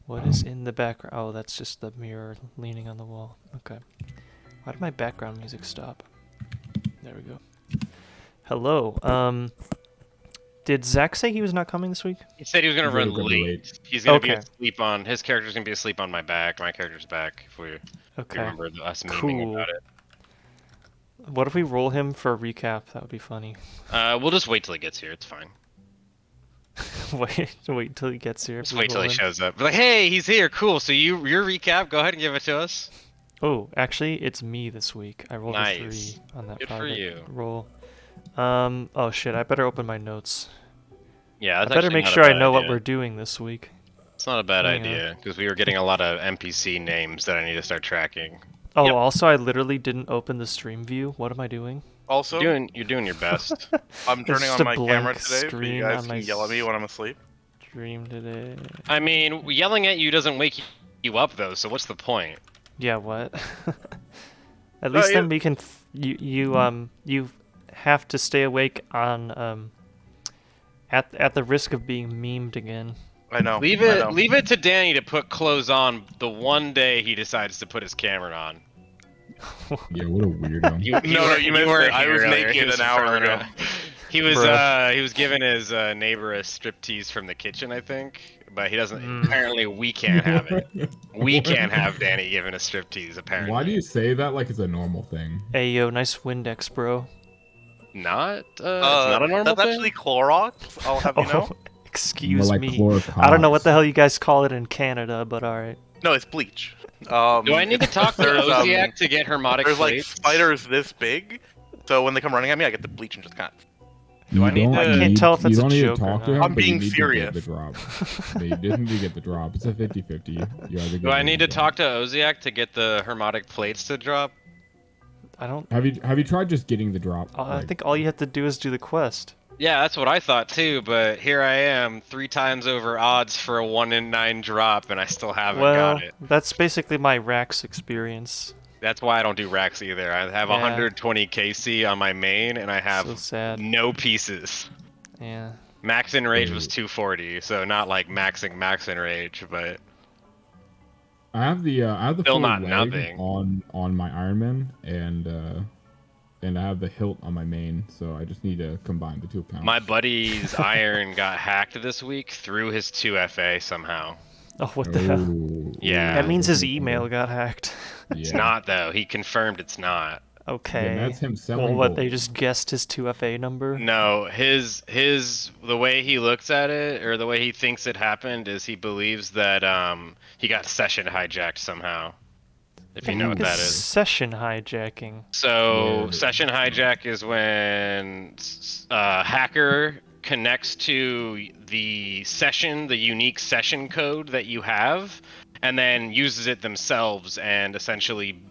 What is in the background? Oh, that's just the mirror leaning on the wall. Okay. Why did my background music stop? There we go. Hello. Did Zach say he was not coming this week? He said he was gonna run late. He's gonna be asleep on. His character's gonna be asleep on my back. My character's back. If we remember us memeing about it. What if we roll him for a recap? That would be funny. We'll just wait till he gets here. It's fine. wait till he gets here. Just wait till he shows up. Be like, hey, he's here. Cool. So your recap. Go ahead and give it to us. Oh, actually, it's me this week. I rolled a 3 on that private roll. Oh shit! I better open my notes. Yeah, I better make sure I know what we're doing this week. It's not a bad idea because we were getting a lot of NPC names that I need to start tracking. Oh, also, I literally didn't open the stream view. What am I doing? Also, you're doing your best. I'm turning on my camera today, but you guys can yell at me when I'm asleep. Stream today. I mean, yelling at you doesn't wake you up though. So what's the point? Yeah, what? At least then we can. You have to stay awake on at the risk of being memed again. I know. Leave it to Danny to put clothes on the one day he decides to put his camera on. Yeah, what a weirdo. You missed it. I was naked an hour ago. He was giving his neighbor a striptease from the kitchen, I think, but he doesn't. Apparently, we can't have it. We can't have Danny giving a striptease. Apparently. Why do you say that like it's a normal thing? Hey yo, nice Windex, bro. It's not a normal that's thing. That's actually Clorox. I'll have you know. Excuse me. I don't know what the hell you guys call it in Canada, but alright. No, it's bleach. Do I need to talk to Oziak to get hermotic plates? There's like spiders this big, so when they come running at me, I get the bleach and just kind of... I can't tell if it's a joke or not. I'm being serious. You didn't get the drop. It's a 50-50. Do I need to talk to Oziak to get the hermotic plates to drop? I don't... Have you tried just getting the drop? I think all you have to do is do the quest. Yeah, that's what I thought too, but here I am, 3 times over odds for a 1 in 9 drop, and I still haven't got it. That's basically my Rax experience. That's why I don't do Rax either. I have 120 KC on my main, and I have no pieces. Yeah. Max Enrage was 240, so not like maxing Max Enrage, but... I have the still not nothing on my Ironman, and I have the hilt on my main, so I just need to combine the 2 accounts. My buddy's iron got hacked this week through his 2FA somehow. Oh, what the hell? Yeah. That means his email got hacked. It's not, though. He confirmed it's not. Okay. Yeah, that's him selling what, they just guessed his 2FA number? No, the way he looks at it, or the way he thinks it happened, is he believes that he got session hijacked somehow. If you know what that is. Session hijacking. So, session hijack is when a hacker connects to the session, the unique session code that you have, and then uses it themselves, and essentially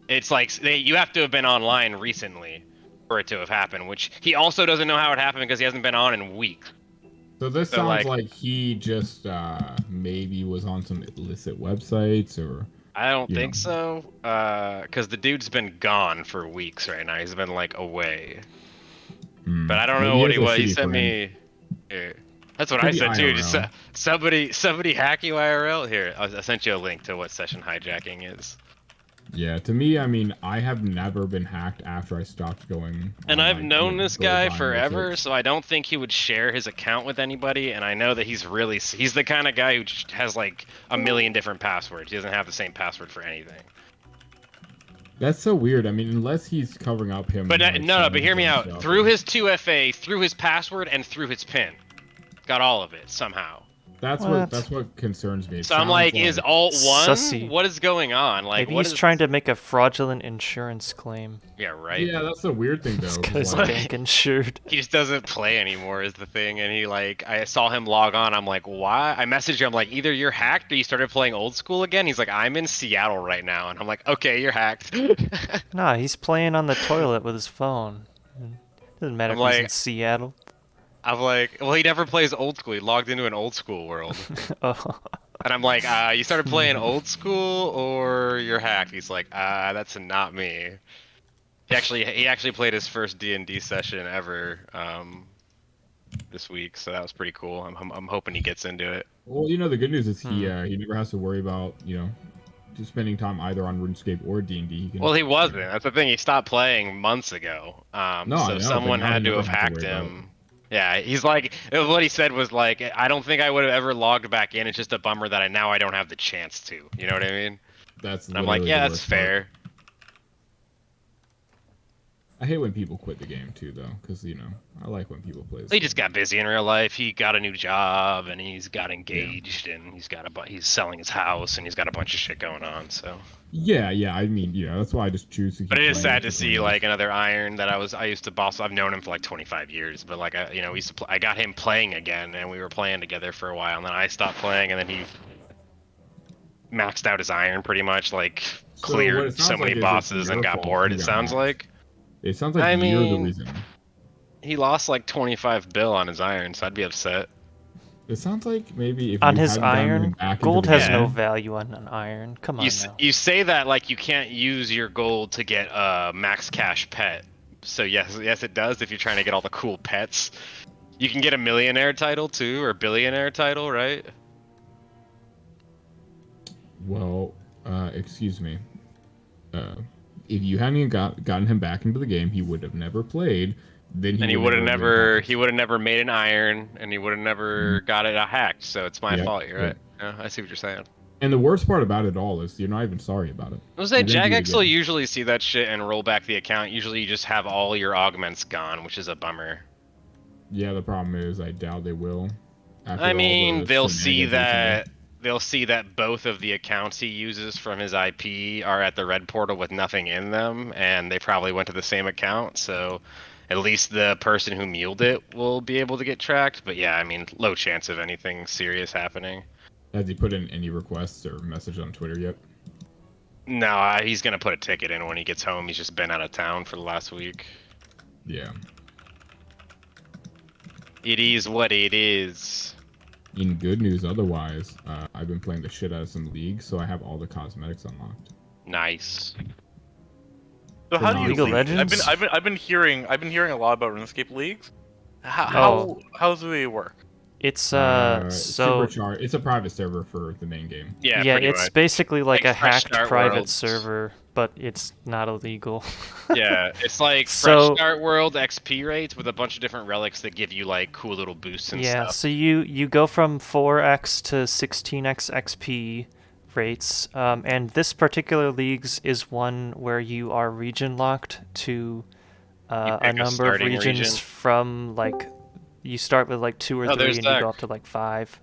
it's like you have to have been online recently for it to have happened, which he also doesn't know how it happened because he hasn't been on in weeks. So this sounds like he just maybe was on some illicit websites, or... I don't think so, because the dude's been gone for weeks right now. He's been, like, away. But I don't know what he was. He sent me... Here. That's what I said, too. Just somebody hack you IRL? Here, I sent you a link to what session hijacking is. Yeah, to me, I mean, I have never been hacked after I stopped going. And I've known this guy forever, so I don't think he would share his account with anybody. And I know that he's the kind of guy who has like a million different passwords. He doesn't have the same password for anything. That's so weird. I mean, unless he's covering up him. But but hear me out. Through his 2FA, through his password, and through his PIN, got all of it somehow. That's what concerns me. So I'm like, is alt 1? Sussy. What is going on? Like, maybe he's trying to make a fraudulent insurance claim. Yeah, right. Yeah, that's the weird thing though. Because bank insured. He just doesn't play anymore is the thing, and he I saw him log on. I'm like, why? I messaged him like, either you're hacked or you started playing old school again. He's like, I'm in Seattle right now, and I'm like, okay, you're hacked. Nah, he's playing on the toilet with his phone. Doesn't matter if he's in Seattle. I'm like, well, he never plays old school. He logged into an old school world. And I'm like, you started playing old school or you're hacked? He's like, that's not me. He actually played his first DnD session ever this week, so that was pretty cool. I'm hoping he gets into it. Well, the good news is he Hmm. he never has to worry about just spending time either on RuneScape or D&D. He can. Well, he wasn't. That's the thing. He stopped playing months ago. No, I So know, but someone now he had to never have has to hacked worry about it. him. Yeah, he's like, what he said was like, I don't think I would have ever logged back in. It's just a bummer that I don't have the chance to. You know what I mean? That's And I'm like, literally the yeah, that's worst part. fair. I hate when people quit the game too, though, because I like when people play. This He game. just got busy in real life. He got a new job and he's got engaged and he's selling his house and he's got a bunch of shit going on. So. Yeah. I mean, that's why I just choose to keep But it is playing sad to for see 20 like years. another Iron that I used to boss. I've known him for like 25 years, but like I got him playing again, and we were playing together for a while, and then I stopped playing, and then he maxed out his Iron pretty much, like So what it cleared so sounds many like is it's bosses and your got fault bored. he It got sounds hacked. like. It sounds like I you're the mean, reason. he lost like 25 bill on his Iron, so I'd be upset. It sounds like maybe if On you his hadn't gotten him iron, back into gold the has game. no value on an iron. Come on now. You say that like you can't use your gold to get a max cash pet. So yes it does if you're trying to get all the cool pets. You can get a millionaire title too, or billionaire title, right? Well, excuse me. If you hadn't gotten him back into the game, he would have never played. Then And he would would have never been never hacked. he would have never made an iron, and he would have never got it hacked. So it's my Yep, fault. You're yep. right. Yeah, I see what you're saying. And the worst part about it all is you're not even sorry about it. I was say You're gonna do it Jagex will again. usually see that shit and roll back the account. Usually you just have all your augments gone, which is a bummer. Yeah, the problem is I doubt they will. After I all mean, the shenanigans recently. they'll see that both of the accounts he uses from his IP are at the red portal with nothing in them, and they probably went to the same account, so at least the person who muled it will be able to get tracked. But yeah, I mean, low chance of anything serious happening. Has he put in any requests or message on Twitter yet? No, he's gonna put a ticket in when he gets home. He's just been out of town for the last week. Yeah. It is what it is. In good news, otherwise, I've been playing the shit out of some leagues, so I have all the cosmetics unlocked. Nice. So how do you League of league? Legends? I've been hearing a lot about RuneScape leagues. How does it work? It's so Supercharged. It's a private server for the main game. Yeah, yeah, pretty it's much. basically like Like a Fresh hacked Start private Worlds. server, but it's not illegal. Yeah, it's like So- Fresh Start World XP rates with a bunch of different relics that give you like cool little boosts and Yeah, stuff. so you go from 4x to 16x XP rates, and this particular leagues is one where you are region locked to a pick a number of starting regions region. from like you start with like 2 or Oh, 3 there's and you Zach. go up to like 5.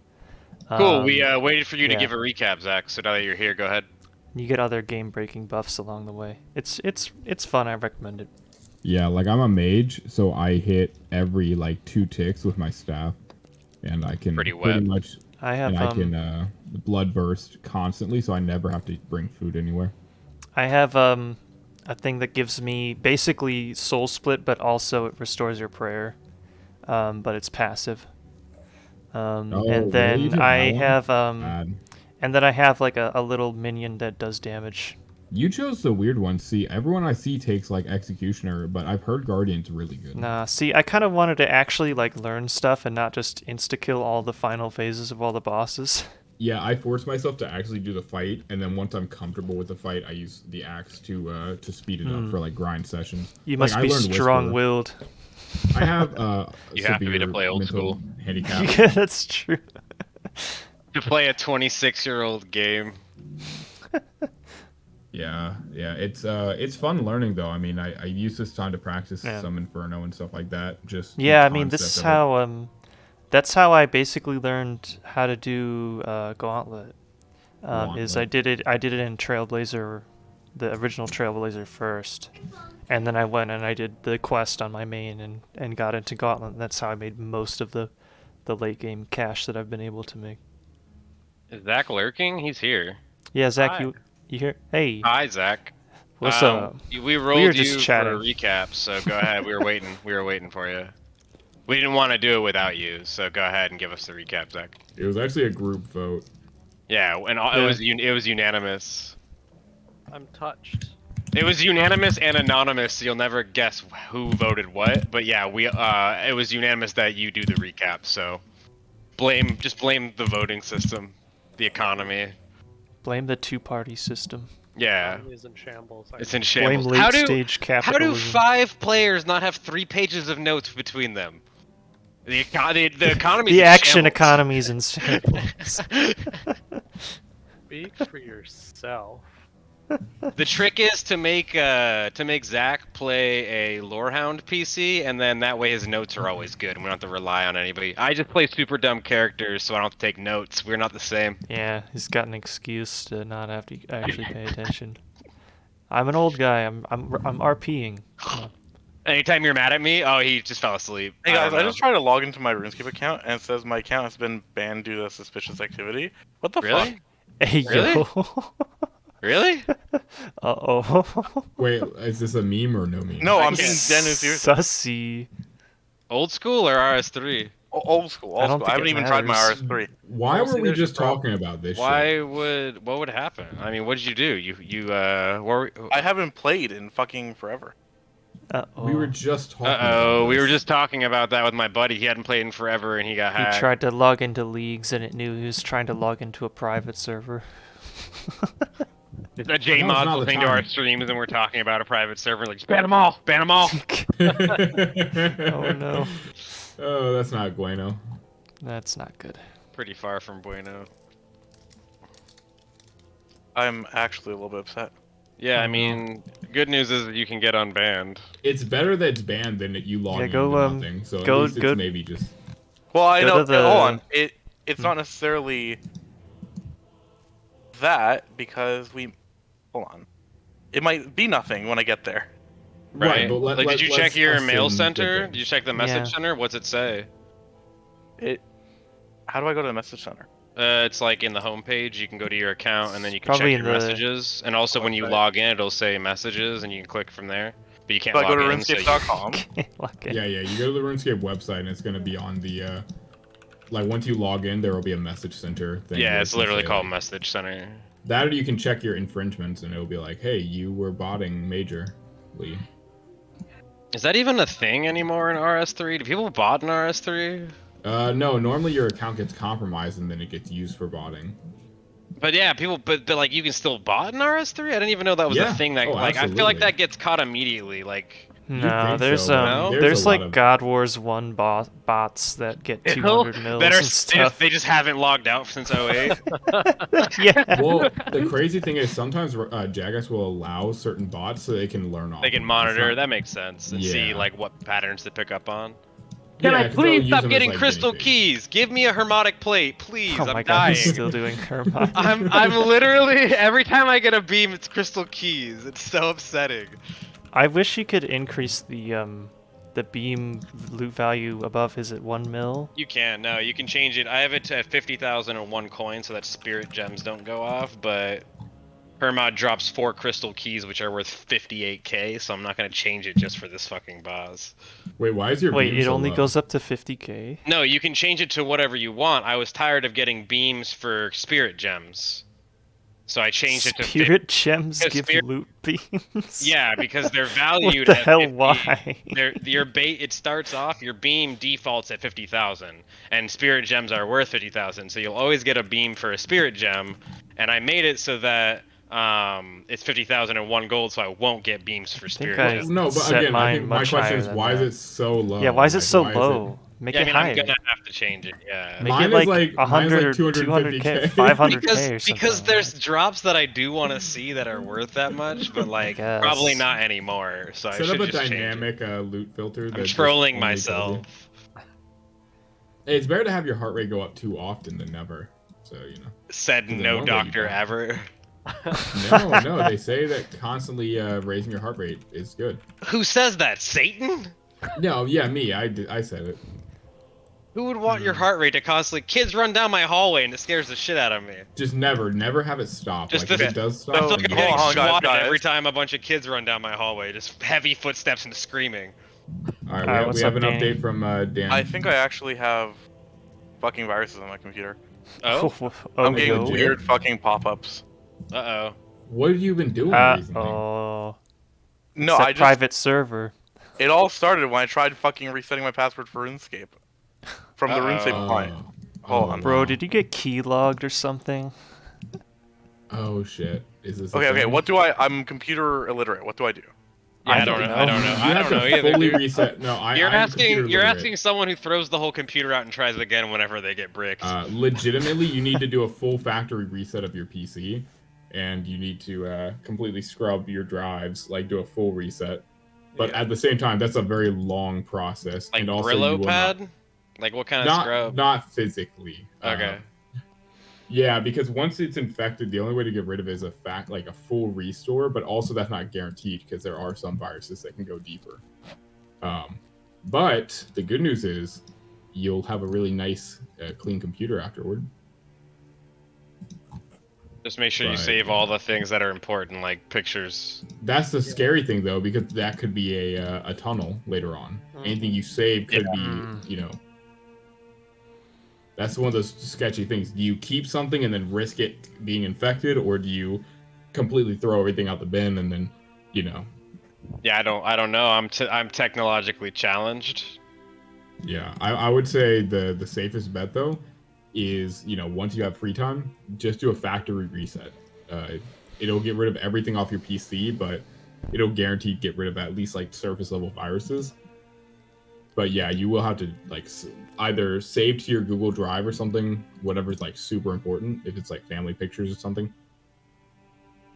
Cool. We waited for you to yeah. give a recap, Zach. So now that you're here, go ahead. You get other game breaking buffs along the way. It's fun. I recommend it. Yeah, like I'm a mage, so I hit every like 2 ticks with my staff, and I can Pretty wet. much. I have And I can blood burst constantly, so I never have to bring food anywhere. I have a thing that gives me basically soul split, but also it restores your prayer, but it's passive. Oh, And then really? You I that one? have Bad. and then I have like a little minion that does damage. You chose the weird one. See, everyone I see takes like Executioner, but I've heard Guardian's really good. Nah, see, I kind of wanted to actually like learn stuff and not just insta kill all the final phases of all the bosses. Yeah, I force myself to actually do the fight, and then once I'm comfortable with the fight, I use the axe to speed it up for like grind sessions. You Like, must I be learned Whisper. strong-willed. I have You have to be to play old mental school. handicap. Yeah, that's true. To play a 26-year-old game. Yeah, it's fun learning though. I mean, I use this time to practice Yeah. some Inferno and stuff like that. Just the Yeah, I mean, this concept is of it. how that's how I basically learned how to do Gauntlet. Is I did it in Trailblazer, the original Trailblazer first, and then I went and I did the quest on my main and got into Gauntlet. And that's how I made most of the late game cash that I've been able to make. Is Zach lurking? He's here. Yeah, Zach, Hi. you here? Hey, Hi, Zach. what's up? We rolled just you chatting. for a recap, so go ahead. We were waiting. We were waiting for you. We didn't want to do it without you, so go ahead and give us the recap, Zach. It was actually a group vote. Yeah, and Yeah. it was unanimous. I'm touched. It was unanimous and anonymous, so you'll never guess who voted what. But yeah, it was unanimous that you do the recap. So just blame the voting system, the economy. Blame the two-party system. Yeah, Economy's in shambles. it's in Blame shambles. late-stage How do capitalism. 5 players not have 3 pages of notes between them? The economy. The action economy's in shambles. Speak for yourself. The trick is to make Zach play a Lorehound PC, and then that way his notes are always good, and we don't have to rely on anybody. I just play super dumb characters, so I don't have to take notes. We're not the same. Yeah, he's got an excuse to not have to actually pay attention. I'm an old guy. I'm RPing. Come on. Anytime you're mad at me, oh, he just fell asleep. Hey guys, don't I know. just tried to log into my RuneScape account and it says my account has been banned due to suspicious activity. What the fuck? Really? Hey, Really? yo. Really? Uh-oh. Wait, is this a meme or no meme? No, I I'm being can't- genuinely serious. Sussy. Old school or RS3? Old school, I old don't school. think I haven't it even tried my matters. RS3. Why Well, see, were we there's just your problem. talking about this shit? What would happen? I mean, what did you do? I haven't played in fucking forever. Uh-oh. We were just talking Uh-oh, about we were this. just talking about that with my buddy. He hadn't played in forever, and he got He hacked. tried to log into leagues and it knew he was trying to log into a private server. The Now's J not mods the listening to our time. streams, and we're talking about a private server. Like, ban them all! Ban them all! Oh no. Oh, that's not bueno. That's not good. Pretty far from bueno. I'm actually a little bit upset. Yeah, I Oh, no. mean, good news is that you can get unbanned. It's better that it's banned than that you log Yeah, into go, nothing. So go- at least go- it's maybe just. Well, I Go know. to the- Hold on. It's not necessarily that because we. Hold on. It might be nothing when I get there. Right? but like, did you check let's your mail assume center? that- Did you check the message Yeah. center? What's it say? How do I go to the message center? It's like in the homepage. You can go to your account, and then you can Probably check in your the messages. And also, when you website. log in, it'll say messages, and you can click from there. But you can't So I log go to in. So you- RuneScape.com. Like it. Yeah, you go to the RuneScape website and it's gonna be on the. Like once you log in, there will be a message center thing. yeah, where it's it can literally say, called like, message center. that, or you can check your infringements and it'll be like, hey, you were botting majorly. Is that even a thing anymore in RS3? Do people bot in RS3? No, normally your account gets compromised and then it gets used for botting. But yeah, but like you can still bot in RS3. I didn't even know that was Yeah. a thing. That Oh, like I feel absolutely. like that gets caught immediately. Like You'd No, think there's so, but No? there's a lot like of- God Wars 1 bots that get 200 mils that are and stuff. they just haven't logged out since 08. Yeah. Well, the crazy thing is sometimes Jagex will allow certain bots so they can learn off. They can of them. It's monitor. not- That makes sense, and see Yeah. like what patterns to pick up on. Yeah, Can I 'cause they'll please use stop them as, getting like, crystal guinea pigs. keys? Give me a hermetic plate, please. Oh I'm my god, dying. he's still doing Hermione. I'm literally every time I get a beam, it's crystal keys. It's so upsetting. I wish you could increase the beam loot value above his at 1 mil. You can you can change it. I have it to 50,001 coins so that spirit gems don't go off, but Hermod drops 4 crystal keys which are worth 58k, so I'm not gonna change it just for this fucking boss. Wait, why is your Wait, beam it so only low? goes up to 50k? No, you can change it to whatever you want. I was tired of getting beams for spirit gems, so I changed it to Spirit gems because give spirit- loot beams? Yeah, because they're What valued the at hell, 50. why? Your bait, it starts off, your beam defaults at 50,000, and spirit gems are worth 50,000, so you'll always get a beam for a spirit gem, and I made it so that it's 50,001 gold, so I won't get beams for spirit I gems. No, but set again, I mine think my much question higher is than why that. is it so low? Yeah, why is it Like, so why low? Make Yeah, I it mean, higher. I'm gonna have to change it, yeah. Make Mine it is like like- 100, mine's like 200k, 250K. 500k Because, or something. because there's drops that I do want to see that are worth that much, but like guess. probably not anymore. So I Set should up a just change it. dynamic loot filter. that I'm just trolling only tells you- myself. Hey, it's better to have your heart rate go up too often than never. So Said Then no one way you doctor don't. ever. no, they say that constantly raising your heart rate is good. Who says that? Satan? No, yeah, me. I said it. Who would want your heart rate to constantly? Kids run down my hallway and it scares the shit out of me. Just never have it stop. Just Like the- if it does I stop, feel like then I'm you- getting Hold on, guys, swatted guys. every time a bunch of kids run down my hallway. Just heavy footsteps and screaming. All right, Alright, we what's have up, an Danny? update from Dan. I think I actually have fucking viruses on my computer. Oh? I'm oh, getting no. legit? weird fucking pop-ups. Uh-oh. What have you been doing recently? Oh. No, It's a I just private server. it all started when I tried fucking resetting my password for RuneScape from the RuneScape client. Hold on. Bro, wow. did you get keylogged or something? Oh shit! Is this a Okay, thing? what do I'm computer illiterate. What do I do? Yeah, I I don't don't know. know. I don't know. You I have don't to know either, fully dude. reset. No, You're I'm computer you're literate. asking someone who throws the whole computer out and tries again whenever they get bricked. Legitimately, you need to do a full factory reset of your PC, and you need to completely scrub your drives, like do a full reset. But Yeah. at the same time, that's a very long process, Like and also you Brillo will pad? Like what kind of not scrub? not physically. Okay. Yeah, because once it's infected, the only way to get rid of it is like a full restore. But also that's not guaranteed because there are some viruses that can go deeper. But the good news is you'll have a really nice, clean computer afterward. Just make sure you But, save yeah. all the things that are important, like pictures. That's the scary thing, though, because that could be a tunnel later on. Anything you save could be, That's one of those sketchy things. Do you keep something and then risk it being infected, or do you completely throw everything out the bin and then, Yeah, I don't know. I'm technologically challenged. Yeah, I would say the safest bet though is once you have free time, just do a factory reset. It'll get rid of everything off your PC, but it'll guarantee get rid of at least like surface level viruses. But yeah, you will have to like either save to your Google Drive or something, whatever's like super important, if it's like family pictures or something.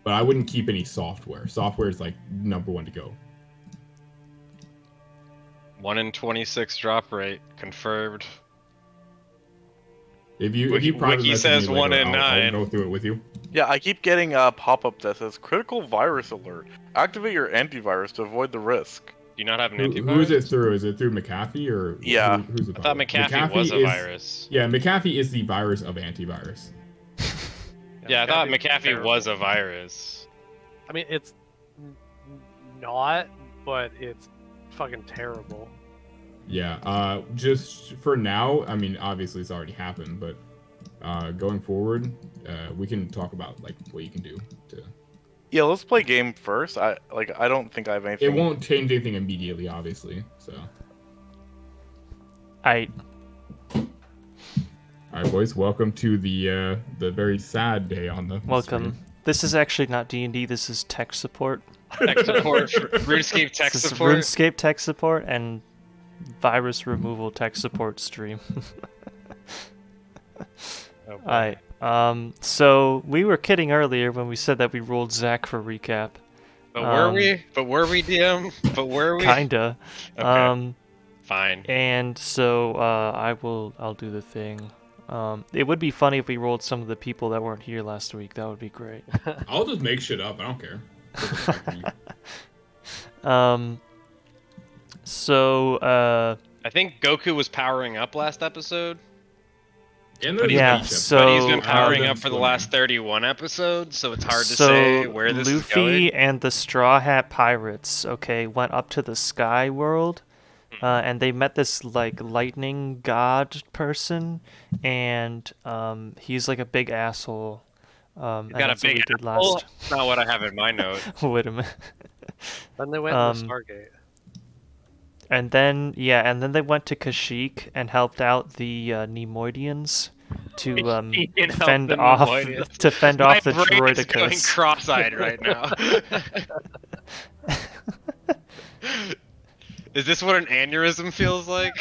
But I wouldn't keep any software. Software is like #1 to go. 1 in 26 drop rate confirmed. If you Wiki private message says me later, 1 in I'll 9. go through it with you. Yeah, I keep getting a pop-up that says critical virus alert. Activate your antivirus to avoid the risk. Do you not have an antivirus? Who is it through? Is it through McAfee or Yeah. who's it? I thought McAfee was a virus. Yeah, McAfee is the virus of antivirus. Yeah, I thought McAfee's McAfee terrible. was a virus. I mean, it's not, but it's fucking terrible. Yeah, just for now, I mean, obviously it's already happened, but going forward, we can talk about like what you can do to. Yeah, let's play game first. I don't think I have anything. It won't change anything immediately, obviously. So. All right, boys. Welcome to the very sad day on the. Welcome. Stream. This is actually not D&D. This is tech support. Tech support, RuneScape tech This is support. RuneScape tech support and virus removal tech support stream. Oh, boy. Alright. So we were kidding earlier when we said that we rolled Zach for recap. But were we? But were we, DM? But were we? Kinda. Okay. Fine. And so I'll do the thing. It would be funny if we rolled some of the people that weren't here last week. That would be great. I'll just make shit up. I don't care. So I think Goku was powering up last episode. And But there's yeah, a beach so- But he's been Oh, powering up for the last 31 episodes, so it's hard to so say where this is going. Luffy and the Straw Hat Pirates, okay, went up to the Sky World, and they met this like lightning god person, and he's like a big asshole. And Got a that's what big we did apple? last. That's not what I have in my note. Wait a minute. Then they went to the Stargate. And then they went to Kashyyyk and helped out the Nemoidians to Kashyyyk helped fend the off Nemoidians. to fend My off the brain is going Droidicus. cross-eyed right now. Is this what an aneurysm feels like?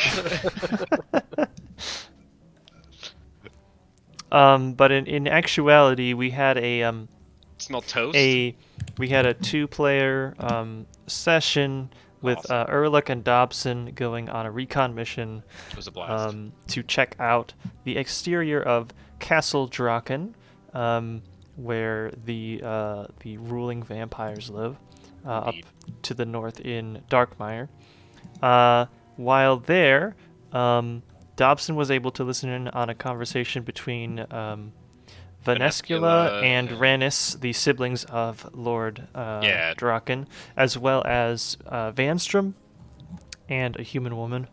But in actuality, we had Smell toast? we had a 2-player session with Awesome. Erlich and Dobson going on a recon mission It was a blast. to check out the exterior of Castle Draken, where the ruling vampires live, up Indeed. to the north in Darkmire. While there, Dobson was able to listen in on a conversation between Vanescula and Ranis, the siblings of Lord Draken, as well as Vanstrom and a human woman.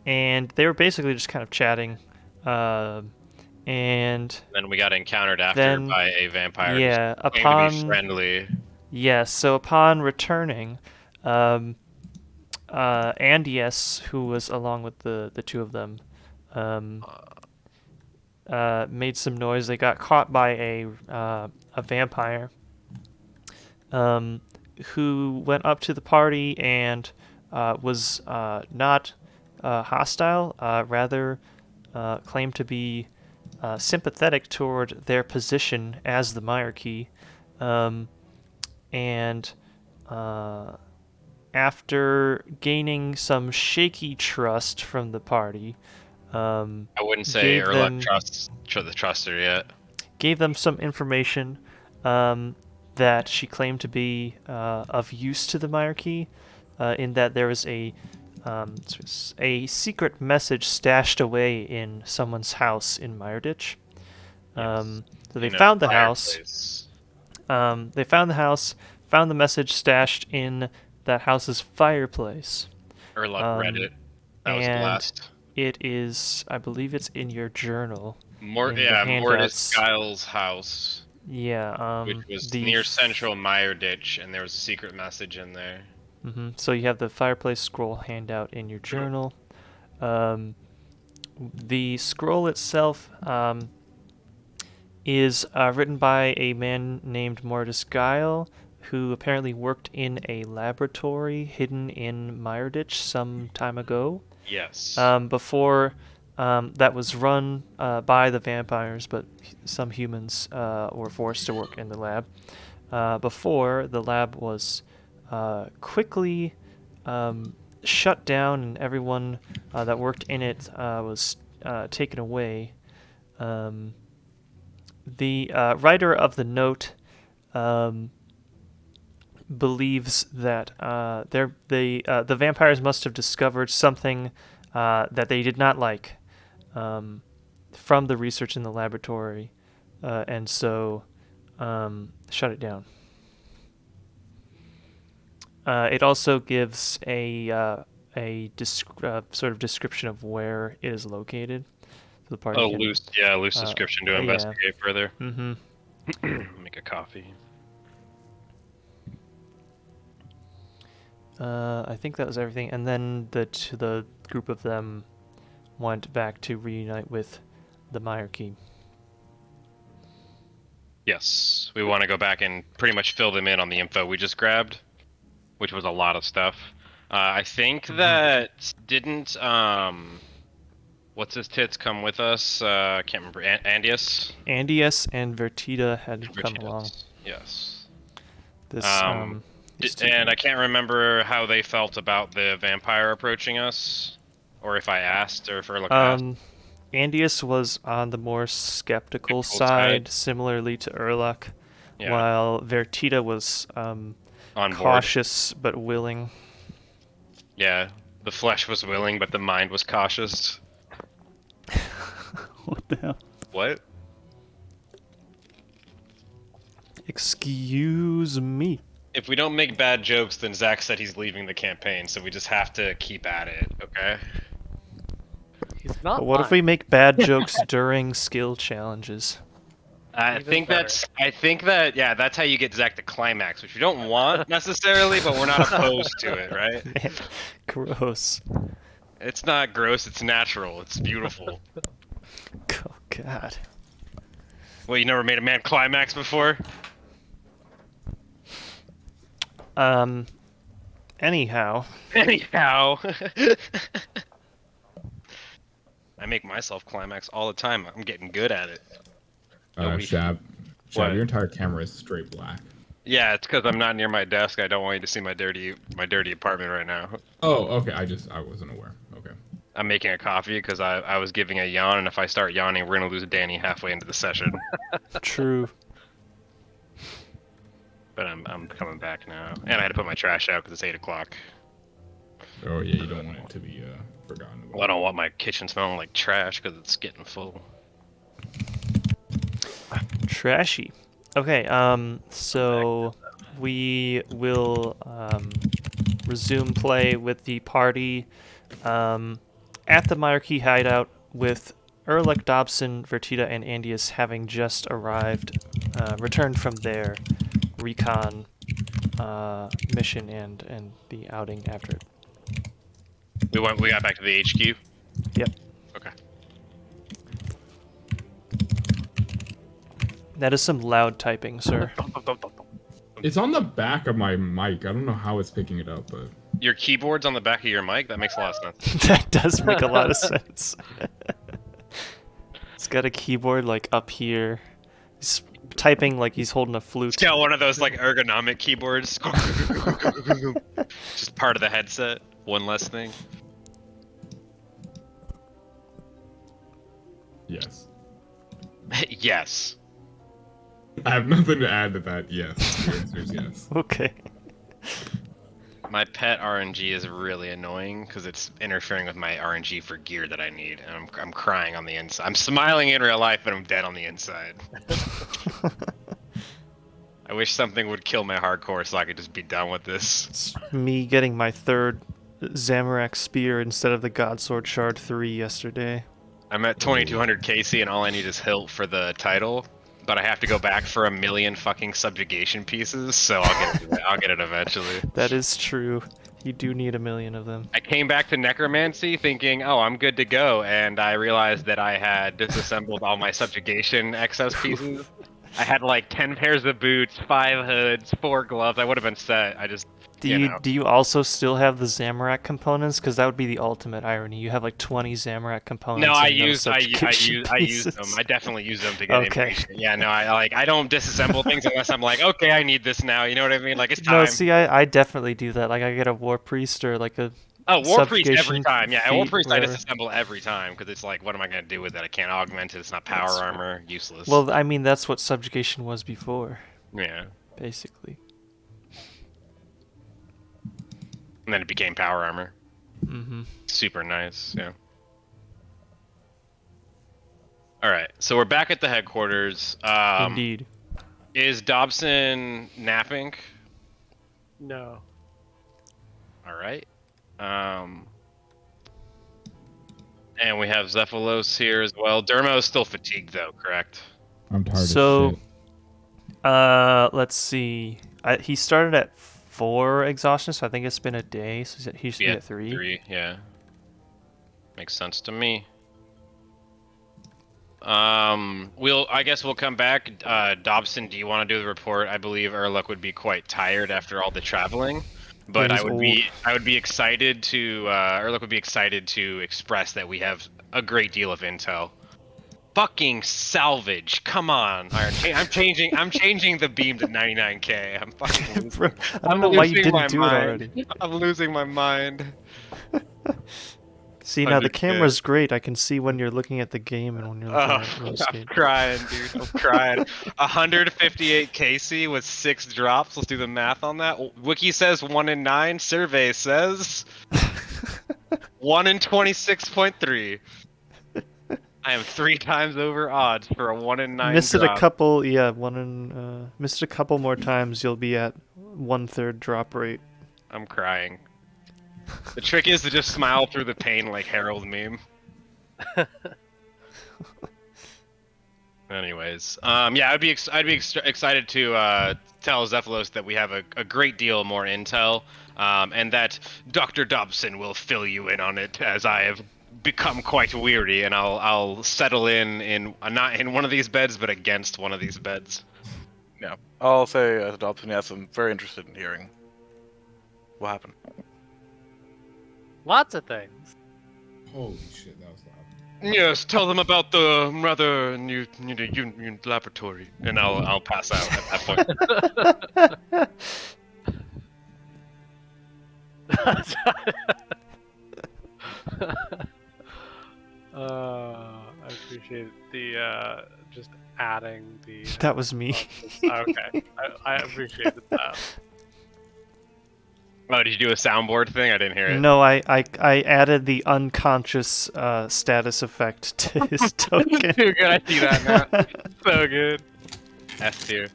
And they were basically just kind of chatting. And Then we got encountered after then- by a vampire. yeah, who claimed to be upon friendly. Yes, so upon returning, Andius, who was along with the two of them, made some noise. They got caught by a vampire, who went up to the party and was not hostile, rather claimed to be sympathetic toward their position as the Meiyerditch, and after gaining some shaky trust from the party, I wouldn't say gave Erluck them trusts the truster yet. gave them some information that she claimed to be of use to the Meiyerditch, in that there was a secret message stashed away in someone's house in Meiyerditch. So they found the house. They found the house, found the message stashed in that house's fireplace. Erluck read it. That was the and last. It is, I believe it's in your journal. Mortis Giles' house. Yeah. Which was near central Meiyerditch, and there was a secret message in there. So you have the fireplace scroll handout in your journal. The scroll itself is written by a man named Mortis Guile, who apparently worked in a laboratory hidden in Meiyerditch some time ago. Yes. Before that was run by the vampires, but some humans were forced to work in the lab. Before, the lab was quickly shut down, and everyone that worked in it was taken away. The writer of the note believes that the vampires must have discovered something that they did not like from the research in the laboratory, and so shut it down. It also gives a sort of description of where it is located. So the party can, loose description to investigate further. Mm-hmm. Make a coffee. I think that was everything, and then the group of them went back to reunite with the Meiyerditch. Yes, we want to go back and pretty much fill them in on the info we just grabbed, which was a lot of stuff. I think that didn't what's his tits come with us? I can't remember. Andius. Andius and Vertida had come along. Yes. This and I can't remember how they felt about the vampire approaching us, or if I asked, or if Erluck asked. Andius was on the more skeptical side, similarly to Erluck, while Vertida was cautious but willing. Yeah, the flesh was willing, but the mind was cautious. What the hell? What? Excuse me. If we don't make bad jokes, then Zach said he's leaving the campaign, so we just have to keep at it, okay? He's not. But what if we make bad jokes during skill challenges? I think that's how you get Zach to climax, which we don't want necessarily, but we're not opposed to it, right? Man, gross. It's not gross, it's natural, it's beautiful. Oh God. Well, you never made a man climax before? Anyhow. I make myself climax all the time. I'm getting good at it. Shab, your entire camera is straight black. Yeah, it's because I'm not near my desk. I don't want you to see my dirty apartment right now. Oh, okay. I wasn't aware. Okay. I'm making a coffee because I was giving a yawn, and if I start yawning, we're gonna lose Danny halfway into the session. True. But I'm coming back now, and I had to put my trash out because it's 8 o'clock. Oh yeah, you don't want it to be forgotten about. Well, I don't want my kitchen smelling like trash because it's getting full. Trashy. Okay, so we will resume play with the party at the Meiyerditch hideout, with Erluck, Dobson, Vertida, and Andius having just returned from their recon mission and the outing after it. We got back to the HQ. Yep. Okay. That is some loud typing, sir. It's on the back of my mic. I don't know how it's picking it up, but Your keyboard's on the back of your mic? That makes a lot of sense. That does make a lot of sense. It's got a keyboard like up here. He's typing like he's holding a flute. It's got one of those like ergonomic keyboards. Just part of the headset. One less thing. yes. Yes. I have nothing to add to that. Yes. The answer is yes. Okay. My pet RNG is really annoying because it's interfering with my RNG for gear that I need, and I'm crying on the inside. I'm smiling in real life, but I'm dead on the inside. I wish something would kill my hardcore so I could just be done with this. It's me getting my third Zamorak spear instead of the Godsword Shard 3 yesterday. I'm at 2200 KC, and all I need is hilt for the title, but I have to go back for 1,000,000 fucking subjugation pieces, so I'll get it eventually. That is true. You do need 1,000,000 of them. I came back to Necromancy thinking, oh, I'm good to go, and I realized that I had disassembled all my subjugation excess pieces. I had like 10 pairs of boots, 5 hoods, 4 gloves. I would have been set. I just, Do you also still have the Zamorak components? Because that would be the ultimate irony. You have like 20 Zamorak components. No, I and used them. pieces. I definitely use them to get Okay. information. Yeah, no, I don't disassemble things unless I'm like, okay, I need this now. You know what I mean? Like it's time. No, see, I definitely do that. Like I get a War Priest or like a War Priest every subjugation time. Yeah, War feat, Priest I whatever. disassemble every time because it's like, what am I gonna do with it? I can't augment it. It's not power That's armor. Useless. Well, I mean, that's what subjugation was before, yeah, basically. and then it became power armor. Mm-hmm. Super nice. Yeah. All right, so we're back at the headquarters. Indeed. Is Dobson napping? No. All right. And we have Zephylos here as well. Dermo is still fatigued though, correct? I'm tired So, of shit. let's see. He started at 4 exhaustion, so I think it's been a day. So he should be at 3. 3, yeah. Makes sense to me. I guess we'll come back. Dobson, do you want to do the report? I believe Erluck would be quite tired after all the traveling, but Yeah, I would be excited to Erluck would be excited to express that we have a great deal of intel. Fucking salvage! Come on, Iron. I'm changing the beam to 99k. I'm fucking losing. Bro, I don't know why you losing my didn't do it mind. already. I'm losing my mind. See, now the 100K. camera's great. I can see when you're looking at the game and when you're looking Oh, at I'm RuneScape. crying, dude. I'm crying. 158 KC with 6 drops. Let's do the math on that. Wiki says 1 in 9. Survey says 1 in 26.3. I am 3 times over odds for a 1 in 9 Missed it drop. a couple, yeah. Missed it a couple more times. You'll be at 1/3 drop rate. I'm crying. The trick is to just smile through the pain like Harold meme. Anyways, yeah, I'd be excited to tell Zephylos that we have a great deal more intel, and that Dr. Dobson will fill you in on it as I have become quite weary, and I'll settle in not in one of these beds, but against one of these beds. Yeah. I'll say as Dobson, yes, I'm very interested in hearing what happened. Lots of things. Holy shit, that was loud. Yes, tell them about the rather new laboratory, and I'll pass out at that point. I appreciate the just adding the. That was me. Okay, I appreciated that. Oh, did you do a soundboard thing? I didn't hear it. No, I added the unconscious status effect to his token. Too good, I see that now. So good. S tier.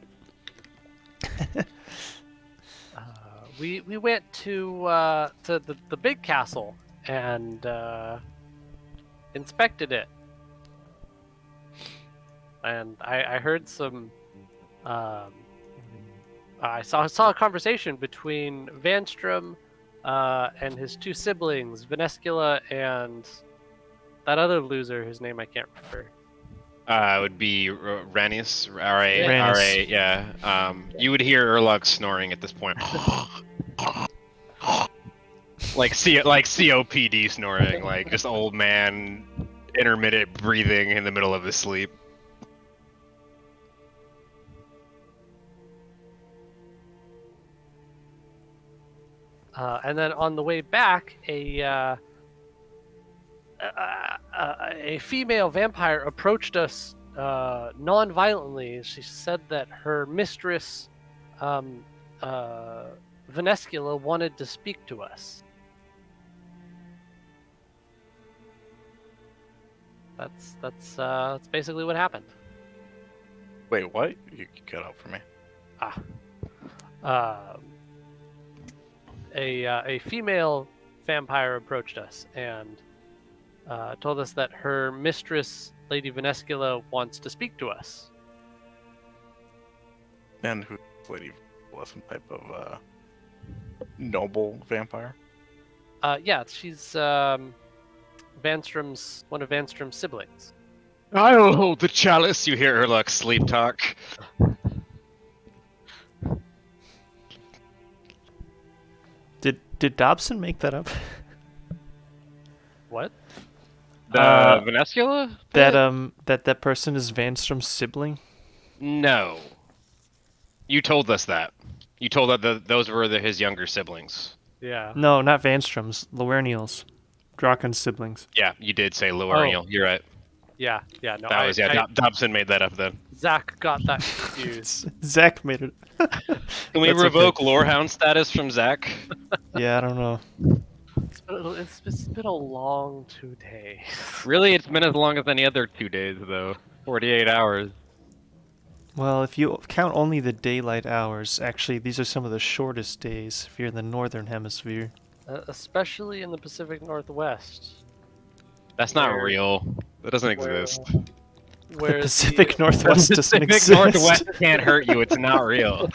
We went to the big castle and inspected it, and I heard some I saw a conversation between Vanstrom and his two siblings, Venescula and that other loser whose name I can't remember. It would be Ranius. R.A. Ranius. R.A. Yeah. You would hear Urlug snoring at this point. like COPD snoring, like just old man, intermittent breathing in the middle of his sleep. And then on the way back, a female vampire approached us non-violently. She said that her mistress, Venescula, wanted to speak to us. That's basically what happened. Wait, what? You cut out for me. A female vampire approached us and told us that her mistress, Lady Venescula, wants to speak to us. And who Lady was some type of noble vampire? Yeah, she's Vanstrom's one of Vanstrom's siblings. I'll hold the chalice. You hear Urlug sleep talk. Did Dobson make that up? What? The Uh, Venescula? That person is Vanstrom's sibling? No. You told us that. You told that those were his younger siblings. Yeah. No, not Vanstrom's. Loerniel's. Draken's siblings. Yeah, you did say Loerniel. You're right. Yeah. No. That was Dobson made that up then. Zach got that confused. Zach made it. Can we That's revoke okay. Lorehound status from Zach? Yeah, I don't know. It's been a long 2 days. Really, it's been as long as any other 2 days though. 48 hours. Well, if you count only the daylight hours, actually, these are some of the shortest days if you're in the northern hemisphere. Especially in the Pacific Northwest. That's not Where- real. That doesn't exist. Where The Pacific Northwest The doesn't Pacific exist. Northwest can't hurt you. It's not real.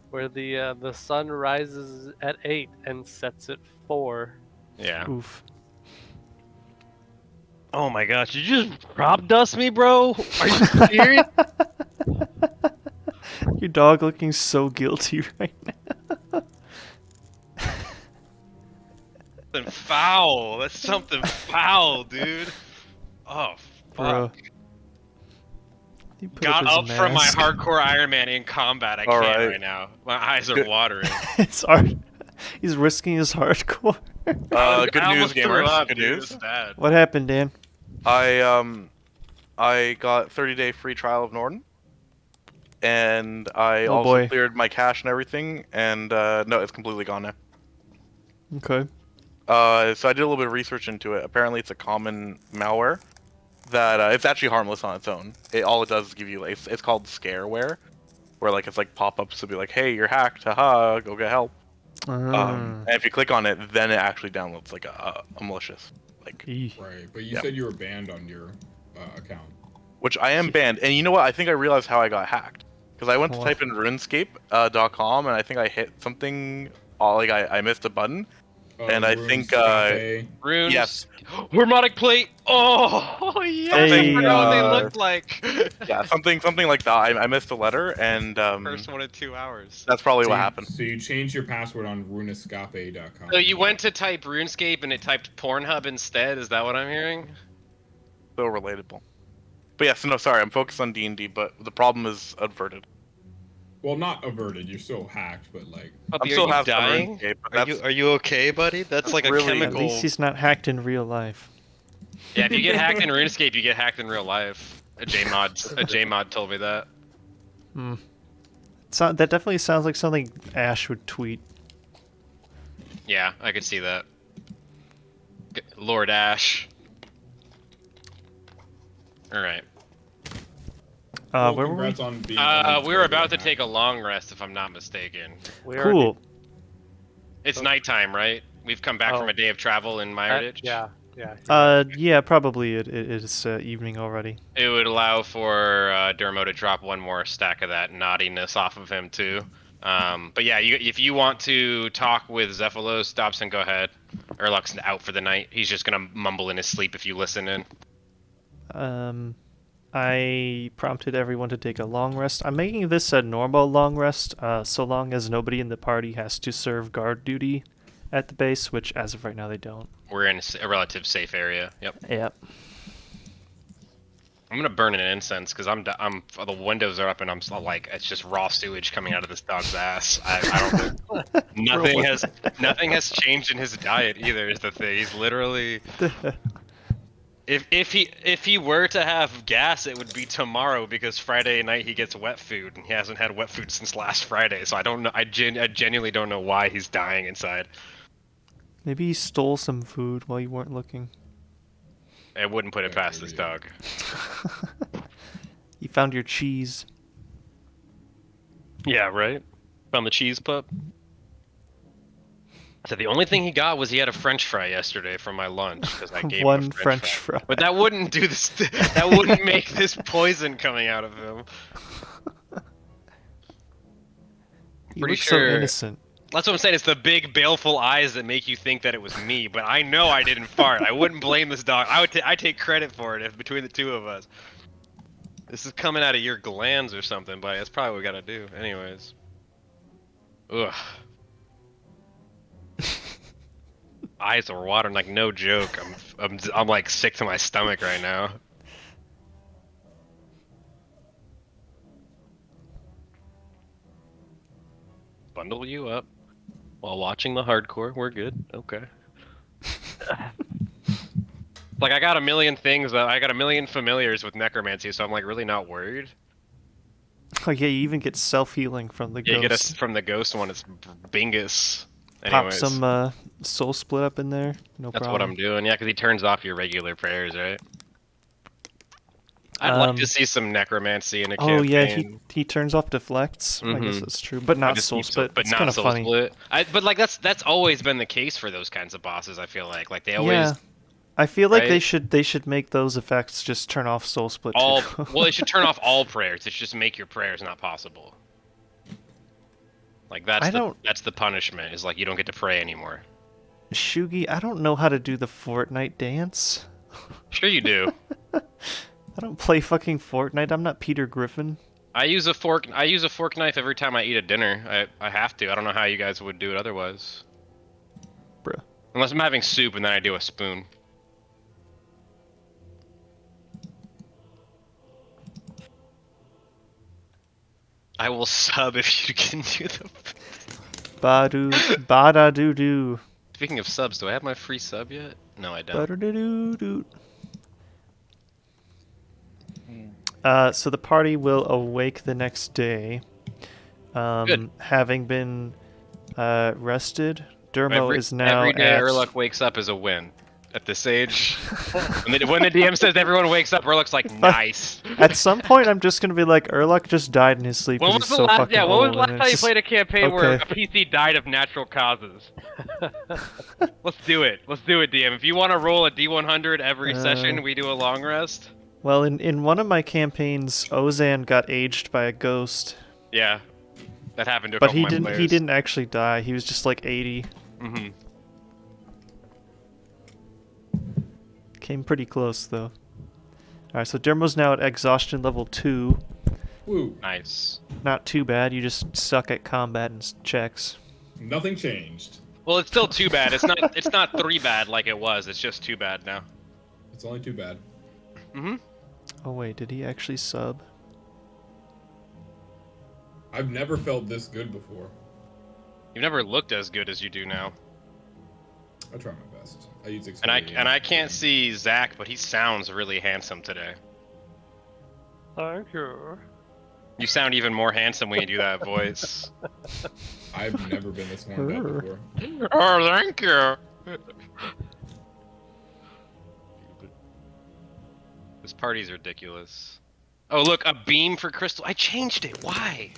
where the sun rises at 8 and sets at 4. Yeah. Oof. Oh my gosh! Did you just prop dust me, bro? Are you serious? Your dog looking so guilty right now. Something foul. That's something foul, dude. Oh Bro. fuck! He put Got his up from my mask. hardcore Iron Man in combat. I All can't right. right now. My eyes are Good. watering. It's hard. He's risking his hardcore. Good I news, almost threw gamers. up, Good dude. news. It's bad. What happened, Dan? I got 30-day free trial of Norton, and I Oh, also boy. cleared my cache and everything. And no, it's completely gone now. Okay. So I did a little bit of research into it. Apparently, it's a common malware that it's actually harmless on its own. All it does is give you it's called scareware, where like it's like pop-ups to be like, "Hey, you're hacked! Haha, go get help." And if you click on it, then it actually downloads like a malicious, like, Eeh. Right, but you Yeah. said you were banned on your account. which I am banned. And you know what? I think I realized how I got hacked because I went to What? type in RuneScape.com and I think I hit something. Like I missed a button. And I think, RuneScape. Runes. Yes. Harmonic plate. Oh yes. Hey, I forgot what they uh, looked like. Yeah, something like that. I missed a letter, and First one in 2 hours. that's probably So what you- happened. So you changed your password on RuneScape.com. So you went to type RuneScape and it typed Pornhub instead. Is that what I'm hearing? So relatable. But yeah, so no, sorry, I'm focused on D&D, but the problem is averted. Well, not averted. You're still hacked, but like. I'm Puppy, still are you hacked on dying? RuneScape, but Are that's you okay, buddy? That's like a really- At chemical. least he's not hacked in real life. Yeah, if you get hacked in RuneScape, you get hacked in real life. A Jmod told me that. That definitely sounds like something Ash would tweet. Yeah, I could see that. Lord Ash. All right. Well, Where were we? congrats on being We were about to take a long rest, if I'm not mistaken. Cool. It's nighttime, right? We've come back from Oh. a day of travel in Meiyerditch. Yeah. Yeah, probably it is evening already. It would allow for Dermo to drop one more stack of that naughtiness off of him too. But yeah, if you want to talk with Zephylos, Dobson, go ahead. Urluk's out for the night. He's just gonna mumble in his sleep if you listen in. I prompted everyone to take a long rest. I'm making this a normal long rest, so long as nobody in the party has to serve guard duty at the base, which as of right now they don't. We're in a relative safe area. Yep. Yep. I'm gonna burn an incense because the windows are up and I'm like it's just raw sewage coming out of this dog's ass. I don't nothing has changed in his diet either. Is the thing. He's literally. If he were to have gas, it would be tomorrow because Friday night he gets wet food and he hasn't had wet food since last Friday. So I don't know. I genuinely don't know why he's dying inside. Maybe he stole some food while you weren't looking. I wouldn't put it past this dog. You found your cheese. Yeah, right? Found the cheese pup. So the only thing he got was he had a French fry yesterday for my lunch because I gave him one a French fry. But that wouldn't do this. That wouldn't make this poison coming out of him. You Pretty look sure. so innocent. That's what I'm saying. It's the big baleful eyes that make you think that it was me. But I know I didn't fart. I wouldn't blame this dog. I take credit for it if between the two of us. This is coming out of your glands or something, but that's probably what we gotta do. Anyways. Ugh. Eyes are watering like no joke. I'm like sick to my stomach right now. Bundle you up while watching the hardcore. We're good. Okay. Like I got a million things. I got a million familiars with necromancy, so I'm like really not worried. Oh yeah, you even get self-healing from the Yeah, you get ghost. us from the ghost one. It's Bingus. Pop Anyways, some soul split up in there. No that's problem. what I'm doing. Yeah, because he turns off your regular prayers, right? I'd like to see some necromancy in a campaign. Oh yeah, he turns off deflects. I guess that's true, but not soul split. But it's not kind of soul funny. split. But like that's always been the case for those kinds of bosses. I feel like they always. Yeah, I feel like right? they should make those effects just turn off soul split. All too. well, they should turn off all prayers. It's just make your prayers not possible. Like that's the punishment. Is like you don't get to pray anymore. Shugi, I don't know how to do the Fortnite dance. Sure you do. I don't play fucking Fortnite. I'm not Peter Griffin. I use a fork knife every time I eat a dinner. I have to. I don't know how you guys would do it otherwise. Bruh. Unless I'm having soup and then I do a spoon. I will sub if you can do the. Badu, bada doo doo. Speaking of subs, do I have my free sub yet? No, I don't. Bada doo doo. So the party will awake the next day, Good. having been rested. Dermo is now every day at... Urluk wakes up is a win. At this age, when the DM says everyone wakes up, Urluk's like nice. At some point, I'm just gonna be like, Urluk just died in his sleep. When 'cause was he's the so last? fucking Yeah, when was old, the last and time you it's played a campaign where a okay. PC died of natural causes? Let's do it. Let's do it, DM. If you want to roll a D100 every session, we do a long rest. Well, in one of my campaigns, Ozan got aged by a ghost. Yeah, that happened to a But couple he of my didn't. players. He didn't actually die. He was just like 80. Mm-hmm. Came pretty close though. All right, so Dermo's now at exhaustion level 2. Woo. Nice. Not too bad. You just suck at combat and checks. Nothing changed. Well, it's still too bad. It's not. It's not 3 bad like it was. It's just too bad now. It's only too bad. Mm-hmm. Oh wait, did he actually sub? I've never felt this good before. You've never looked as good as you do now. I try my best. I use And I can't see Zach, but he sounds really handsome today. Thank you. You sound even more handsome when you do that voice. I've never been this warmed up before. Oh, thank you. This party's ridiculous. Oh, look, a beam for Crystal. I changed it. Why?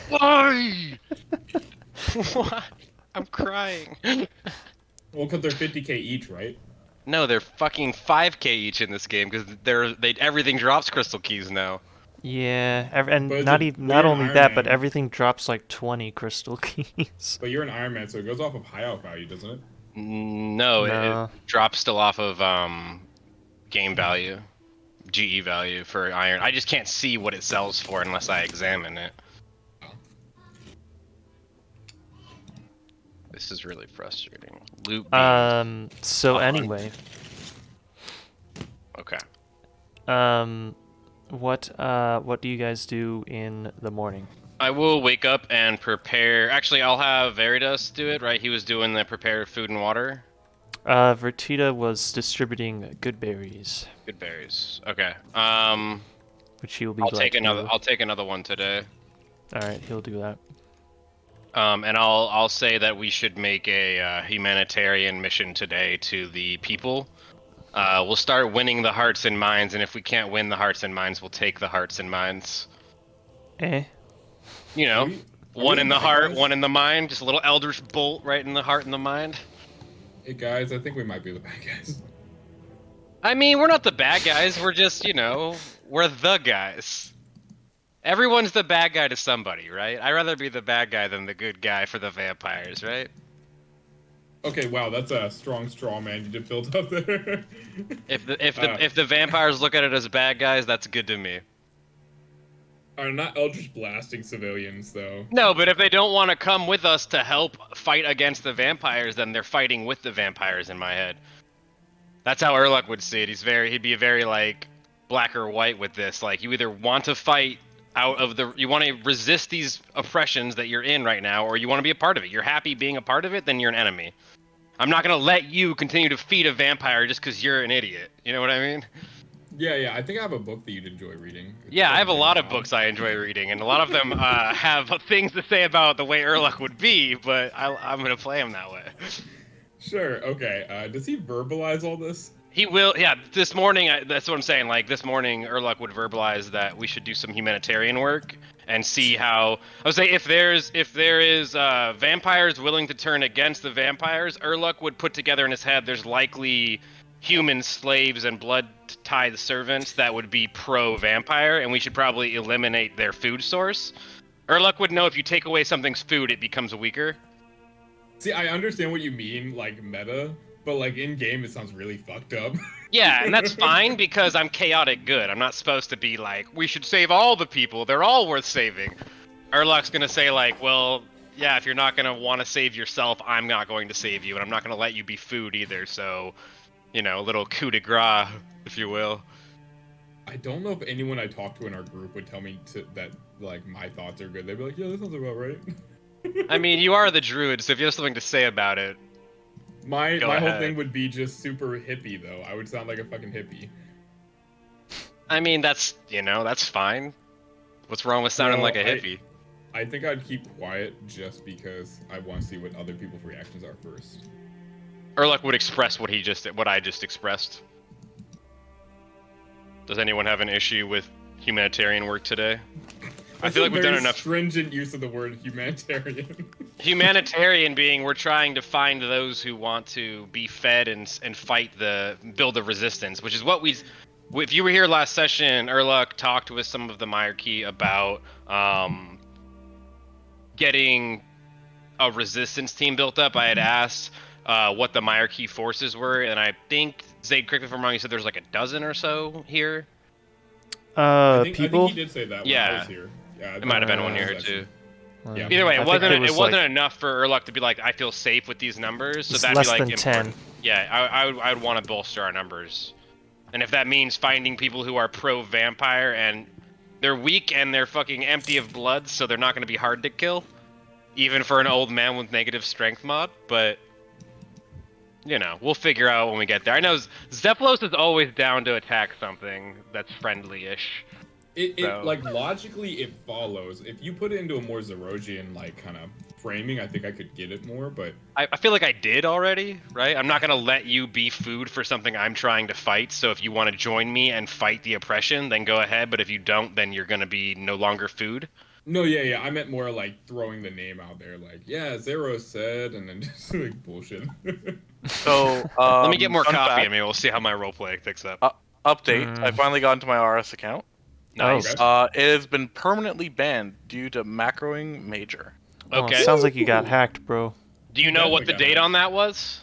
Why? Why? I'm crying. Well, because they're 50k each, right? No, they're fucking 5k each in this game because everything drops crystal keys now. Yeah, But and it's not a- even but not you're an only Iron that, but Man. everything drops like 20 crystal keys. But you're an Iron Man, so it goes off of high out value, doesn't it? No, it No. drops still off of game value, GE value for iron. I just can't see what it sells for unless I examine it. This is really frustrating. Loot beams. So A hunt. anyway, Okay. what do you guys do in the morning? I will wake up and prepare. Actually, I'll have Veritas do it, right? He was doing the prepare food and water. Vertita was distributing good berries, Good berries. Okay. which he will be I'll glad take to another. do. I'll take another one today. All right, he'll do that. And I'll say that we should make a humanitarian mission today to the people. We'll start winning the hearts and minds, and if we can't win the hearts and minds, we'll take the hearts and minds. Eh? You know, Are we one the in the bad heart, guys? one in the mind. Just a little eldritch bolt right in the heart and the mind. Hey guys, I think we might be the bad guys. I mean, we're not the bad guys. We're just, we're the guys. Everyone's the bad guy to somebody, right? I'd rather be the bad guy than the good guy for the vampires, right? Okay, wow, that's a strong straw man you did build up there. If the vampires look at it as bad guys, that's good to me. Are not eldritch blasting civilians though. No, but if they don't want to come with us to help fight against the vampires, then they're fighting with the vampires in my head. That's how Urluk would see it. He'd be very like black or white with this. Like you either want to fight you want to resist these oppressions that you're in right now, or you want to be a part of it. You're happy being a part of it, then you're an enemy. I'm not gonna let you continue to feed a vampire just because you're an idiot. You know what I mean? Yeah, I think I have a book that you'd enjoy reading. It's Yeah, called I have a lot of Wow. books I enjoy reading, and a lot of them have things to say about the way Urluk would be, but I'm gonna play him that way. Sure, okay. Does he verbalize all this? He will, yeah. This morning, that's what I'm saying. Like this morning, Urluk would verbalize that we should do some humanitarian work and see how. I would say if there is vampires willing to turn against the vampires, Urluk would put together in his head there's likely human slaves and blood-tied servants that would be pro-vampire, and we should probably eliminate their food source. Urluk would know if you take away something's food, it becomes weaker. See, I understand what you mean, like meta, but like in game, it sounds really fucked up. Yeah, and that's fine because I'm chaotic good. I'm not supposed to be like, we should save all the people. They're all worth saving. Urluk's gonna say like, well, yeah, if you're not gonna want to save yourself, I'm not going to save you, and I'm not gonna let you be food either. So, a little coup de grace, if you will. I don't know if anyone I talk to in our group would tell me that like my thoughts are good. They'd be like, yeah, that sounds about right. I mean, you are the druid, so if you have something to say about it, My Go whole ahead. thing would be just super hippie though. I would sound like a fucking hippie. I mean, that's fine. What's wrong with sounding No, like a hippie? I think I'd keep quiet just because I want to see what other people's reactions are first. Urluk would express what I just expressed. Does anyone have an issue with humanitarian work today? I That's feel a like we've done very enough. stringent use of the word humanitarian. Humanitarian being we're trying to find those who want to be fed and fight build the resistance, which is what if you were here last session, Urluk talked with some of the Meiyerditch about getting a resistance team built up. I had asked what the Meiyerditch forces were, and I think Zayd, correct me if I'm wrong, you said there's like a dozen or so here. I think People. he did say that when Yeah. I was here. Yeah, It might have been one year here too. Yeah. Either way, I it think wasn't. was It wasn't like, enough for Urluk to be like, I feel safe with these numbers. So it's that'd less be like than important. 10. Yeah, I would want to bolster our numbers, and if that means finding people who are pro-vampire and they're weak and they're fucking empty of blood, so they're not going to be hard to kill, even for an old man with negative strength mod. But we'll figure out when we get there. I know Zeplos is always down to attack something that's friendly-ish. So- Like logically it follows. If you put it into a more Zerosian like kind of framing, I think I could get it more, but I feel like I did already, right? I'm not gonna let you be food for something I'm trying to fight. So if you want to join me and fight the oppression, then go ahead. But if you don't, then you're gonna be no longer food. no, yeah, I meant more like throwing the name out there, like, yeah, Zero said, and then just like bullshit. So Let me get more fun coffee fact, and maybe we'll see how my roleplay picks up. update. I finally got into my RS account. Nice. Oh. It has been permanently banned due to macroing major. Oh, it Okay. sounds like you got hacked, bro. Do you know what the Definitely date got on that was?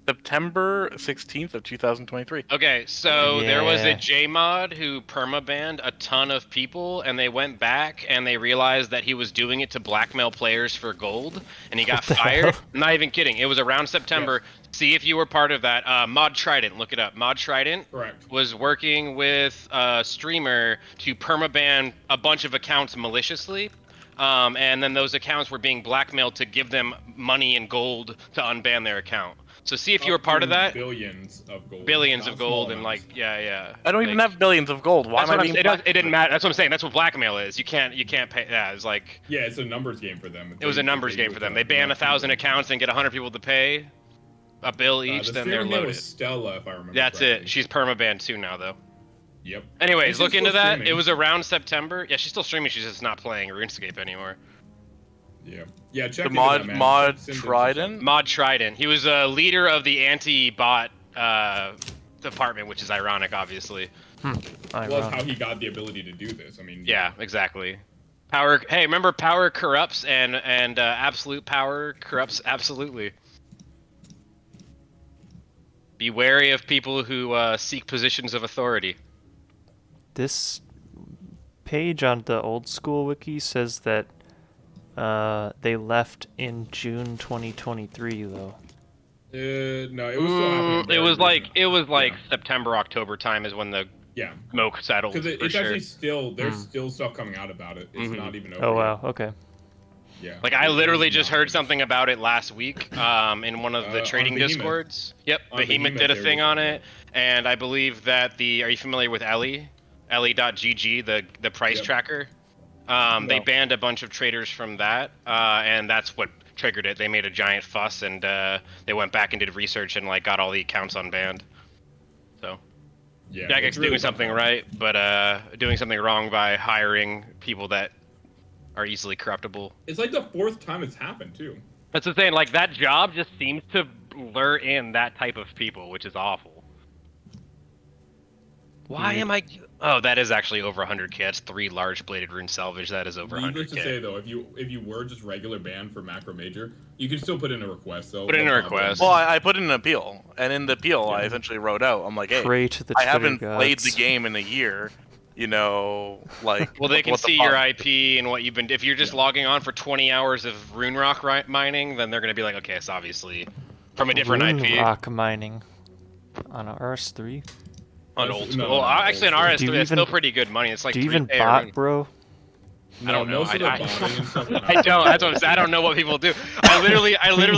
September 16th of 2023. Okay, so there was a Yeah. JMod who permabanned a ton of people, and they went back and they realized that he was doing it to blackmail players for gold, and he got What the fired. hell? Not even kidding. It was around September. See if you were part of that. Mod Trident, look it up. Mod Trident Correct. was working with a streamer to permaban a bunch of accounts maliciously. And then those accounts were being blackmailed to give them money and gold to unban their account. So see if you were part of that. Billions of gold. Billions not of gold small and amounts. like yeah. I don't even have billions of gold. Why That's am I what being it, blackmailed? it didn't matter. That's what I'm saying. That's what blackmail is. You can't pay. Yeah, it's like Yeah, it's a numbers game for them. it was a numbers game for them. They ban 1,000 accounts and get 100 people to pay a bill each. The Then they're streamer's name loaded. was Stella, if I remember. That's correctly. it. She's permabanned too now though. Yep. Anyways, And she's look into still that. streaming. It was around September. Yeah, she's still streaming. She's just not playing RuneScape anymore. Yeah. Yeah. Check The into mod that, man. mod Send it to Trident. Mod Trident. He was a leader of the anti-bot department, which is ironic, obviously. Was Ironic. how he got the ability to do this. I mean. Yeah, exactly. Power. Hey, remember power corrupts, and absolute power corrupts absolutely. Be wary of people who seek positions of authority. This page on the old school wiki says that they left in June 2023, though. No, it was still happening. It very was like recently. Yeah. September, October time is when the Yeah. smoke settled Because for it's sure. actually still there's still stuff coming out about it. It's Mhm. not even over. Oh yet. wow, okay. Yeah. Like I It literally is just not heard finished. something about it last week in one of the On trading Behemoth. discords. Yep, On Behemoth Behemoth did a they were thing just on talking it, and I believe that are you familiar with Ellie? Ellie.gg, the price Yep. tracker. They No. banned a bunch of traders from that, and that's what triggered it. They made a giant fuss, and they went back and did research and like got all the accounts unbanned. So Yeah. Jagex it's really doing something tough. right, but doing something wrong by hiring people that are easily corruptible. It's like the fourth time it's happened too. That's the thing. Like that job just seems to lure in that type of people, which is awful. Why am I? Oh, that is actually over 100k. That's 3 large bladed rune salvage. That is over Needless 100k. to say though, if you were just regular banned for macro major, you can still put in a request though. Put in no a problem. request. Well, I put in an appeal, and in the appeal, I Yeah. essentially wrote out, I'm like, hey, Pray to the I Twitter haven't played the gods. game in a year. You know, like. Well, they can what the see fuck? your IP and what you've been. If you're just Yeah. logging on for 20 hours of rune rock mining, then they're gonna be like, okay, it's obviously from a different Rune IP rock mining on a RS3. on No, old no, school. no, Well, actually, an old school. RS3 Do you is still even- pretty good money. It's like Do you 3K even a bot, rune. bro? I don't know. Most of the I- botting and stuff. I don't. That's what I'm saying. I don't know what people do. I literally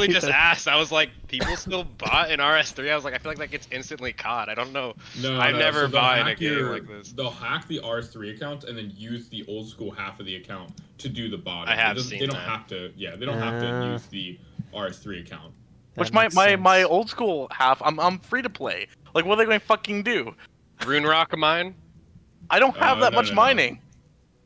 just neither. asked. I was like, people still bot in RS3. I was like, I feel like that gets instantly caught. I don't know. No, I've never so they'll bought in a hack game like this. They'll hack the RS3 account and then use the old school half of the account to do the bot. I have seen They don't that. have to. Yeah, they don't have to use the RS3 account. Which That my makes my sense. old school half, I'm free to play. Like, what are they going to fucking do? Rune rock of mine? I don't have that no, much no. mining.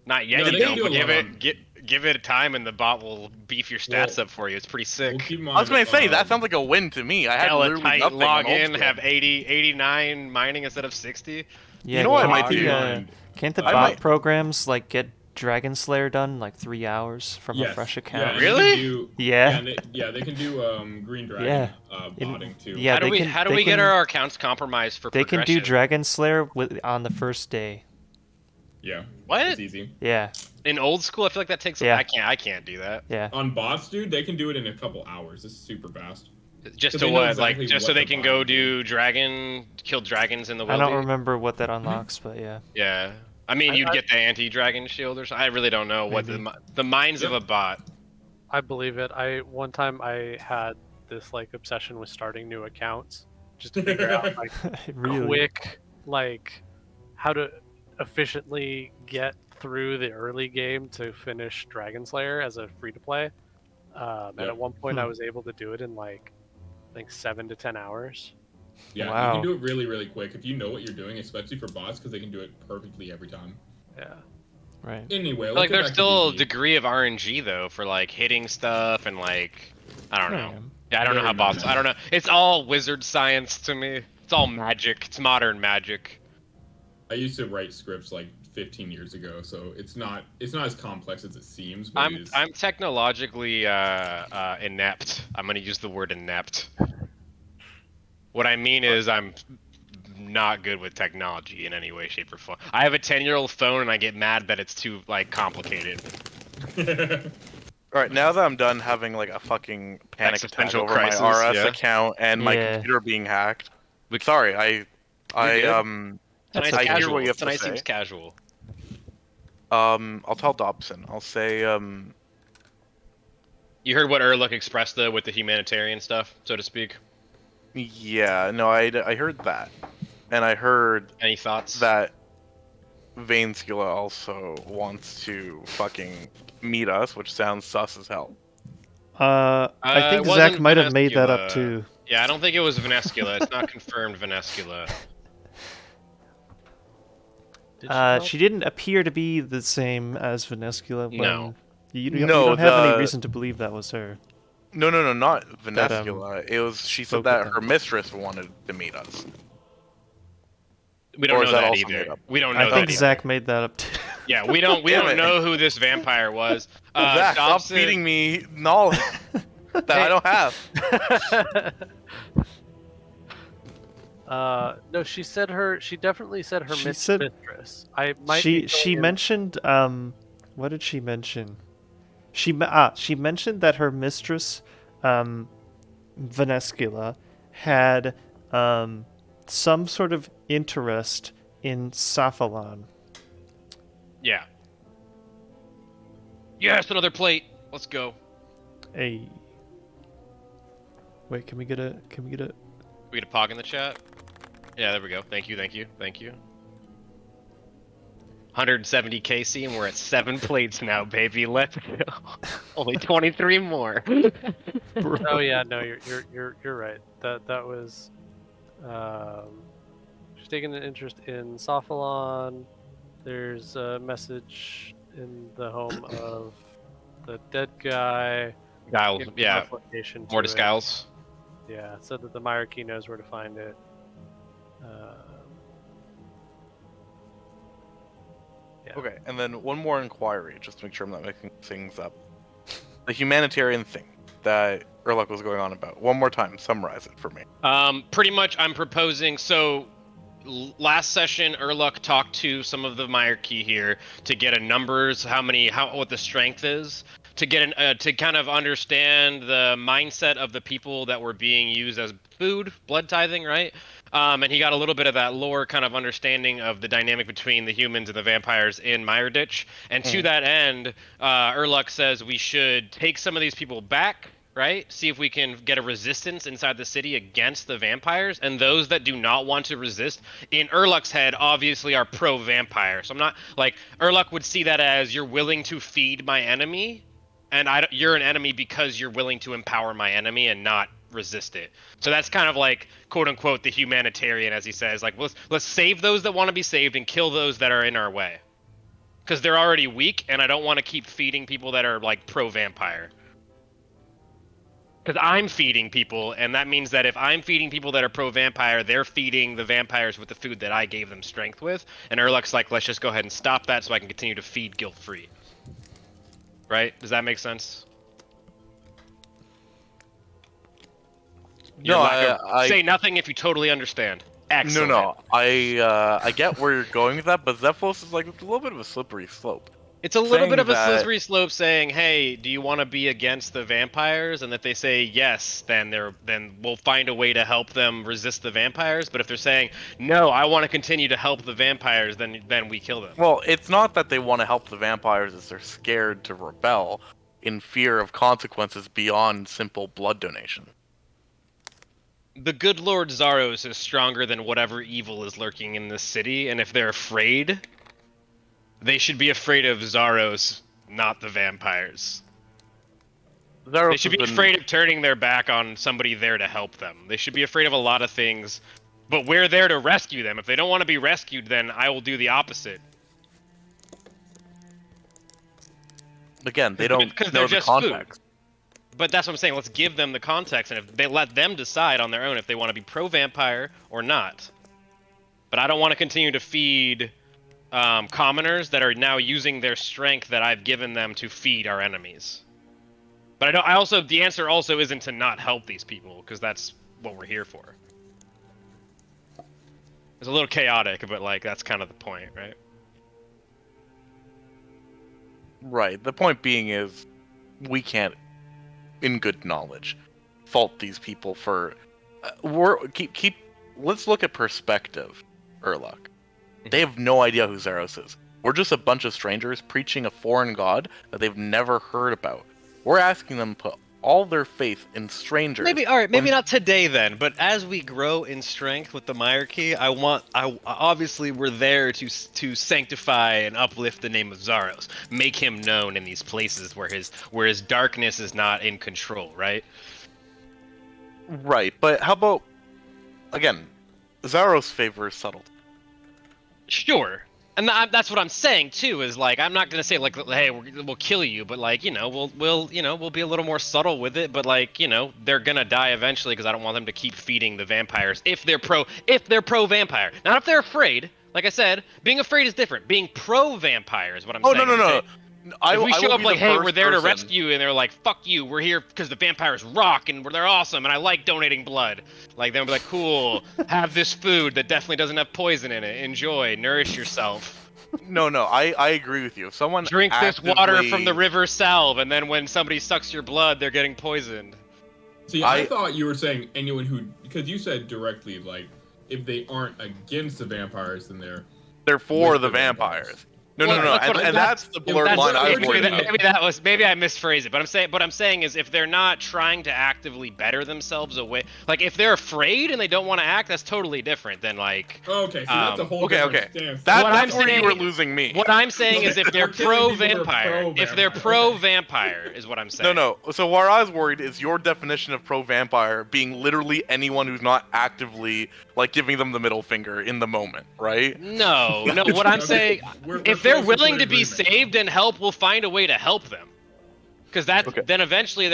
Not yet. No, you they don't. do But a give lot it on- give it time, and the bot will beef your stats Well, up for you. It's pretty sick. We'll keep in I was going mind, to say, that sounds like a win to me. I had literally Tight nothing log on old in, school. have 89 mining instead of 60. Yeah, know what I can't might the, do? Can't the I bot might- programs like get Dragon Slayer done in like 3 hours from a Yes, fresh yeah, account? and they Really? can do- Yeah. they can do Green Dragon Yeah. botting too. Yeah, how do they we can- how do they we get can- our accounts compromised for They can do progression? Dragon Slayer on the first day. Yeah, What? it's easy. Yeah, In old school, I feel like that takes. Yeah. I can't do that. yeah. On bots, dude, they can do it in a couple hours. It's super fast. Just 'Cause to they know what? exactly Like just what so they the can bot go is do kill dragons in the I wildy. don't remember what that unlocks, but yeah. Yeah. I mean, you'd I- get the anti-dragon shield or something. I really don't know what Maybe. the minds of Yep. a bot. I believe it. One time I had this like obsession with starting new accounts just to figure out like Really. quick like how to efficiently get through the early game to finish Dragon Slayer as a free to play. And Yep. at one point I Hmm. was able to do it in like I think 7 to 10 hours. Yeah, Wow. you can do it really, really quick if you know what you're doing, especially for bots, because they can do it perfectly every time. Yeah. Right. Anyway, Like let's get there's back to still a DnD. degree of RNG though for like hitting stuff and like I don't know. Yeah, I don't know how Very boss. I minor. don't know. It's all wizard science to me. It's all magic. It's modern magic. I used to write scripts like 15 years ago, so it's not as complex as it seems, but it is. I'm technologically inept. I'm gonna use the word inept. What I mean is I'm not good with technology in any way, shape, or form. I have a 10-year-old phone and I get mad that it's too like complicated. All right, now that I'm done having like a fucking panic attack Existential over my crisis, RS yeah. account and my Yeah. computer being hacked. We- Sorry, You're good. That's Tonight's okay. I hear what casual. you have to Tonight say. seems casual. I'll tell Dobson. I'll say You heard what Erlich expressed though with the humanitarian stuff, so to speak. yeah, no, I heard that, and I heard Any thoughts? that Vainscula also wants to fucking meet us, which sounds sus as hell. I think it Zach wasn't might have made that up Venescula. too. Yeah, I don't think it was Venescula. It's not confirmed Venescula. Did not? She didn't appear to be the same as Venescula when No. you No, don't have any the- reason to believe that was her. No, not That, Venescula. It was she spoke said with that her them. mistress wanted to meet us. We don't Or know is that that also made either. up? We don't know I that think either. Zach made that up too. Yeah, we don't Damn it. know who this vampire was. Zach, stop Dobson- feeding me knowledge that I don't have. No, she said her. She definitely said her She said- mistress. I might. she be she going in- mentioned what did she mention? She mentioned that her mistress Venescula had some sort of interest in Saphalon. Yeah. Yes, another plate. Let's go. Hey. Wait, can we get a We get a pog in the chat. Yeah, there we go. Thank you. 170 KC and we're at 7 plates now, baby. Let's go. Only 23 more. Oh yeah, no, you're right. That was. She's taking an interest in Sophalon. There's a message in the home of the dead guy. Giles, Giving yeah. enough location to Mortis it. Giles. Yeah, so that the Meiyerditch knows where to find it. Yeah. Okay, and then one more inquiry, just to make sure I'm not making things up. The humanitarian thing that Erlich was going on about. One more time, summarize it for me. Pretty much, I'm proposing. So, last session, Erlich talked to some of the Meiyerditch here to get a numbers, what the strength is, to get to kind of understand the mindset of the people that were being used as food, blood tithing, right? And he got a little bit of that lore kind of understanding of the dynamic between the humans and the vampires in Meiyerditch. And to that end, Erlich says we should take some of these people back, right? See if we can get a resistance inside the city against the vampires. And those that do not want to resist, in Erlich's head, obviously are pro-vampire. So I'm not, like, Erlich would see that as you're willing to feed my enemy, and you're an enemy because you're willing to empower my enemy and not resist it. So that's kind of like, quote unquote, the humanitarian, as he says, like, let's save those that want to be saved and kill those that are in our way, because they're already weak, and I don't want to keep feeding people that are like pro-vampire. Because I'm feeding people, and that means that if I'm feeding people that are pro-vampire, they're feeding the vampires with the food that I gave them strength with. And Erlich's like, let's just go ahead and stop that so I can continue to feed guilt-free. Right? Does that make sense? No, Say nothing if you totally understand. Excellent. No, I get where you're going with that, but Zephyros is like a little bit of a slippery slope. It's a little saying bit of a that- slippery slope saying, hey, do you want to be against the vampires? And if they say yes, then we'll find a way to help them resist the vampires. But if they're saying, no, I want to continue to help the vampires, then we kill them. Well, it's not that they want to help the vampires, it's they're scared to rebel in fear of consequences beyond simple blood donation. The good Lord Zaros is stronger than whatever evil is lurking in this city, and if they're afraid, they should be afraid of Zaros, not the vampires. Zaros They should be has been- afraid of turning their back on somebody there to help them. They should be afraid of a lot of things, but we're there to rescue them. If they don't want to be rescued, then I will do the opposite. Again, they don't Because they're know the just food. context. but that's what I'm saying. Let's give them the context, and if they let them decide on their own if they want to be pro-vampire or not. But I don't want to continue to feed commoners that are now using their strength that I've given them to feed our enemies. But the answer also isn't to not help these people, because that's what we're here for. It's a little chaotic, but like that's kind of the point, right? Right. The point being is, we can't, in good knowledge, fault these people for. Let's look at perspective, Urlach. They have no idea who Zaros is. We're just a bunch of strangers preaching a foreign god that they've never heard about. We're asking them to put all their faith in strangers. Maybe not today then, but as we grow in strength with the Meiyerarchy, obviously we're there to sanctify and uplift the name of Zaros, make him known in these places where his darkness is not in control, right? Right, but how about, again, Zaros favors subtlety. Sure. And that's what I'm saying too. Is like I'm not gonna say like, hey, we'll kill you, but like we'll be a little more subtle with it. But like they're gonna die eventually because I don't want them to keep feeding the vampires if they're pro vampire, not if they're afraid. Like I said, being afraid is different. Being pro vampire is what I'm saying. Oh no. If we show up like, hey, we're there to rescue you, and they're like, fuck you, we're here because the vampires rock and they're awesome and I like donating blood. Like they'll be like, cool, have this food that definitely doesn't have poison in it. Enjoy, nourish yourself. No, I agree with you. If someone drink this water from the river Salve, and then when somebody sucks your blood, they're getting poisoned. See, I thought you were saying anyone who, because you said directly like if they aren't against the vampires, then they're for the vampires. No, and that's the blurred line I was worried about. Maybe I misphrased it, but I'm saying is if they're not trying to actively better themselves away, like if they're afraid and they don't want to act, that's totally different than like. Okay, so that's a whole different stance. That's where you were losing me. What I'm saying is if they're pro-vampire, is what I'm saying. No. So where I was worried is your definition of pro-vampire being literally anyone who's not actively like giving them the middle finger in the moment, right? No. What I'm saying, if they're willing to be saved and help, we'll find a way to help them. Because then eventually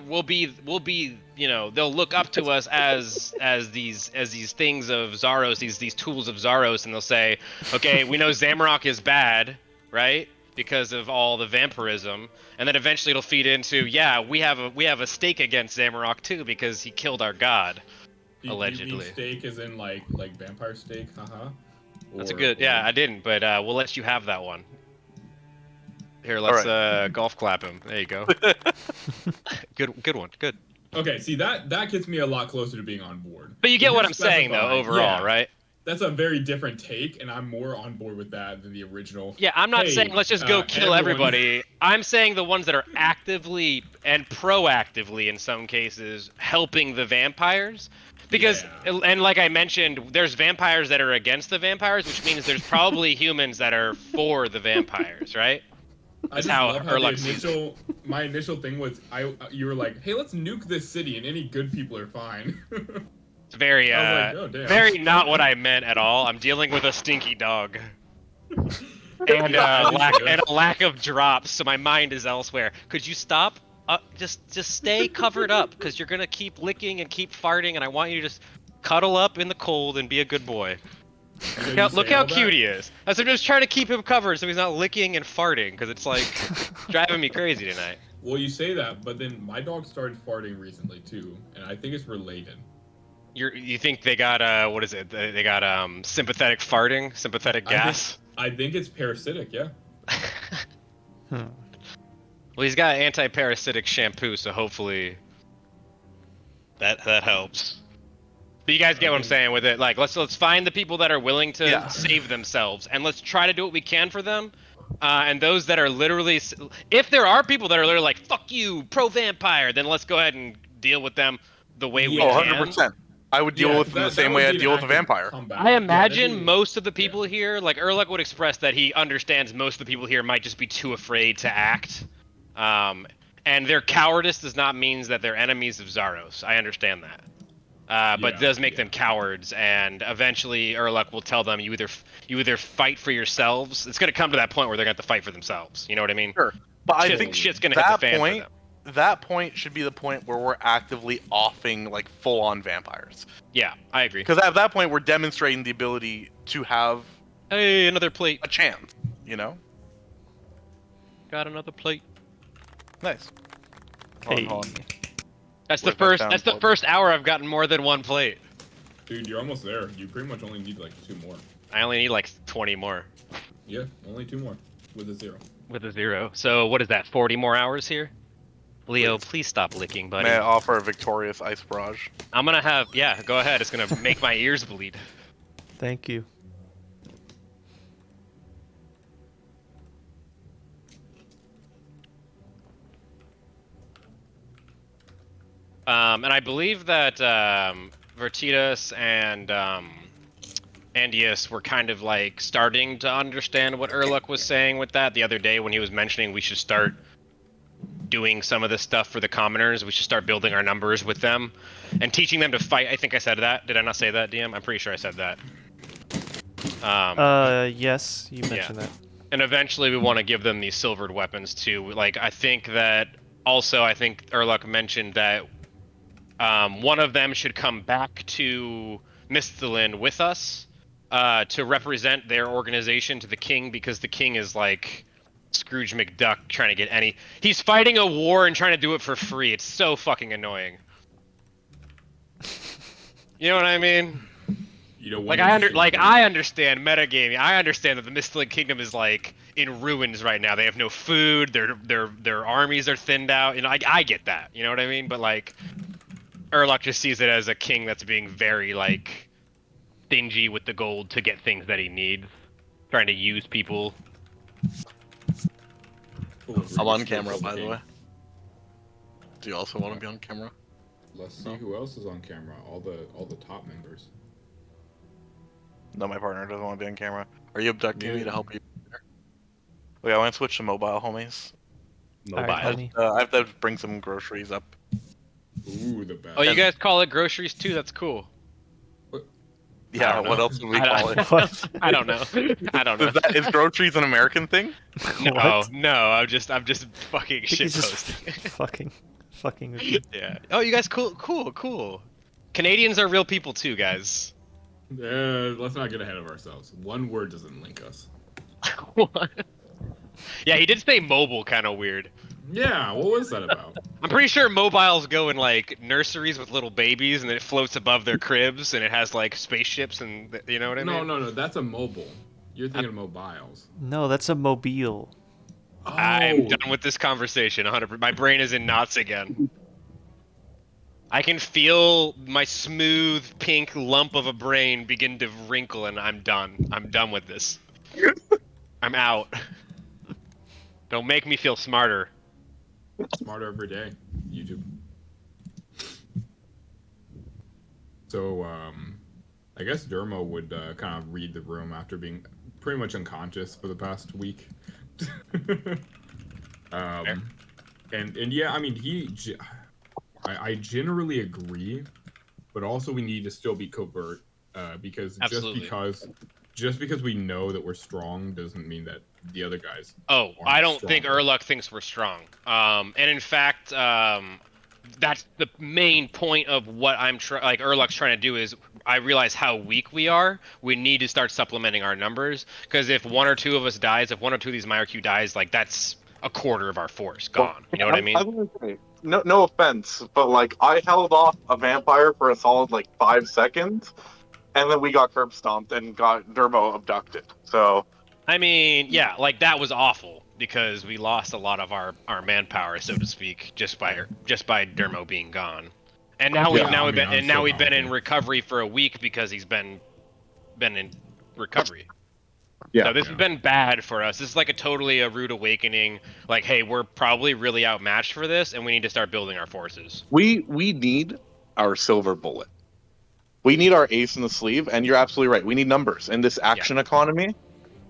we'll be they'll look up to us as these things of Zaros, these tools of Zaros, and they'll say, okay, we know Zamorak is bad, right? Because of all the vampirism, and then eventually it'll feed into, yeah, we have a stake against Zamorak too because he killed our god, allegedly. You mean stake as in like vampire stake, haha? That's a good. Yeah, I didn't, but we'll let you have that one. Here, let's golf clap him. There you go. Good one. Good. Okay, see that gets me a lot closer to being on board. But you get what I'm saying, though. Overall, right? That's a very different take, and I'm more on board with that than the original. Yeah, I'm not saying let's just go kill everybody. I'm saying the ones that are actively and proactively, in some cases, helping the vampires. Because, and like I mentioned, there's vampires that are against the vampires, which means there's probably humans that are for the vampires, right? That's how my initial thing was, you were like, hey, let's nuke this city and any good people are fine. It's very, very not what I meant at all. I'm dealing with a stinky dog. And a lack of drops, so my mind is elsewhere. Could you stop? Just stay covered up, because you're gonna keep licking and keep farting, and I want you to just cuddle up in the cold and be a good boy. Look how cute he is. I'm just trying to keep him covered so he's not licking and farting, because it's like driving me crazy tonight. Well, you say that, but then my dog started farting recently too, and I think it's related. You think they got what is it? They got sympathetic farting, sympathetic gas? I think it's parasitic, yeah. Well, he's got anti-parasitic shampoo, so hopefully that helps. But you guys get what I'm saying with it. Like, let's find the people that are willing to save themselves, and let's try to do what we can for them. And those that are literally, if there are people that are literally like, fuck you, pro-vampire, then let's go ahead and deal with them the way we can. 100%. I would deal with them the same way I deal with a vampire. I imagine most of the people here, like Urlach would express that he understands most of the people here might just be too afraid to act. And their cowardice does not mean that they're enemies of Zaros. I understand that. But it does make them cowards, and eventually Urlach will tell them you either fight for yourselves. It's going to come to that point where they're going to have to fight for themselves. You know what I mean? Sure. But I think shit's going to hit the fan for them. that point should be the point where we're actively offing like full-on vampires. Yeah, I agree. Because at that point, we're demonstrating the ability to have Hey, another plate. a chance. You know? Got another plate. Nice. Hey. Hold on. That's the Where's my first. sound That's the plug? first hour I've gotten more than one plate. Dude, you're almost there. You pretty much only need like 2 more. I only need like 20 more Yeah, only 2 more with a 0. with a 0. So what is that? 40 more hours here. Leo, please stop licking, buddy. May I offer a victorious ice barrage? I'm gonna have. Yeah, go ahead. It's gonna make my ears bleed. Thank you. And I believe that Vertitas and Andius were kind of like starting to understand what Urluk was saying with that the other day when he was mentioning we should start doing some of this stuff for the commoners. We should start building our numbers with them and teaching them to fight. I think I said that. Did I not say that, DM? I'm pretty sure I said that. Yes, you mentioned that. And eventually we want to give them these silvered weapons too. Like, I think Urluk mentioned that one of them should come back to Misthalin with us to represent their organization to the king, because the king is like Scrooge McDuck trying to get any. He's fighting a war and trying to do it for free. It's so fucking annoying. You know what I mean? You know, Like I understand metagaming. I understand that the Misthalin Kingdom is like in ruins right now. They have no food. Their armies are thinned out. You know, I get that. You know what I mean? But like, Urluk just sees it as a king that's being very like stingy with the gold to get things that he needs, trying to use people. I'm on camera, by the way. Do you also want to be on camera? Let's see who else is on camera. All the top members. No, my partner doesn't want to be on camera. Are you abducting me Yeah. to help you? Wait, I want to switch to mobile, homies. Mobile. Alright, honey. I have to bring some groceries up. Ooh, the best. Oh, you guys call it groceries too? That's cool. Yeah, don't what know. else would we I call don't- it? What? I don't know. I don't know. Is groceries an American thing? No, What? no. I'm just fucking I think shit he's just posting. fucking with you. Yeah. Oh, you guys cool. Canadians are real people too, guys. Let's not get ahead of ourselves. One word doesn't link us. What? Yeah, he did say mobile, kind of weird. Yeah, what was that about? I'm pretty sure mobiles go in like nurseries with little babies, and it floats above their cribs, and it has like spaceships, and you know what I mean? No, that's a mobile. You're thinking of mobiles. No, that's a mobile. Oh, I'm done with this conversation. 100%. My brain is in knots again. I can feel my smooth pink lump of a brain begin to wrinkle, and I'm done. I'm done with this. I'm out. Don't make me feel smarter. Smarter every day. YouTube. So, I guess Dermo would kind of read the room after being pretty much unconscious for the past week. And yeah, I mean, I generally agree, but also we need to still be covert, because Absolutely. just because we know that we're strong doesn't mean that the other guys. Oh, aren't I don't think stronger. Urluk thinks we're strong. And in fact, that's the main point of what Urluk's trying to do is I realize how weak we are. We need to start supplementing our numbers, because if one or two of us dies, if one or two of these Meiyerditch dies, like that's a quarter of our force gone. You know what I mean? I was gonna say, no offense, but like I held off a vampire for a solid like 5 seconds, and then we got curb stomped and got Dermo abducted. So I mean, yeah, like that was awful because we lost a lot of our manpower, so to speak, just by Dermo being gone. And now we've been in recovery for a week because he's been in recovery. Yeah. So this has been bad for us. This is like a rude awakening. Like, hey, we're probably really outmatched for this, and we need to start building our forces. we need our silver bullet. We need our ace in the sleeve, and you're absolutely right. We need numbers in this action economy.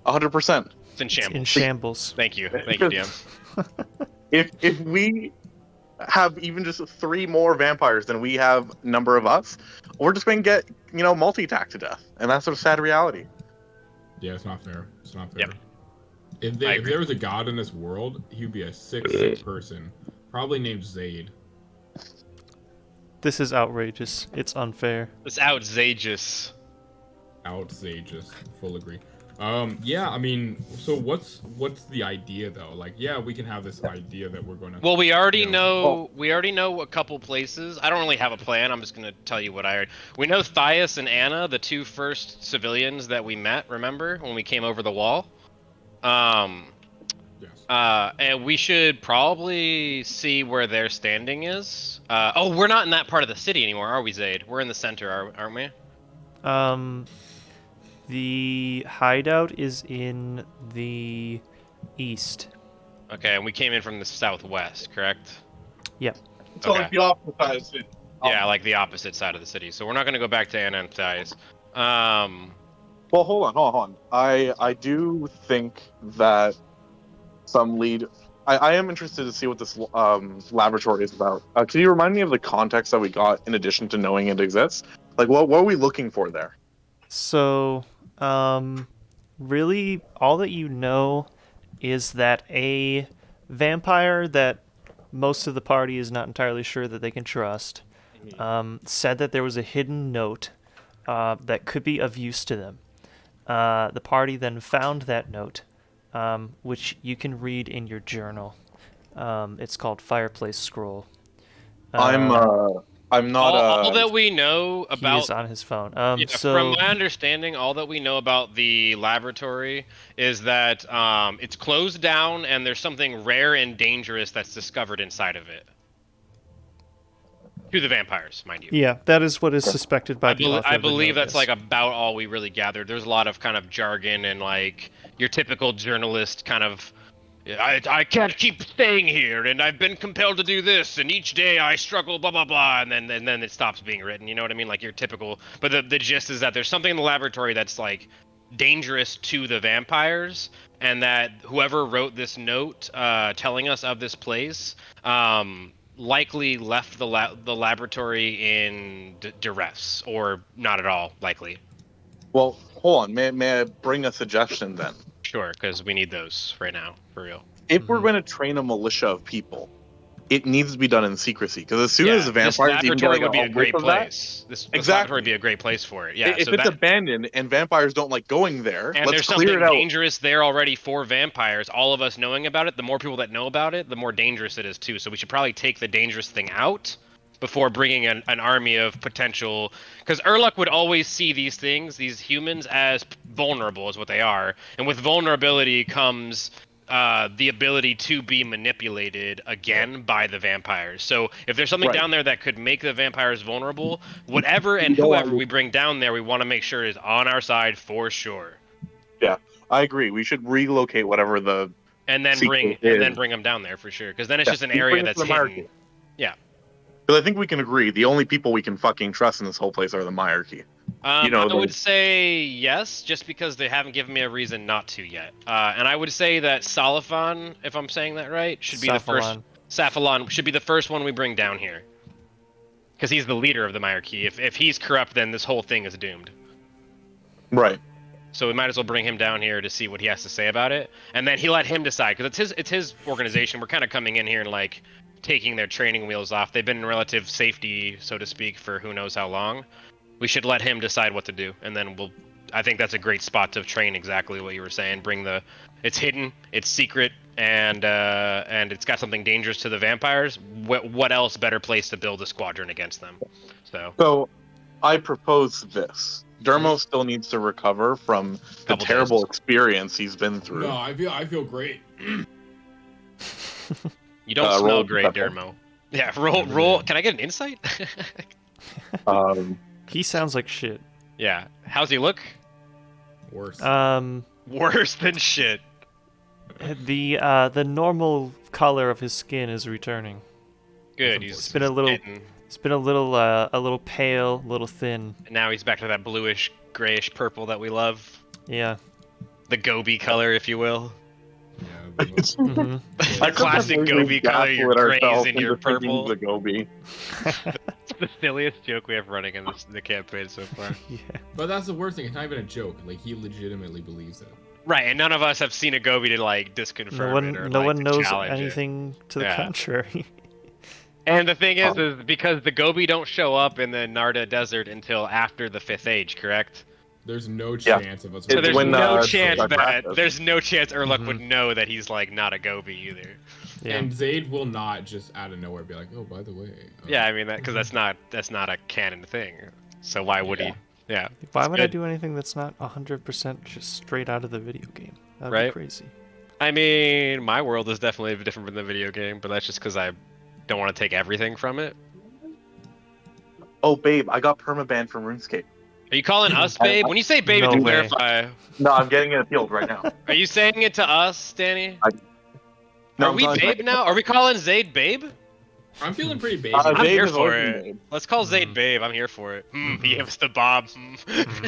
100%. It's in It's shambles. in shambles. Thank you, DM. If we have even just 3 more vampires than we have number of us, we're just going to get multi-attacked to death, and that's a sad reality. Yeah, it's not fair. It's not fair. Yep. If I if agree. there was a god in this world, he would be a sick person Probably named Zaid. This is outrageous. It's unfair. It's outrageous. Outrageous. Full agree. Yeah, I mean, so what's the idea though? Like, yeah, we can have this idea that we're gonna. Well, we already you know- know a couple places. I don't really have a plan. I'm just gonna tell you what I heard. We know Thias and Anna, the two first civilians that we met. Remember when we came over the wall? Yes. And we should probably see where their standing is. Oh, we're not in that part of the city anymore, are we, Zaid? We're in the center, aren't we? The hideout is in the east. Okay, and we came in from the southwest, correct? Yep. So Okay. like the opposite side of the city. Yeah, like the opposite side of the city. So we're not gonna go back to Anna and Thias. Well, hold on. I do think that some lead. I am interested to see what this laboratory is about. Can you remind me of the context that we got in addition to knowing it exists? Like, what are we looking for there? So, really, all that you know is that a vampire that most of the party is not entirely sure that they can trust said that there was a hidden note that could be of use to them. The party then found that note, which you can read in your journal. It's called Fireplace Scroll. I'm not. All that we know He about is on his phone. Yeah, So from my understanding, all that we know about the laboratory is that it's closed down and there's something rare and dangerous that's discovered inside of it. To the vampires, mind you. yeah, that is what is suspected by the author I of the believe note, that's yes. like about all we really gathered. There's a lot of kind of jargon and like your typical journalist kind of I can't keep staying here, and I've been compelled to do this, and each day I struggle, blah blah blah, and then it stops being written. You know what I mean? Like your typical. But the gist is that there's something in the laboratory that's like dangerous to the vampires, and that whoever wrote this note telling us of this place likely left the laboratory in duress, or not at all likely. Well, hold on. May I bring a suggestion then? Sure, because we need those right now, for real. If we're going to train a militia of people, it needs to be done in secrecy. Because as soon as the this vampires even get laboratory like would be a whiff great of that, place. This Exactly. laboratory would be a great place for it. Yeah, if so it's that, abandoned and vampires don't like going there, and let's there's clear something it out. dangerous there already for vampires. All of us knowing about it, the more people that know about it, the more dangerous it is too. So we should probably take the dangerous thing out before bringing an army of potential. Because Urluk would always see these things, these humans, as vulnerable, is what they are. And with vulnerability comes the ability to be manipulated again by the vampires. So if there's something Right. down there that could make the vampires vulnerable, whatever and don't whoever want we bring down there, we want to make sure is on our side for sure. I agree. We should relocate whatever the. And then Secret bring them down there for sure. Because then it's Yeah, just an we area bring it that's to the hidden. Meiyerditch. Yeah. Because I think we can agree the only people we can fucking trust in this whole place are the Meiyerditch. You know, I would say yes, just because they haven't given me a reason not to yet. And I would say that Salafan, if I'm saying that right, should be the first. Saphalon should be the first one we bring down here. Because he's the leader of the Meiyerditch. If he's corrupt, then this whole thing is doomed. Right. So we might as well bring him down here to see what he has to say about it, and then he let him decide because it's his organization. We're kind of coming in here and like taking their training wheels off. They've been in relative safety, so to speak, for who knows how long. We should let him decide what to do, and then we'll. I think that's a great spot to train exactly what you were saying. Bring the. It's hidden, it's secret, and it's got something dangerous to the vampires. What else better place to build a squadron against them? So, I propose this. Dermo still needs to recover from the Couple terrible days. experience he's been through. No, I feel great. You don't roll smell great, perception. Dermo. Yeah, roll. Can I get an insight? He sounds like shit. Yeah. How's he look? Worse. Worse than shit. The normal color of his skin is returning. Good. It's been a little pale, a little thin. And now he's back to that bluish, grayish purple that we love. Yeah. The Gobi color, if you will. Yeah, hmm The classic Gobi color, your grays and your purple. The Gobi. It's the silliest joke we have running in the campaign so far. Yeah. but that's the worst thing. It's not even a joke. Like he legitimately believes it. Right, and none of us have seen a Gobi to like disconfirm it or No like, one to knows challenge it. anything to the Yeah. contrary. And the thing is because the Gobi don't show up in the Narda Desert until after the 5th Age, correct? There's no Yeah. chance of us. It's So there's when, no uh, chance Zaid that does. there's no chance Urluk would Mhm. know that he's like not a Gobi either. Yeah. And Zaid will not just out of nowhere be like, "Oh, by the way." Yeah, I mean that because that's not a canon thing. So why would he? Yeah. Why it's would I good. do anything that's not 100% just straight out of the video game? That'd be Right. crazy. I mean, my world is definitely different from the video game, but that's just because I don't want to take everything from it. Oh, babe, I got permabanned from RuneScape. Are you calling us babe? When you say babe, No to way. clarify, No, I'm getting it appealed right now. are you saying it to us, Danny? No, Are I'm we telling babe you. now? Are we calling Zaid babe? I'm feeling pretty baby. I'm Babe here has for always been it. babe. Let's call Zaid babe. I'm here for it. He gave us the bob.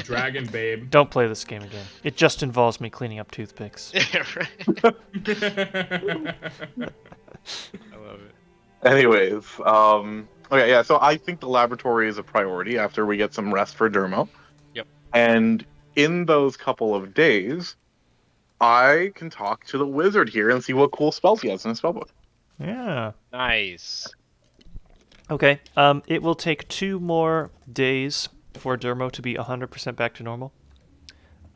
Dragon babe. Don't play this game again. It just involves me cleaning up toothpicks. Yeah, right. I love it. Anyways, okay, yeah. So I think the laboratory is a priority after we get some rest for Dermo. Yep. And in those couple of days, I can talk to the wizard here and see what cool spells he has in his spellbook. Yeah. Nice. Okay. It will take 2 more days for Dermo to be 100% back to normal.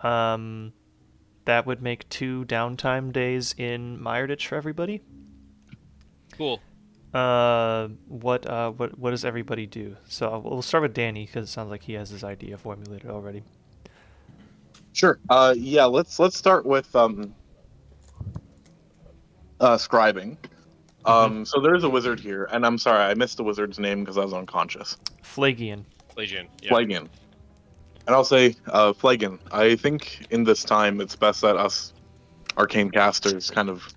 That would make 2 downtime days in Meiyerditch for everybody. Cool. What does everybody do? So we'll start with Danny because it sounds like he has his idea formulated already. Sure. Yeah. Let's start with scribing. So there's a wizard here, and I'm sorry I missed the wizard's name because I was unconscious. Flagian. Legion. Yeah. Flagon. And I'll say, Flagon, I think in this time it's best that us arcane casters kind of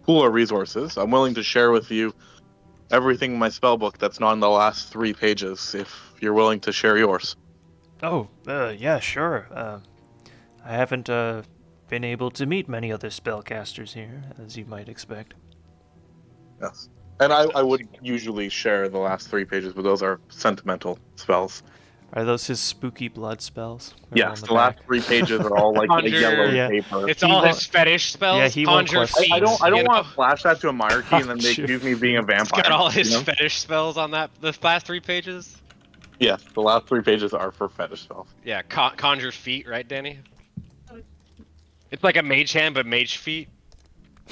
pool our resources. I'm willing to share with you everything in my spellbook that's not in the last 3 pages, if you're willing to share yours. Oh, yeah, sure. I haven't been able to meet many other spellcasters here, as you might expect. Yes. And I would usually share the last 3 pages, but those are sentimental spells. Are those his spooky blood spells? They're all Yes, on the last back. 3 pages are all like a Conjure, yellow yeah. paper. It's He all won't- his fetish spells. Yeah, he won't Conjure question. feats. I don't you want know? to flash that to a monarchy and then they Conjure. accuse me of being a He's vampire. got all his you know? fetish spells on the last 3 pages. Yes, the last 3 pages are for fetish spells. Yeah, conjure feet, right, Danny? It's like a mage hand, but mage feet.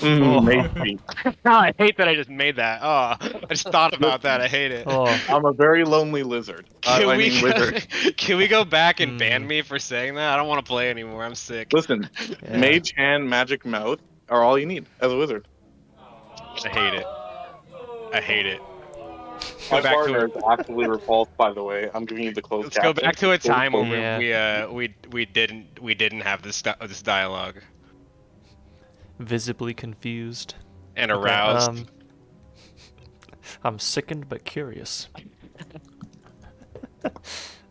Oh. Mage feet. I hate that I just made that. Oh, I just thought about that. I hate it. Oh, I'm a very lonely lizard. Wizard. Can we go back and ban Hmm. me for saying that? I don't want to play anymore. I'm sick. Listen, yeah. mage hand, magic mouth are all you need as a wizard. I hate it. I hate it. My back to partner it. is actively repulsed, by the way. I'm giving you the closed Let's go caption. back to a time when Yeah. we didn't have this dialogue Visibly confused. and Okay, aroused. I'm sickened but curious.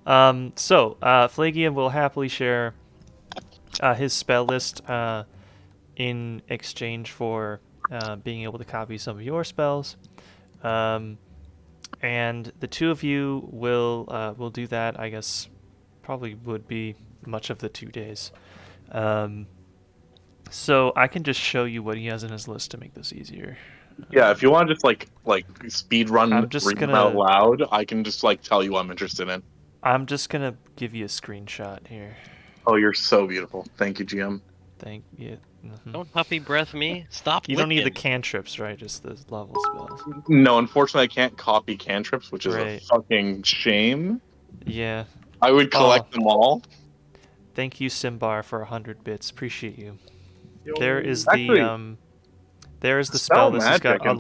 Flagian will happily share his spell list in exchange for being able to copy some of your spells. And the 2 of you will do that, I guess, probably would be much of the 2 days. So I can just show you what he has in his list to make this easier. Yeah, if you want to just like speed run I'm just read them gonna- out loud, I can just like tell you what I'm interested in. I'm just gonna give you a screenshot here. Oh, you're so beautiful. Thank you, GM. Thank you. Mhm. Don't huffy breath me. Stop. You don't need the licking. cantrips, right? Just the level spells. No, unfortunately, I can't copy cantrips, which is a Right. fucking shame. Yeah. I would collect them all. Thank you, Simbar, for 100 bits. Appreciate you. There is Actually, there is the spell spell list. It's got magic and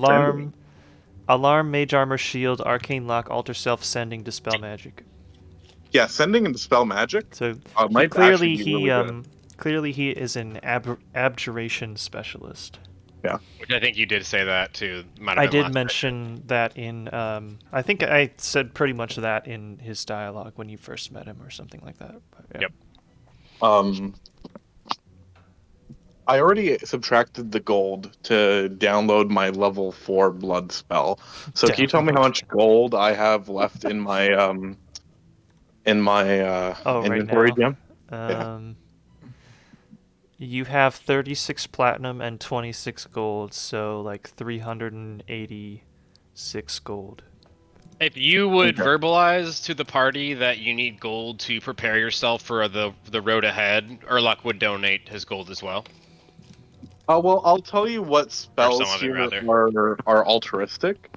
alarm, mage armor, shield, arcane lock, alter self, sending, dispel magic. Yeah, sending and dispel magic. So Might clearly actually be really good. clearly he is an abjuration specialist. Which I think you did say that too. Might have I been did last mention that in I think I said pretty much that in his dialogue when you first met him or something like that. But, yeah. Yep. I already subtracted the gold to download my level 4 blood spell. So can you tell me how much gold I have left in my Oh, right inventory, now. Jim? You have 36 platinum and 26 gold, so like 386 gold. If you would Okay. verbalize to the party that you need gold to prepare yourself for the road ahead, Urlok would donate his gold as well, Well, I'll tell you what or some spells of it here rather. are altruistic.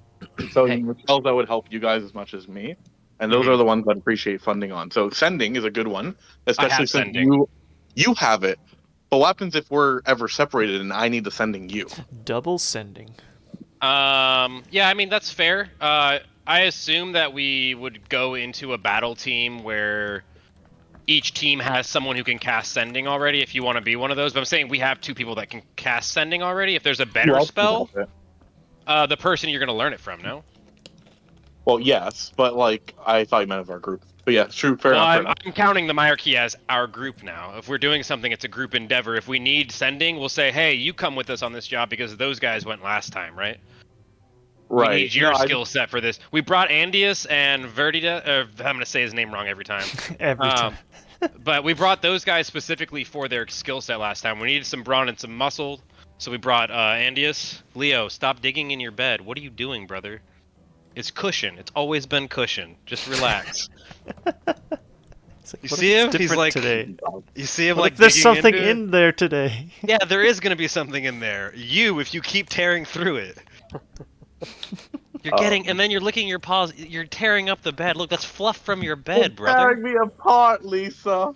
So Hey. the spells that would help you guys as much as me, and those Mhm. are the ones that appreciate funding on. So sending is a good one, I especially have since sending. you have it. But what happens if we're ever separated and I need the sending you? Double sending. Yeah, I mean that's fair. I assume that we would go into a battle team where each team has someone who can cast sending already. If you want to be one of those, but I'm saying we have 2 people that can cast sending already. If there's a better Who else can spell, help it? the person you're gonna learn it from, no? Well, yes, but like I thought you meant of our group. But yeah, true, fair Well, enough, fair I'm, enough. I'm counting the Myarchy as our group now. If we're doing something, it's a group endeavor. If we need sending, we'll say, hey, you come with us on this job because those guys went last time, right? We Right. need No, your skill set for this. We brought Andius and Verdita. I'm going to say his name wrong every time. Every time. But we brought those guys specifically for their skill set last time. We needed some brawn and some muscle. So we brought Andius. Leo, stop digging in your bed. What are you doing, brother? It's cushion. It's always been cushion. Just relax. It's like, You what see if him? it's He's different like, today. you see him What like if there's digging something into it? in there today? Yeah, there is going to be something in there. If you keep tearing through it. You're getting, and then you're licking your paws. You're tearing up the bed. Look, that's fluff from your bed, brother. tearing me apart, Lisa.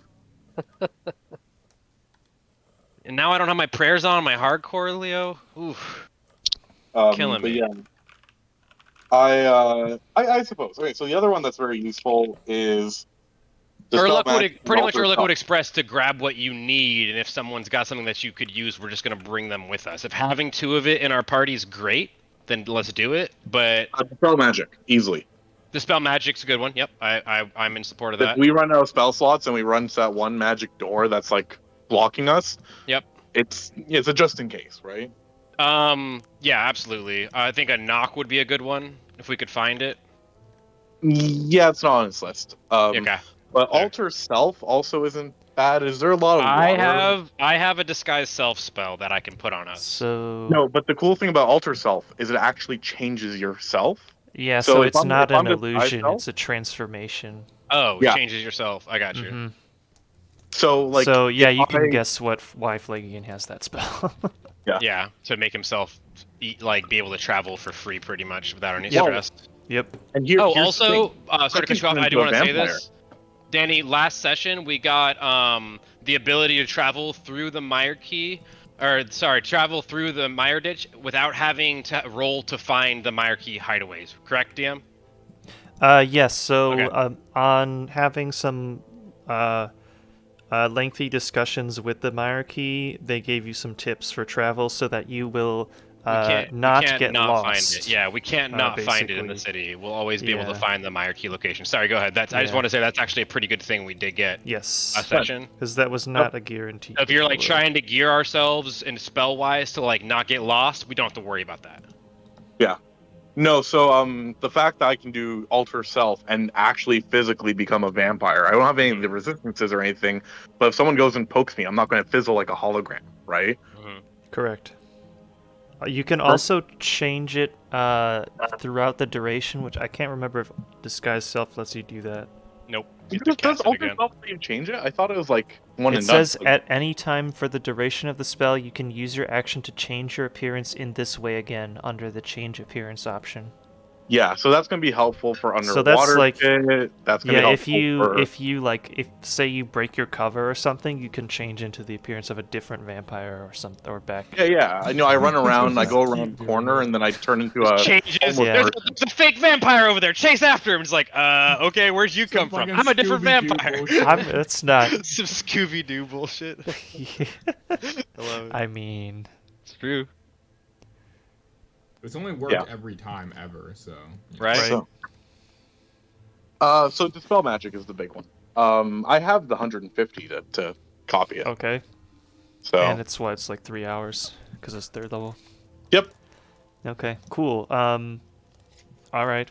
And now I don't have my prayers on my hardcore, Leo. Oof, killing But me. yeah, I suppose. Okay, so the other one that's very useful is Dispel Magic and Pretty much Alter Urluk Spell. would express to grab what you need, and if someone's got something that you could use, we're just gonna bring them with us. If having 2 of it in our party is great, then let's do it. But Dispel Magic, easily. Dispel Magic's a good one. Yep, I'm in support of If that. we run out of spell slots and we run to that one magic door that's like blocking us, Yep. it's a just in case, right? Yeah, absolutely. I think a knock would be a good one if we could find it. Yeah, it's not on this list. Okay. But Fair. Alter Self also isn't bad. Is there a lot of water? I have a disguise self spell that I can put on us. So No, but the cool thing about Alter Self is it actually changes yourself. yeah, So so if it's I'm- not if I'm an disguised illusion; self- it's a transformation. Oh, Yeah. it changes yourself. I got you. Hmm. So like, So yeah, if you can I- guess why Flagian has that spell. Yeah, to make himself be able to travel for free pretty much without any Yep. stress. Yep. And Oh, here's the also, thing. sorry to cut you off. turn I do into a want to say vampire. this. Danny, last session we got the ability to travel through the travel through the Meiyerditch without having to roll to find the Meiyerkey hideaways. Correct, DM? Yes. So Okay. on having some lengthy discussions with the Meiyerkey, they gave you some tips for travel so that you will not get lost. Find it. Yeah, we can't not find it in the basically. city. We'll always be able to Yeah. find the Meiyerkey location. Sorry, go ahead. I just Yeah. want to say that's actually a pretty good thing we did get Yes. last session. Because that was not a guarantee. If you're like before. trying to gear ourselves and spell wise to like not get lost, we don't have to worry about that. No, so the fact that I can do Alter Self and actually physically become a vampire, I don't have any of the resistances or anything. But if someone goes and pokes me, I'm not going to fizzle like a hologram, right? Correct. You can also change it throughout the duration, which I can't remember if Disguise Self lets you do that. Nope. Does Alter Self let you change it? I thought it was like one It and says done. at any time for the duration of the spell, you can use your action to change your appearance in this way again under the change appearance option. Yeah, so that's going to be helpful for underwater. So that's like, shit. That's going to be yeah, helpful if say you break your cover or something, you can change into the appearance of a different vampire or back. Yeah. I know. I run around, I go around the corner, and then I turn into a Changes. Yeah. There's a fake vampire over there. Chase after him. It's like, okay, where'd you come from? I'm a different vampire. It's not. Some Scooby Doo bullshit. I love it. I mean, It's true. It's only worked Yeah. every time ever, so. Right? So Dispel Magic is the big one. I have the 150 to copy it. okay. So And it's like 3 hours because it's 3rd level. Yep. Okay, cool. All right.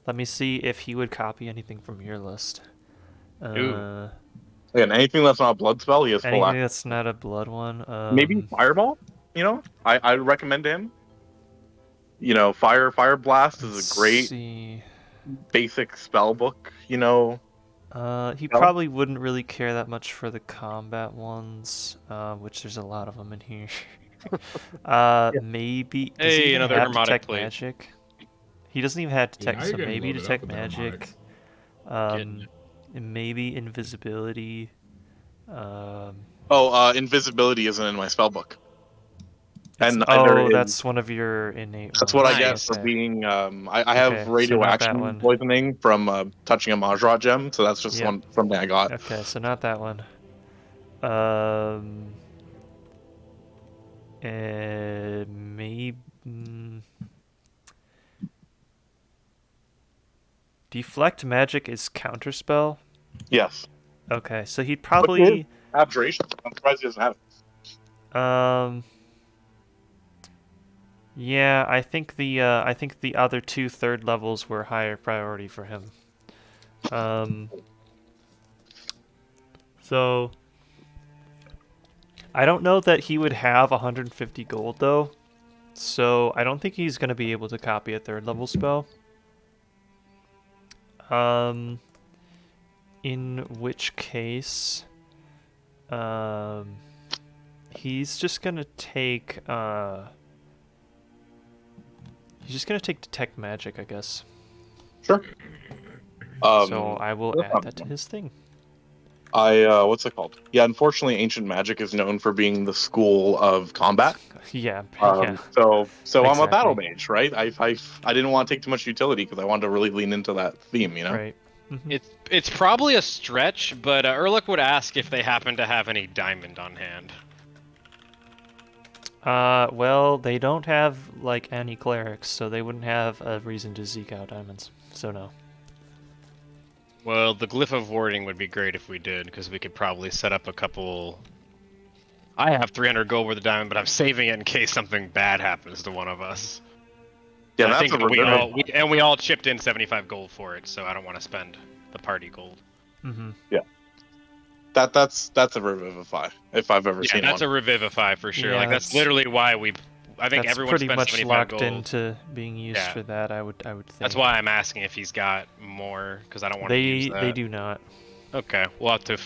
Let me see if he would copy anything from your list. Ooh. Again, anything that's not a blood spell, he has full Anything access. that's not a blood one. Maybe Fireball. You know, I recommend him. You know, Fire Blast is Let's a great see. basic spell book. You know, He spell. probably wouldn't really care that much for the combat ones, which there's a lot of them in here. Maybe does he Hey, even another have Harmonic detect plate. magic? He doesn't even have Yeah, detect, now so you're getting maybe loaded up detect with the magic. harmonics. Getting it. And maybe invisibility. Um, Oh, invisibility isn't in my spell book, it's and neither oh, is. that's one of your innate That's ones. what I get Nice. for Okay. being. I have Okay, so not that radioaction one. poisoning from touching a Majra gem, so that's just Yep. something I got. Okay, so not that one. Um, maybe deflect magic is counterspell. Yes, Okay, so he'd but he is probably abjuration. I'm surprised he doesn't have it. yeah, I think the other two third levels were higher priority for him. So I don't know that he would have 150 gold though. So I don't think he's gonna be able to copy a third level spell. In which case, he's just gonna take detect magic, I guess. Sure. So I will That's add not that to bad. his thing. What's it called? Yeah, unfortunately, ancient magic is known for being the school of combat. Yeah, yeah, So I'm a battle exactly. mage, right? I didn't want to take too much utility because I wanted to really lean into that theme, you know. Right. Mhm. It's probably a stretch, but Erlich would ask if they happen to have any diamond on hand. Well, they don't have like any clerics, so they wouldn't have a reason to seek out diamonds. So no. Well, the glyph of warding would be great if we did, because we could probably set up a couple. I have 300 gold worth of diamond, but I'm saving it in case something bad happens to one of us. Yeah, And I that's think a that revive. we all chipped in 75 gold for it, so I don't want to spend the party gold. Mhm. Yeah, that's a revivify if I've ever Yeah, seen that's one. a revivify for sure. Yeah, Like that's literally why I think that's everyone pretty spends much 75 locked gold. into being used Yeah. for that. I would think. That's why I'm asking if he's got more, because I don't want to use that. They do not. Okay, we'll have to.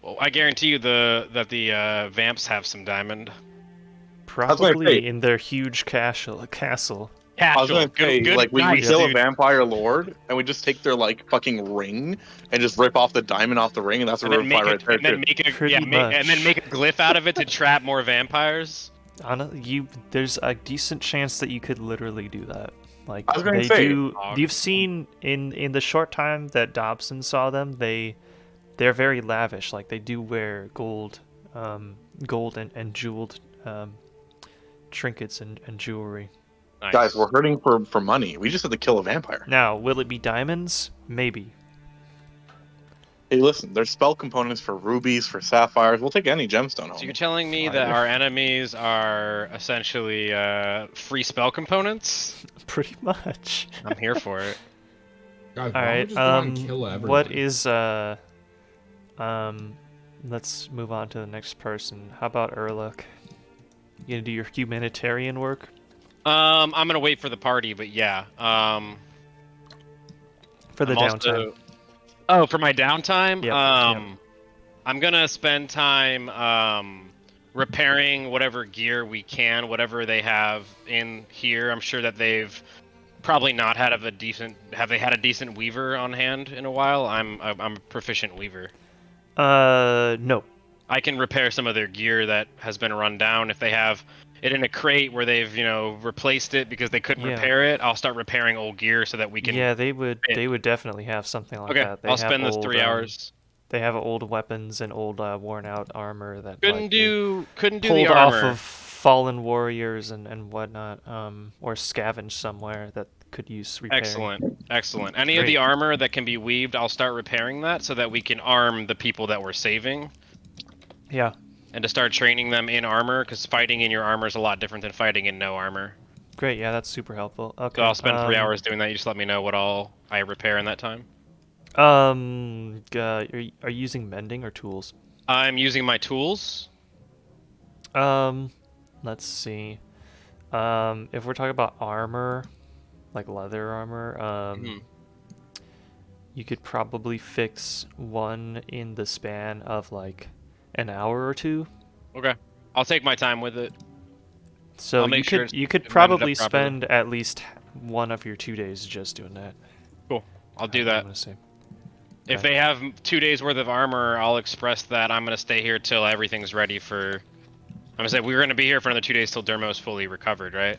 Well, I guarantee you that the vamps have some diamond. was gonna say- Probably in their huge castle. I was gonna say, Good, like, we nice, kill a dude. vampire lord, and we just take their like fucking ring and just rip off the diamond off the ring, and that's a And then revivify right there and then too. make a Pretty and then much. make a glyph out of it to trap more vampires. There's a decent chance that you could literally do that. Like I was gonna they say- do. You've seen in the short time that Dobson saw them, they're very lavish. Like they do wear gold and jeweled trinkets and jewelry. Nice. Guys, we're hurting for money. We just have to kill a vampire. Now, will it be diamonds? Maybe. Hey, listen, there's spell components for rubies, for sapphires. We'll take any gemstone So home. you're telling me that our enemies are essentially free spell components? Pretty much. I'm here for it. Guys, All why don't we right. just go out and kill everyone? What is let's move on to the next person. How about Erlich? You gonna do your humanitarian work? I'm gonna wait for the party, but yeah. For the I'm downtime. also- Oh, for my downtime? Yep, I'm gonna spend time repairing whatever gear we can, whatever they have in here. I'm sure that they've probably not had have they had a decent weaver on hand in a while? I'm a proficient weaver. No. I can repair some of their gear that has been run down. If they have it in a crate where they've, replaced it because they couldn't Yeah. repair it, I'll start repairing old gear so that we can. Yeah, they would definitely have something like Okay, that. They I'll have spend those old, 3 hours. They have old weapons and old worn out armor that Couldn't like, do pulled the off armor. of fallen warriors and whatnot, or scavenged somewhere that could use repairing. Excellent. Any of Great. the armor that can be weaved, I'll start repairing that so that we can arm the people that we're saving. Yeah. And to start training them in armor, because fighting in your armor is a lot different than fighting in no armor. Great. Yeah, that's super helpful. Okay. So I'll spend 3 hours doing that. You just let me know what all I repair in that time. Are you using mending or tools? I'm using my tools. Let's see. If we're talking about armor, like leather armor, Mhm. you could probably fix one in the span of like an hour or two. Okay. I'll take my time with it. So I'll make sure you could it's rounded up probably properly. spend at least one of your 2 days just doing that. Cool. I'll do I'm that. gonna say. If Okay. they have 2 days worth of armor, I'll express that I'm gonna stay here till everything's ready for. I'm gonna say we're gonna be here for another 2 days till Dermo's fully recovered, right?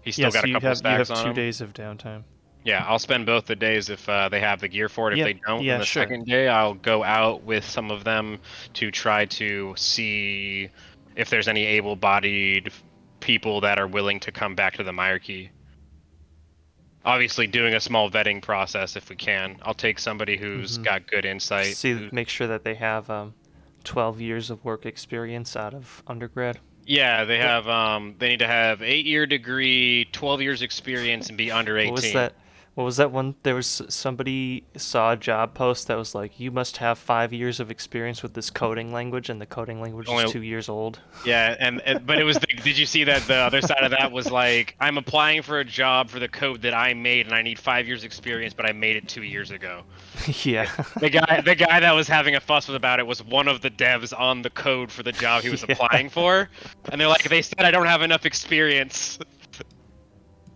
He's still Yes, got a you couple have stacks on 2 him. days of downtime. Yeah, I'll spend both the days if they have the gear for it. If Yeah, they don't, yeah, then the sure. second day I'll go out with some of them to try to see if there's any able-bodied people that are willing to come back to the Meiyerditch. Obviously, doing a small vetting process if we can. I'll take somebody who's got good insight. Make sure that they have 12 years of work experience out of undergrad. Yeah, they have. They need to have 8-year degree, 12 years experience, and be under 18. What was that? What was that one? There was somebody saw a job post that was like, "You must have 5 years of experience with this coding language," and the coding language is 2 years old. Yeah, and but it was. Did you see that the other side of that was like, I'm applying for a job for the code that I made, and I need 5 years experience, but I made it 2 years ago. Yeah. The guy that was having a fuss about it was one of the devs on the code for the job he was applying for, and they're like, they said I don't have enough experience.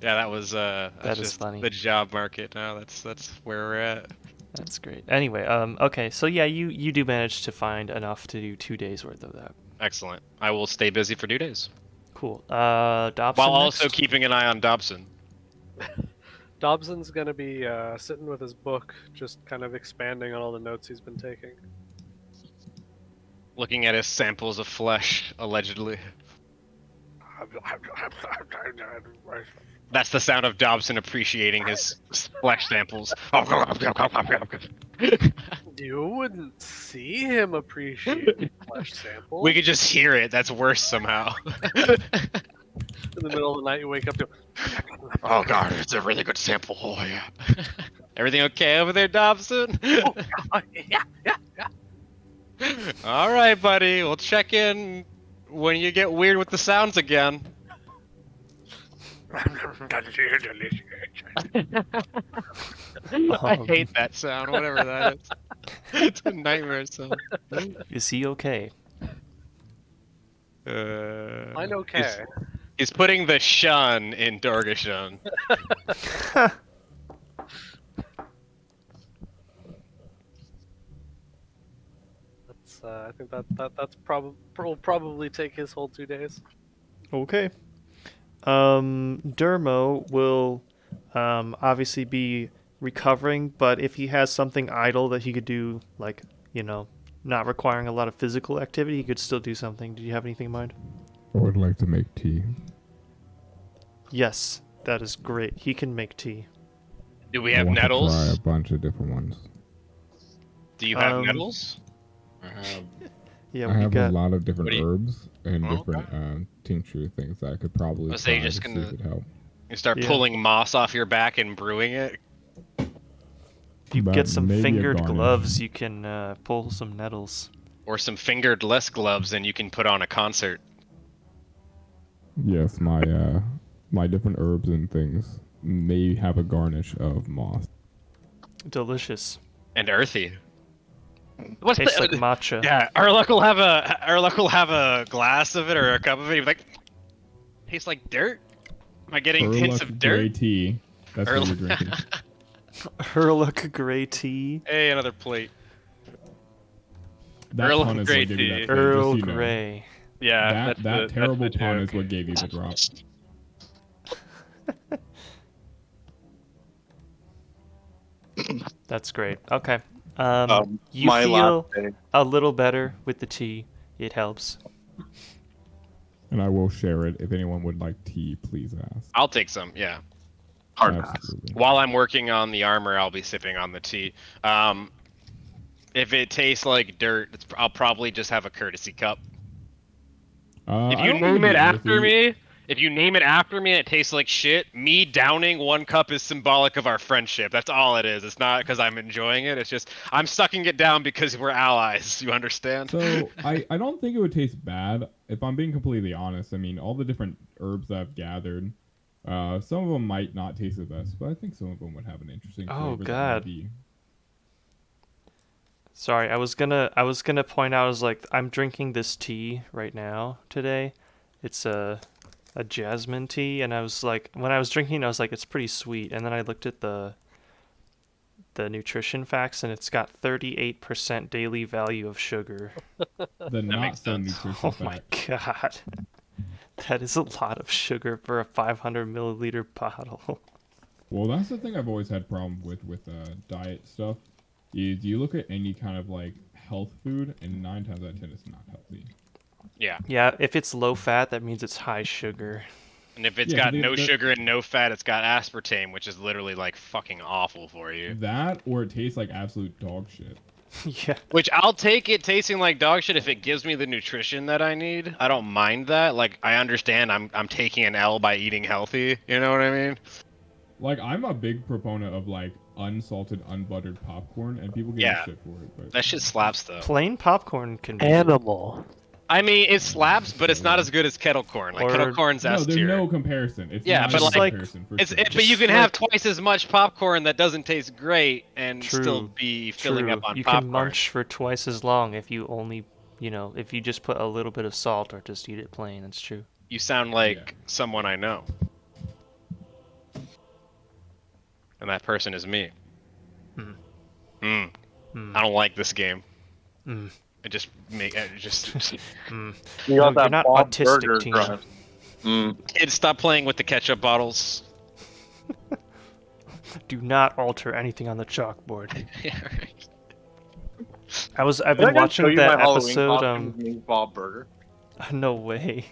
Yeah, that was That is just funny. the job market now. That's where we're at. That's great. Anyway, okay, so yeah, you do manage to find enough to do 2 days worth of that. Excellent. I will stay busy for 2 days. Cool. Dobson While also next? keeping an eye on Dobson. Dobson's gonna be sitting with his book, just kind of expanding on all the notes he's been taking. Looking at his samples of flesh, allegedly. That's the sound of Dobson appreciating his flesh samples. You wouldn't see him appreciate flesh samples. We could just hear it. That's worse somehow. In the middle of the night, you wake up to. Oh god, it's a really good sample. Oh yeah. Everything okay over there, Dobson? Yeah. All right, buddy. We'll check in when you get weird with the sounds again. I hate that sound, whatever that is. It's a nightmare sound. Is he okay? I'm okay. He's putting the shun in Dorgashun. I think that's will probably take his whole 2 days. Okay. Dermo will obviously be recovering, but if he has something idle that he could do, like, not requiring a lot of physical activity, he could still do something. Do you have anything in mind? I would like to make tea. Yes, that is great. He can make tea. Do we I have want nettles? to try a bunch of different ones. Do you have nettles? I have. Yeah, I have a lot of What different do you- herbs and Oh, different tincture things that I could probably So you're try just to see gonna- if it help. You start Yeah. pulling moss off your back and brewing it? If you But get some maybe a fingered garnish. gloves, you can pull some nettles. Or some fingered less gloves and you can put on a concert. Yes, my different herbs and things may have a garnish of moss. Delicious. And earthy. What's Tastes like matcha. Yeah, Urluk will have a glass of it or a cup of it. He's like, tastes like dirt. Am I getting hints of Gray dirt? tea. That's what you're Urluk- drinking. Herlock gray tea. Hey, another plate. That Earl pun is Grey what gave you tea. that plate, just Earl so you know. Grey. Yeah, That terrible pun is what gave you the drop. That's great. Okay. You My feel last day. a little better with the tea. It helps. And I will share it. If anyone would like tea, please ask. I'll take some. Yeah. Hard pass. Absolutely. While I'm working on the armor, I'll be sipping on the tea. If it tastes like dirt, I'll probably just have a courtesy cup. If I you don't name think it it'd be after earthy. me, If you name it after me and it tastes like shit, me downing 1 cup is symbolic of our friendship. That's all it is. It's not because I'm enjoying it. It's just I'm sucking it down because we're allies. You understand? So I don't think it would taste bad if I'm being completely honest. I mean, all the different herbs I've gathered, some of them might not taste the best, but I think some of them would have an interesting Oh, flavor. God. That might be... Sorry, I was gonna point out, I was like, I'm drinking this tea right now today. It's a jasmine tea, and I was like, when I was drinking, I was like, it's pretty sweet. And then I looked at the nutrition facts, and it's got 38% daily value of sugar. The not makes so sense. nutritious Oh my fact. god. That is a lot of sugar for a 500 milliliter bottle. Well, that's the thing I've always had problem with diet stuff. Is you look at any kind of like health food, and 9 times out of 10 it's not healthy. Yeah. Yeah, if it's low fat, that means it's high sugar. And if it's Yeah, got they- no they're- sugar and no fat, it's got aspartame, which is literally like fucking awful for you. That or it tastes like absolute dog shit. Yeah. Which I'll take it tasting like dog shit if it gives me the nutrition that I need. I don't mind that. Like I understand I'm taking an L by eating healthy. You know what I mean? Like I'm a big proponent of like unsalted, unbuttered popcorn, and people get Yeah. shit for it. But That shit slaps though. Plain popcorn can be Animal. I mean, it slaps, but it's not as good as kettle corn. Like Or- kettle corn's no, S there's tier. no comparison. It's Yeah, not but even a like- comparison for It's sure. but you Just can have like- twice as much popcorn that doesn't taste great and still True. be filling True. up on You popcorn. can munch for twice as long if you only, if you just put a little bit of salt or just eat it plain. That's true. You sound like Yeah. someone I know. And that person is me. Hmm. I don't like this game. Mm. It just Mm. You No, got that you're not Bob autistic, Burger Tina. grunt. Mm. kids stop playing with the ketchup bottles. Do not alter anything on the chalkboard. Yeah, right. I've Did I been guys show watching you my that Halloween episode. costume as being Bob Burger. No way.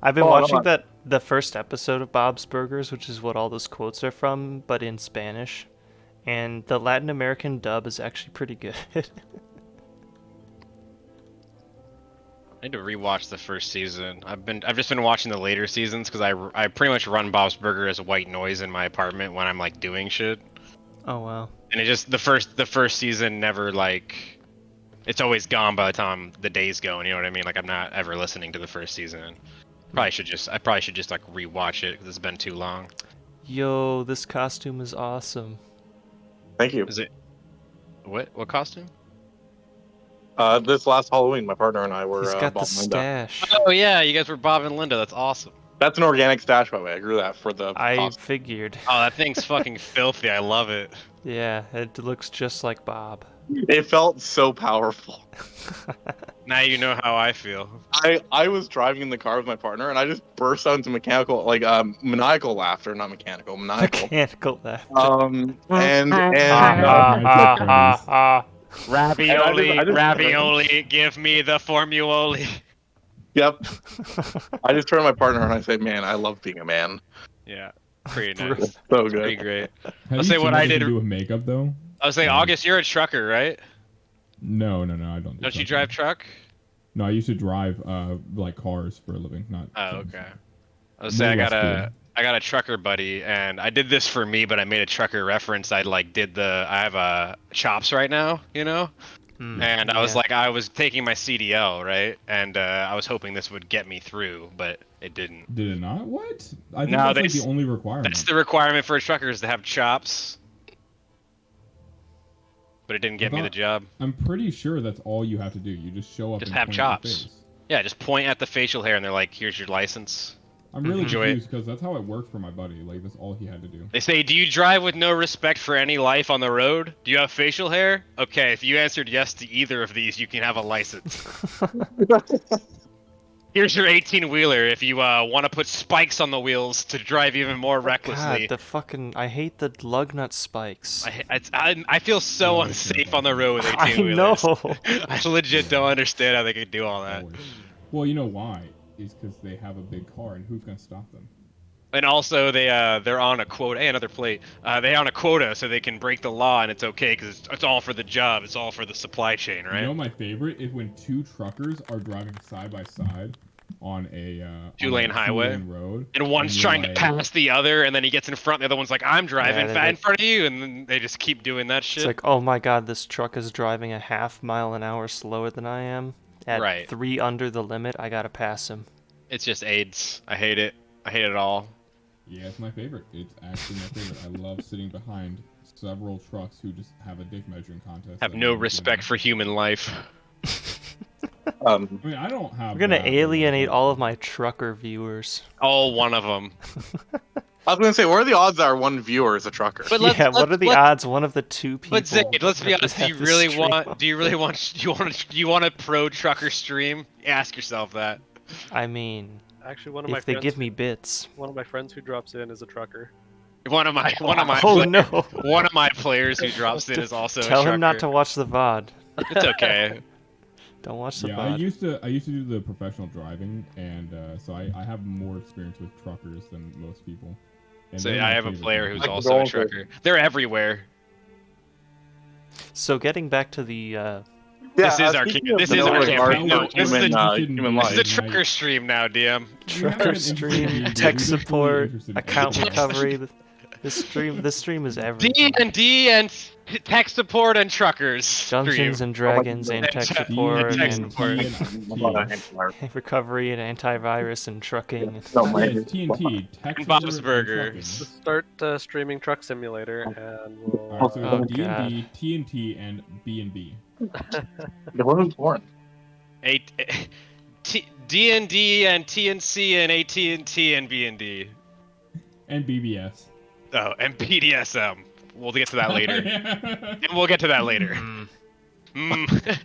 I've been Oh, watching no. the first episode of Bob's Burgers, which is what all those quotes are from, but in Spanish. And the Latin American dub is actually pretty good. I need to rewatch the first season. I've just been watching the later seasons because I pretty much run Bob's Burger as white noise in my apartment when I'm like doing shit. Oh wow. And it just the first season never like it's always gone by the time the day's going, you know what I mean? Like I'm not ever listening to the first season. I probably should just like rewatch it because it's been too long. Yo, this costume is awesome. Thank you. Is it what costume? This last Halloween, my partner and I were He's got the Bob and Linda. stash. Oh yeah, you guys were Bob and Linda. That's awesome. That's an organic stash, by the way. I grew that for the I costume. figured. Oh, that thing's fucking filthy. I love it. Yeah, it looks just like Bob. It felt so powerful. Now you know how I feel. I was driving in the car with my partner, and I just burst out into maniacal laughter, not mechanical, maniacal. Mechanical laugh. And Ravioli, I just- ravioli, give me the formuoli. Yep. I just turn to my partner and I say, "Man, I love being a man. Yeah, pretty Bro. nice. So Pretty good." great. Have I'll you say seen what what I they can did- do with makeup though? I was saying, August, you're a trucker, right? No, I don't. Do Don't you trucking. drive truck? No, I used to drive like cars for a living, not. Oh, trucks. okay. I was saying, Midwest I got a trucker buddy, and I did this for me, but I made a trucker reference. I have chops right now, you know. Mm, And I was yeah. like, I was taking my CDL, right? And I was hoping this would get me through, but it didn't. Did it not? What? I think No, that's like they- the only requirement. That's the requirement for a trucker is to have chops. But it didn't get me the thought- job. I'm pretty sure that's all you have to do. You just show up Just and have point at your chops. face. Yeah, just point at the facial hair, and they're like, "Here's your license." I'm really Enjoy it. confused because that's how it worked for my buddy. Like that's all he had to do. They say, "Do you drive with no respect for any life on the road? Do you have facial hair?" Okay, if you answered yes to either of these, you can have a license. Here's your 18-wheeler if you want to put spikes on the wheels to drive even more recklessly. God, I hate the lug nut spikes. I feel so No, unsafe on the road with I 18-wheelers. know. I legit don't understand how they could do all that. Always. Well, you know why? Is because they have a big car, and who's gonna stop them? And also, they're on a quota. Hey, another plate. They're on a quota, so they can break the law, and it's okay because it's all for the job. It's all for the supply chain, right? You know, my favorite is when two truckers are driving side by side, on a two-lane highway, two-lane road, and one's you're trying to like- pass the other, and then he gets in front. The other one's like, "I'm driving Yeah, in front of you," and then they just keep doing that shit. It's like, oh my god, this truck is driving a half mile an hour slower than I am. At Right. 3 under the limit, I gotta pass him. It's just AIDS. I hate it. I hate it all. Yeah, it's my favorite. It's actually my favorite. I love sitting behind several trucks who just have a dick measuring contest. Have no respect for human life. I mean, I don't have. We're gonna that, but, alienate all of my trucker viewers. All one of them. I was gonna say, what are the odds that our one viewer is a trucker? But Yeah, what are the odds one of the 2 people... But Zayd, let's be honest. Do have you this really stream want? on? Do you want a pro trucker stream? Ask yourself that. I mean, Actually, one of my if they friends, give me bits. one of my friends who drops in is a trucker. One of my Oh no! one of my players who drops in is also Tell a trucker. him not to watch the VOD. It's okay. Don't watch the Yeah, VOD. I used to do the professional driving, and so I have more experience with truckers than most people. And So they're I my have a favorite player thing. who's I can also go a on for it. trucker. They're everywhere. So getting back to the This is our speaking king- of this the is our Noah's campaign. Ark No, for this is human, the- human This life. is a trucker stream now, DM. We haven't trucker been stream, interested in tech D&D. support, Interested in account everything. recovery. This stream is everything. D&D and tech support and truckers. stream. Dungeons and Dragons and tech tech- support tech and support. recovery and antivirus and trucking. No, Yeah, my- it's TNT. Tech And Bob's support Burgers. trucking. Start streaming Truck Simulator, and we'll. Alright, so Oh, it's D&D, TNT, and B&B. The one was born. D&D and TNC and AT&T and B&D. And BBS. Oh, and PDSM. We'll get to that later. And we'll get to that later. Mm.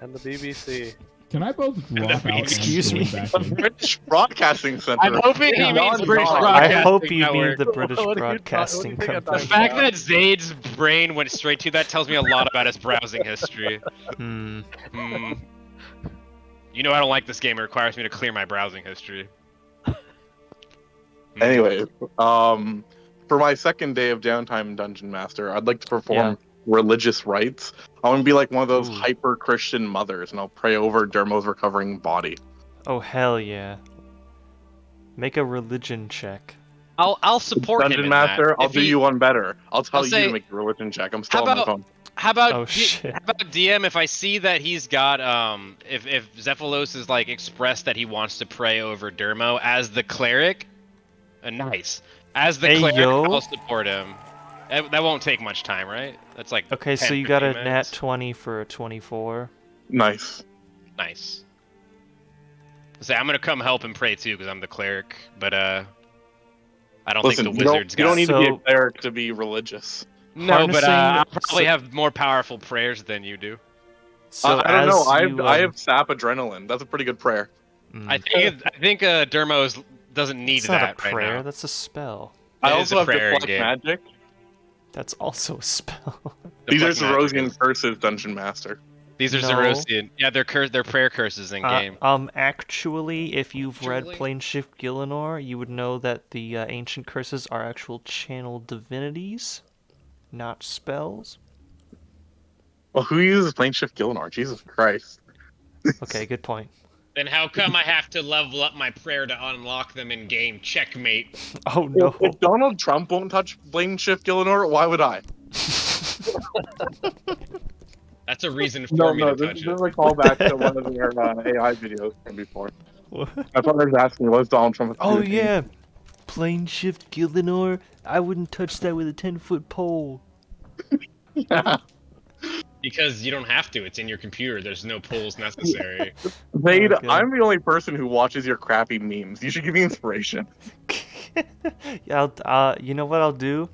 And the BBC. Can I both drop out and Excuse join me? back The in? British Broadcasting Center. I'm hoping he Yeah, means no, British no. I Broadcasting hope you mean Network. the British What do you Broadcasting think I'm Company. The fact that Zayd's brain went straight to that tells me a lot about his browsing history. Hmm. Hmm. You know I don't like this game. It requires me to clear my browsing history. Anyway, for my second day of downtime in Dungeon Master, I'd like to perform religious rites. I want to be like one of those Ooh. hyper Christian mothers, and I'll pray over Dermo's recovering body. Oh hell yeah! Make a religion check. I'll support him Dungeon in Master, that. I'll If do he- you one better. I'll tell I'll you say- to make a religion check. I'm still How on my about- phone. How about Oh, shit. How about DM if I see that he's got if Zephylos is like expressed that he wants to pray over Dermo as the cleric, nice. As the Hey, cleric, yo. I'll support him. That won't take much time, right? That's like Okay, 10, so you got a 15 nat minutes. 20 for a 24. Nice. Nice. Say I'm gonna come help him pray too because I'm the cleric, but I don't Listen, think you the wizard's don't, you don't got. need to be So- a cleric to be religious. No, but harnessing- I'll probably so- have more powerful prayers than you do. So I don't know. as I have sap adrenaline. That's a pretty good prayer. I think Dermo doesn't need It's that not a prayer. right now. That's a spell. I It is also a have prayer in deflect game. magic. That's also a spell. These are Deflect magic Zerosian is- curses, Dungeon Master. These are No. Zerosian. Yeah, they're prayer curses in game. Actually, if you've read Actually? Planeshift Gielinor, you would know that the ancient curses are actual channel divinities, not spells. Well, who uses Planeshift Gielinor? Jesus Christ. Okay, good point. Then how come I have to level up my prayer to unlock them in game? Checkmate. Oh no. If Donald Trump won't touch Planeshift Gielinor, why would I? That's a reason for me to this touch is it. a callback to one of their AI videos from before. What? I thought they was asking, what is Donald Trump? Oh yeah, Planeshift Gielinor. I wouldn't touch that with a 10-foot pole. Yeah. Because you don't have to. It's in your computer. There's no polls necessary. Zayd, Okay. I'm the only person who watches your crappy memes. You should give me inspiration. Yeah, you know what I'll do?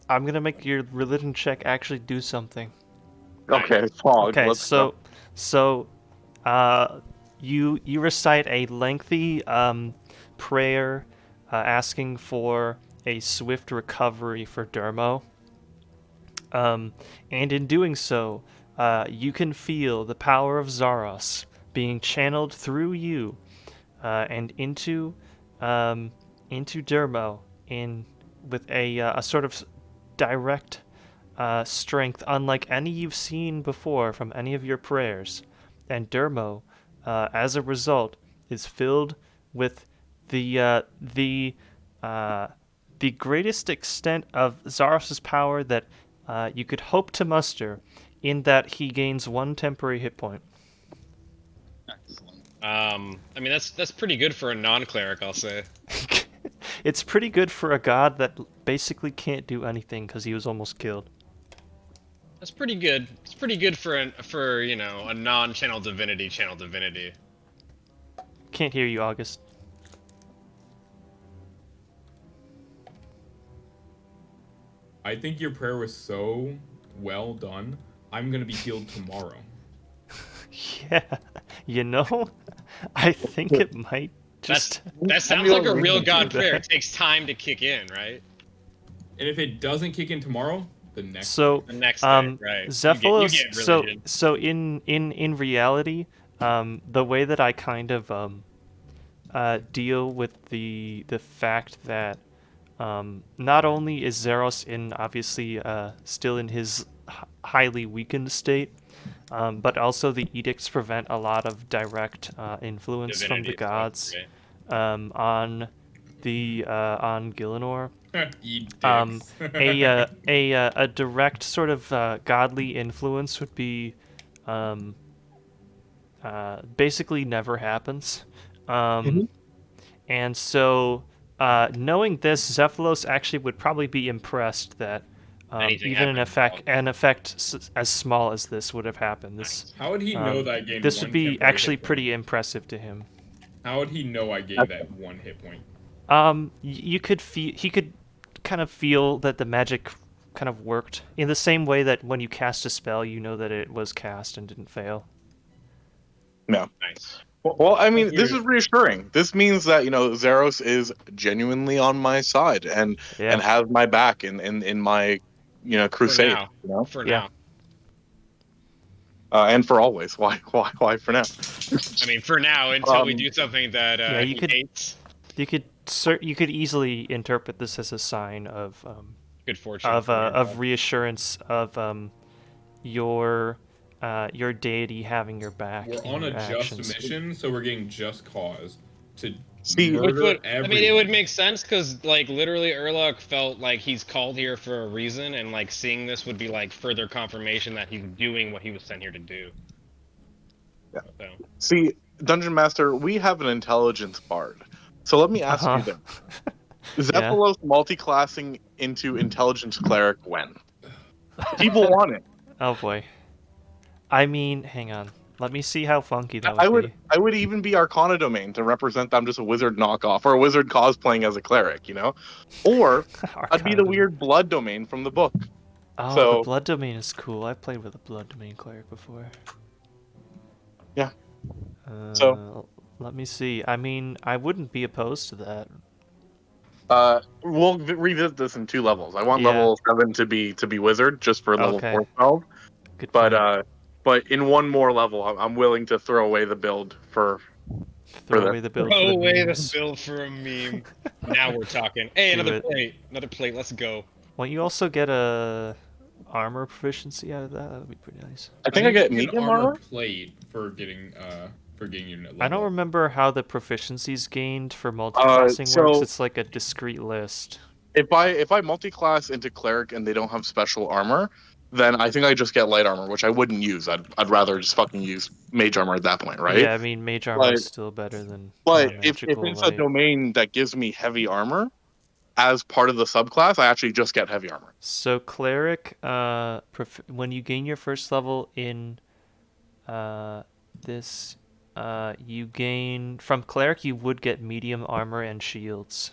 I'm gonna make your religion check actually do something. Okay, Paul. Okay, let's so go. you recite a lengthy prayer asking for a swift recovery for Dermo. And in doing so, you can feel the power of Zaros being channeled through you and into Dermo with a sort of direct strength unlike any you've seen before from any of your prayers. And Dermo as a result, is filled with the greatest extent of Zaros' power that you could hope to muster, in that he gains 1 temporary hit point. Excellent. I mean, that's pretty good for a non-cleric, I'll say. It's pretty good for a god that basically can't do anything because he was almost killed. That's pretty good. It's pretty good for a non-channel divinity channel divinity. Can't hear you, August. I think your prayer was so well done. I'm gonna be healed tomorrow. Yeah, you know, I think it might just. That sounds like a real do god prayer. that. It takes time to kick in, right? And if it doesn't kick in tomorrow, the next. So, The next day, right? Zephylos. You get religion. So in reality, the way that I kind of deal with the fact that not only is Zeros obviously still in his highly weakened state, but also the edicts prevent a lot of direct influence from the Divinity gods stuff, on Gielinor. Eat dicks. A direct sort of godly influence would be basically never happens. And so knowing this, Zephylos actually would probably be impressed that Anything even happened an effect as small as this would have happened. This How would he know that I gained this one would be temporary actually hit point? pretty impressive to him. How would he know I gained that 1 hit point? You could he could kind of feel that the magic kind of worked in the same way that when you cast a spell, you know that it was cast and didn't fail. No. Nice. Well, I mean, That's this weird. is reassuring. This means that Zeros is genuinely on my side and Yeah. has my back in my crusade. now. For Yeah. now. And for always. Why for now? I mean, for now, until we do something that yeah, you he could- hates. You could easily interpret this as a sign of Good fortune. of reassurance of your deity having your back. We're in on a your just actions. mission, so we're getting just cause to See, Which murder would, I everyone. mean, it would make sense because, like, literally, Urlok felt like he's called here for a reason, and like seeing this would be like further confirmation that he's doing what he was sent here to do. Yeah. So. See, Dungeon Master, we have an intelligence bard. So let me ask you then. Zephylos multi-classing into intelligence cleric when? People want it. Oh boy. I mean, hang on. Let me see how funky that would be. I would even be Arcana domain to represent that I'm just a wizard knockoff or a wizard cosplaying as a cleric, Or I'd be the weird blood domain from the book. Oh, so- the blood domain is cool. I played with a blood domain cleric before. Yeah. So let me see. I mean, I wouldn't be opposed to that. We'll revisit this in 2 levels. I want Yeah. level 7 to be wizard just for level Okay. 4 spells. Good point. But in one more level, I'm willing to throw away the build for Throw that. away the build Throw for the away the memes. bill for a meme. Now we're talking. Hey, Do another it. plate. Another plate. Let's go. Won't you also get a armor proficiency out of that? That would be pretty nice. I think I get you medium armor armor. plate for getting unit level. I don't remember how the proficiencies gained for multiclassing so- works. It's like a discrete list. If I multi-class into cleric and they don't have special armor, then I think I just get light armor, which I wouldn't use. I'd rather just fucking use mage armor at that point, right? Yeah, I mean, mage armor But- is still better than But if magical it's a light. domain that gives me heavy armor as part of the subclass, I actually just get heavy armor. So cleric, when you gain your first level in this, you gain from cleric. You would get medium armor and shields.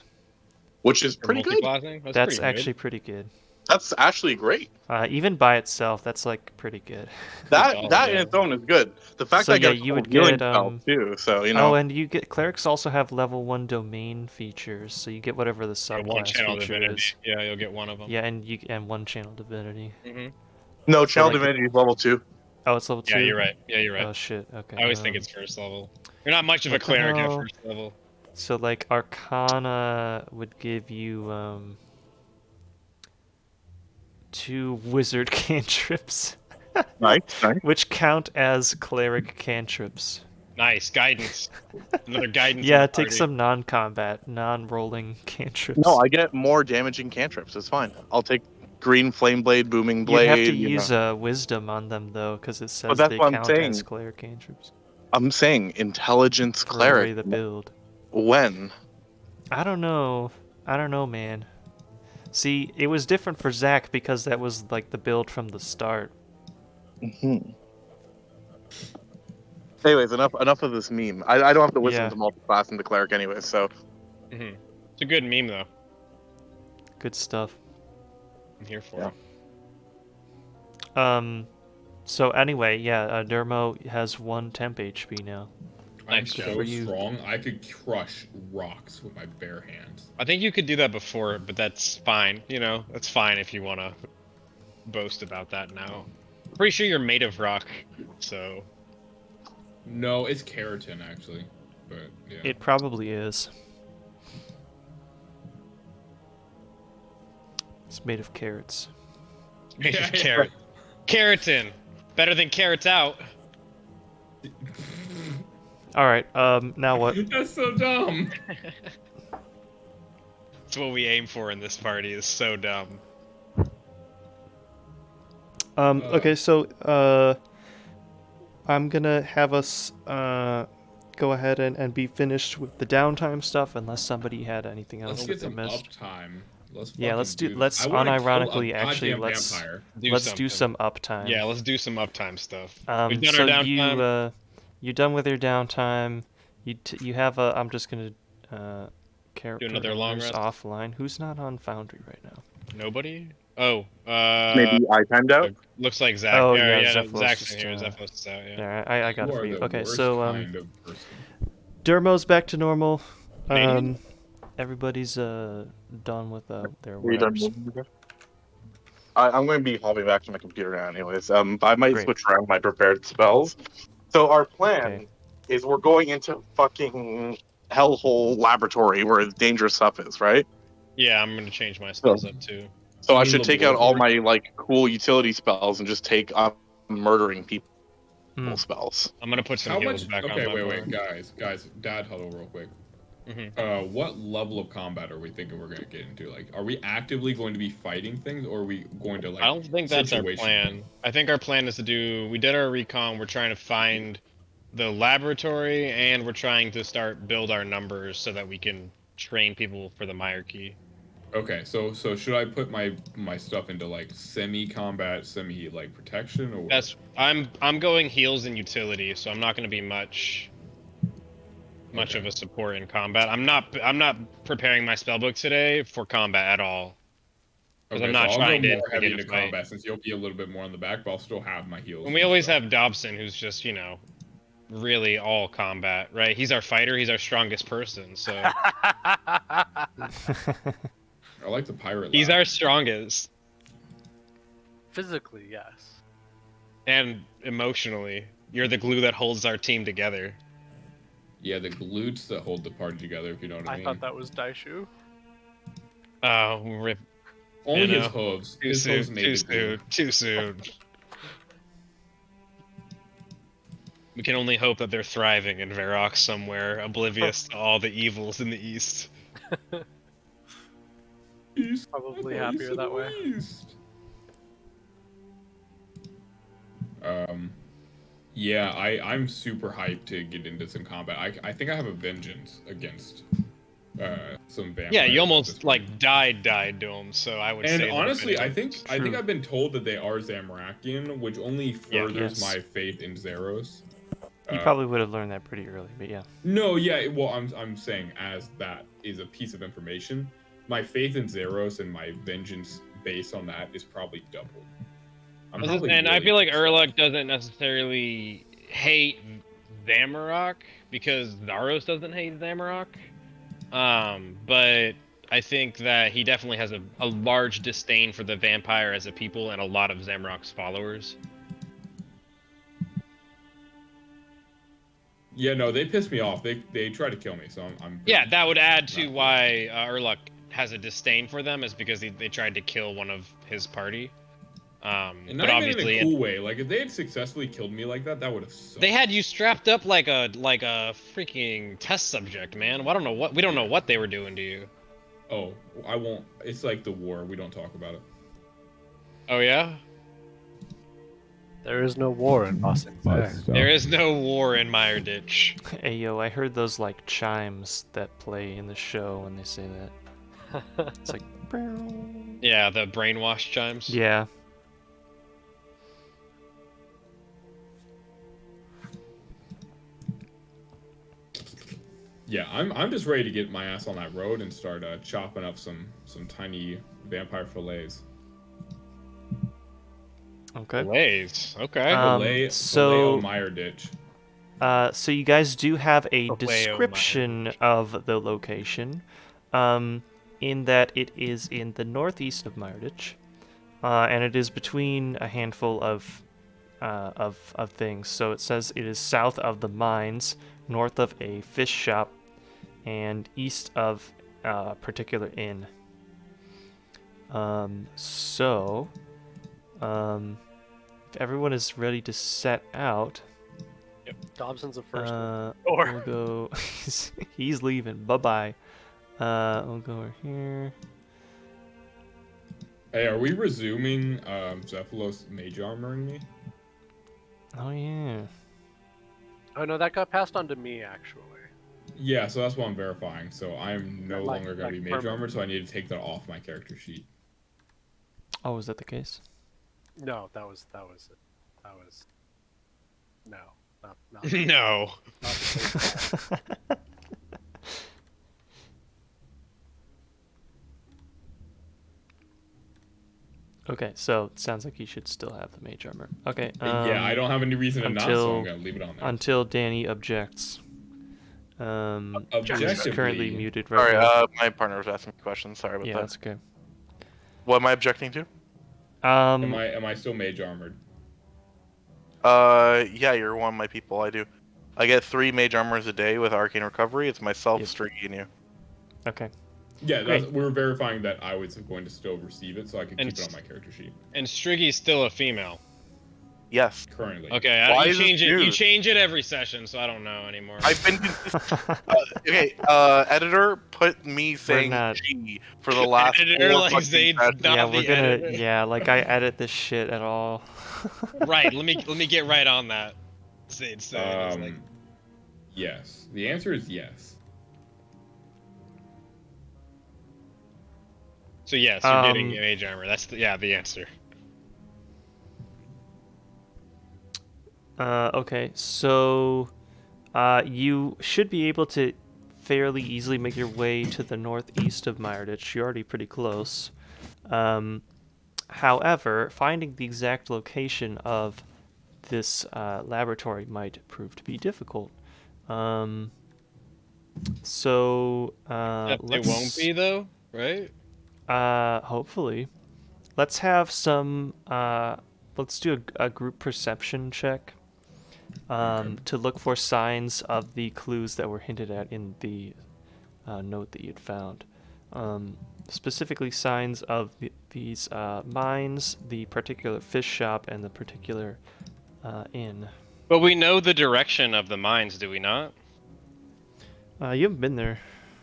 Which is For pretty good. multiclassing? That's pretty good. actually pretty good. That's actually great. Even by itself, that's like pretty good. That Oh, that in yeah. its own is good. The fact So, that I get yeah, a you would couple healing get, spells too, so Oh, and you get clerics also have level 1 domain features, so you get whatever the Or one subclass channel feature divinity. is. Yeah, you'll get one of them. Yeah, and 1 channel divinity. No, channel like- divinity is level 2. Oh, it's level 2. Yeah, you're right. Yeah, you're right. Oh shit. Okay. I always think it's first level. You're not much of a what the cleric at hell? first level. So like Arcana would give you 2 wizard cantrips, Nice, nice. which count as cleric cantrips. Nice guidance. Another guidance. in Yeah, the take party. some non-combat, non-rolling cantrips. No, I get more damaging cantrips. It's fine. I'll take green flame blade, booming You'd have blade. to use wisdom on them though, because it But says that's they what I'm count as saying. cleric cantrips I'm saying intelligence for the way cleric. the build. When? I don't know. I don't know, man. See, it was different for Zach because that was like the build from the start. Mm-hmm. Anyways, enough of this meme. I don't have the wisdom Yeah. to multi-class into cleric anyway, so It's a good meme though. Good stuff. I'm here for Yeah. it. So anyway, yeah, Dermo has 1 temp HP now. I'm Nice job. so For you. strong, I could crush rocks with my bare hands. I think you could do that before, but that's fine. You know, that's fine if you want to boast about that now. Pretty sure you're made of rock, so No, it's keratin actually, but yeah. It probably is. It's made of carrots. made Yeah, of carrot. Keratin, better than carrots out. All right. Now what? That's so dumb. That's what we aim for in this party. Is so dumb. Okay, so I'm gonna have us go ahead and be finished with the downtime stuff, unless somebody had anything else Let's that get they some missed. uptime. Yeah, let's do. this. Let's I wanna kill a unironically actually goddamn let's vampire. let's something. do some uptime. Yeah, let's do some uptime stuff. We've done So our downtime. you're done with your downtime. You have a. I'm just gonna character another long owners rest? offline. Who's not on Foundry right now? Nobody. Oh, maybe I timed out. looks like Zach. Oh, yeah, yeah, no, Zephyros Zach's just, in here. Zephyros is out. Yeah. Yeah, I got You it for are you. the Okay, worst so kind of person. Dermo's back to normal. Canadian? Everybody's done with their Are you done whatevers. moving? I'm going to be hopping back to my computer now, anyways. I might Great. switch around my prepared spells. So our plan Okay. is we're going into fucking hellhole laboratory where the dangerous stuff is, right? Yeah, I'm gonna change my spells up too. So You I mean should take out all my laboratory? like cool utility spells and just take murdering people Mm. spells. I'm gonna put some How heals much? back on Okay, my wait, board. guys, dad huddle real quick. Mhm. What level of combat are we thinking we're gonna get into? Like, are we actively going to be fighting things, or are we going to like? I don't think that's our situation? plan. I think our plan is to do. We did our recon. We're trying to find the laboratory, and we're trying to start build our numbers so that we can train people for the Meiyerditch. Okay, so should I put my stuff into like semi-combat, like protection, or what? That's I'm going heals and utility, so I'm not going to be much Okay. of a support in combat. I'm not preparing my spellbook today for combat at all. 'Cause I'm not so I'll trying go to more heavy get a into fight. combat since you'll be a little bit more on the back, but I'll still have my heals. And we always have Dobson, who's just really all combat, right? He's our fighter. He's our strongest person. So I like the pirate. he's laugh. our strongest, Physically, yes. and emotionally, you're the glue that holds our team together. Yeah, the glutes that hold the party together, if you know what I I mean. thought that was Daishu. Oh, rip. Only you his know, hooves. Too His hooves soon. made Too the glue. soon. Too soon. We can only hope that they're thriving in Varrock somewhere, oblivious to all the evils in the east. East. Probably I thought you happier said that way. East. Yeah, I'm super hyped to get into some combat. I think I have a vengeance against some vampires. Yeah, you at this almost point. died to them, so I would And say. honestly, I think True. I've been told that they are Zamrakian, which only furthers Yes. my faith in Zeros. You probably would have learned that pretty early, but yeah. No, yeah. Well, I'm saying as that is a piece of information, my faith in Zeros and my vengeance based on that is probably doubled. I'm probably And I really feel like upset. Urluk doesn't necessarily hate Zamorak because Zaros doesn't hate Zamorak. But I think that he definitely has a large disdain for the vampire as a people and a lot of Zamorak's followers. Yeah, no, they pissed me off. They tried to kill me, so I'm Yeah, that would add to not why Urluk has a disdain for them, is because they tried to kill one of his party. And But not even obviously, in a cool way. Like if they had successfully killed me like that, that would have sucked. they had you strapped up like a freaking test subject, man. I don't know what we don't know what they were doing to you. Oh, I won't. It's like the war. We don't talk about it. Oh yeah. There is no war in Bossing Bay. There is no war in Meiyerditch. Hey yo, I heard those like chimes that play in the show when they say that. It's like, Yeah, the brainwash chimes. yeah. Yeah, I'm just ready to get my ass on that road and start chopping up some tiny vampire fillets. Okay. Fillets. Okay. Fillet So- on Meiyerditch. So you guys do have a Oh, description of the location, in that it is in the northeast of Meiyerditch, and it is between a handful of things. So it says it is south of the mines, north of a fish shop, and east of a particular inn. If everyone is ready to set out, Dobson's the first one. we'll go. He's leaving. Bye bye. We'll go over here. Hey, are we resuming Zephylos mage armoring me? Oh yeah. Oh no, that got passed on to me actually. Yeah, so that's what I'm verifying. So I'm no Like- longer going to like be mage permanent. armored, so I need to take that off my character sheet. Oh, is that the case? No, that was no, not No. not the same. Okay, so it sounds like you should still have the mage armor. Okay. Yeah, I don't have any reason to not, so until- I'm going to leave it on there. Until Danny objects. He's Objectively- currently muted right Sorry, now. my partner was asking me questions. Sorry about Yeah, that. that's okay. What am I objecting to? Um, Am I still mage armored? Yeah, you're one of my people. I do. I get 3 mage armors a day with arcane recovery. It's myself, Yep. Striggy, and you. okay. Yeah, Great. we're verifying that I was going to still receive it, so I can And keep it it's- on my character sheet. And Striggy's still a female. Yes. Currently. Okay, Why you is it change it. You dude? change it every session, so I don't know anymore. I've been consistent. Okay, editor, put me saying not- G for the last Editor, 4 like, fucking say sessions. not Yeah, the we're gonna. editor. Yeah, like I edit this shit at all. Right. Let me get right on that. It's like, Yes. The answer is yes. so yes, you're getting Um, mage armor. That's the answer. Okay, so you should be able to fairly easily make your way to the northeast of Meiyerditch. You're already pretty close. However, finding the exact location of this laboratory might prove to be difficult. So It let's, won't be though, right? hopefully, let's have some. Let's do a group perception check. To look for signs of the clues that were hinted at in the note that you'd found. Specifically, signs of these mines, the particular fish shop, and the particular inn. But we know the direction of the mines, do we not? You haven't been there.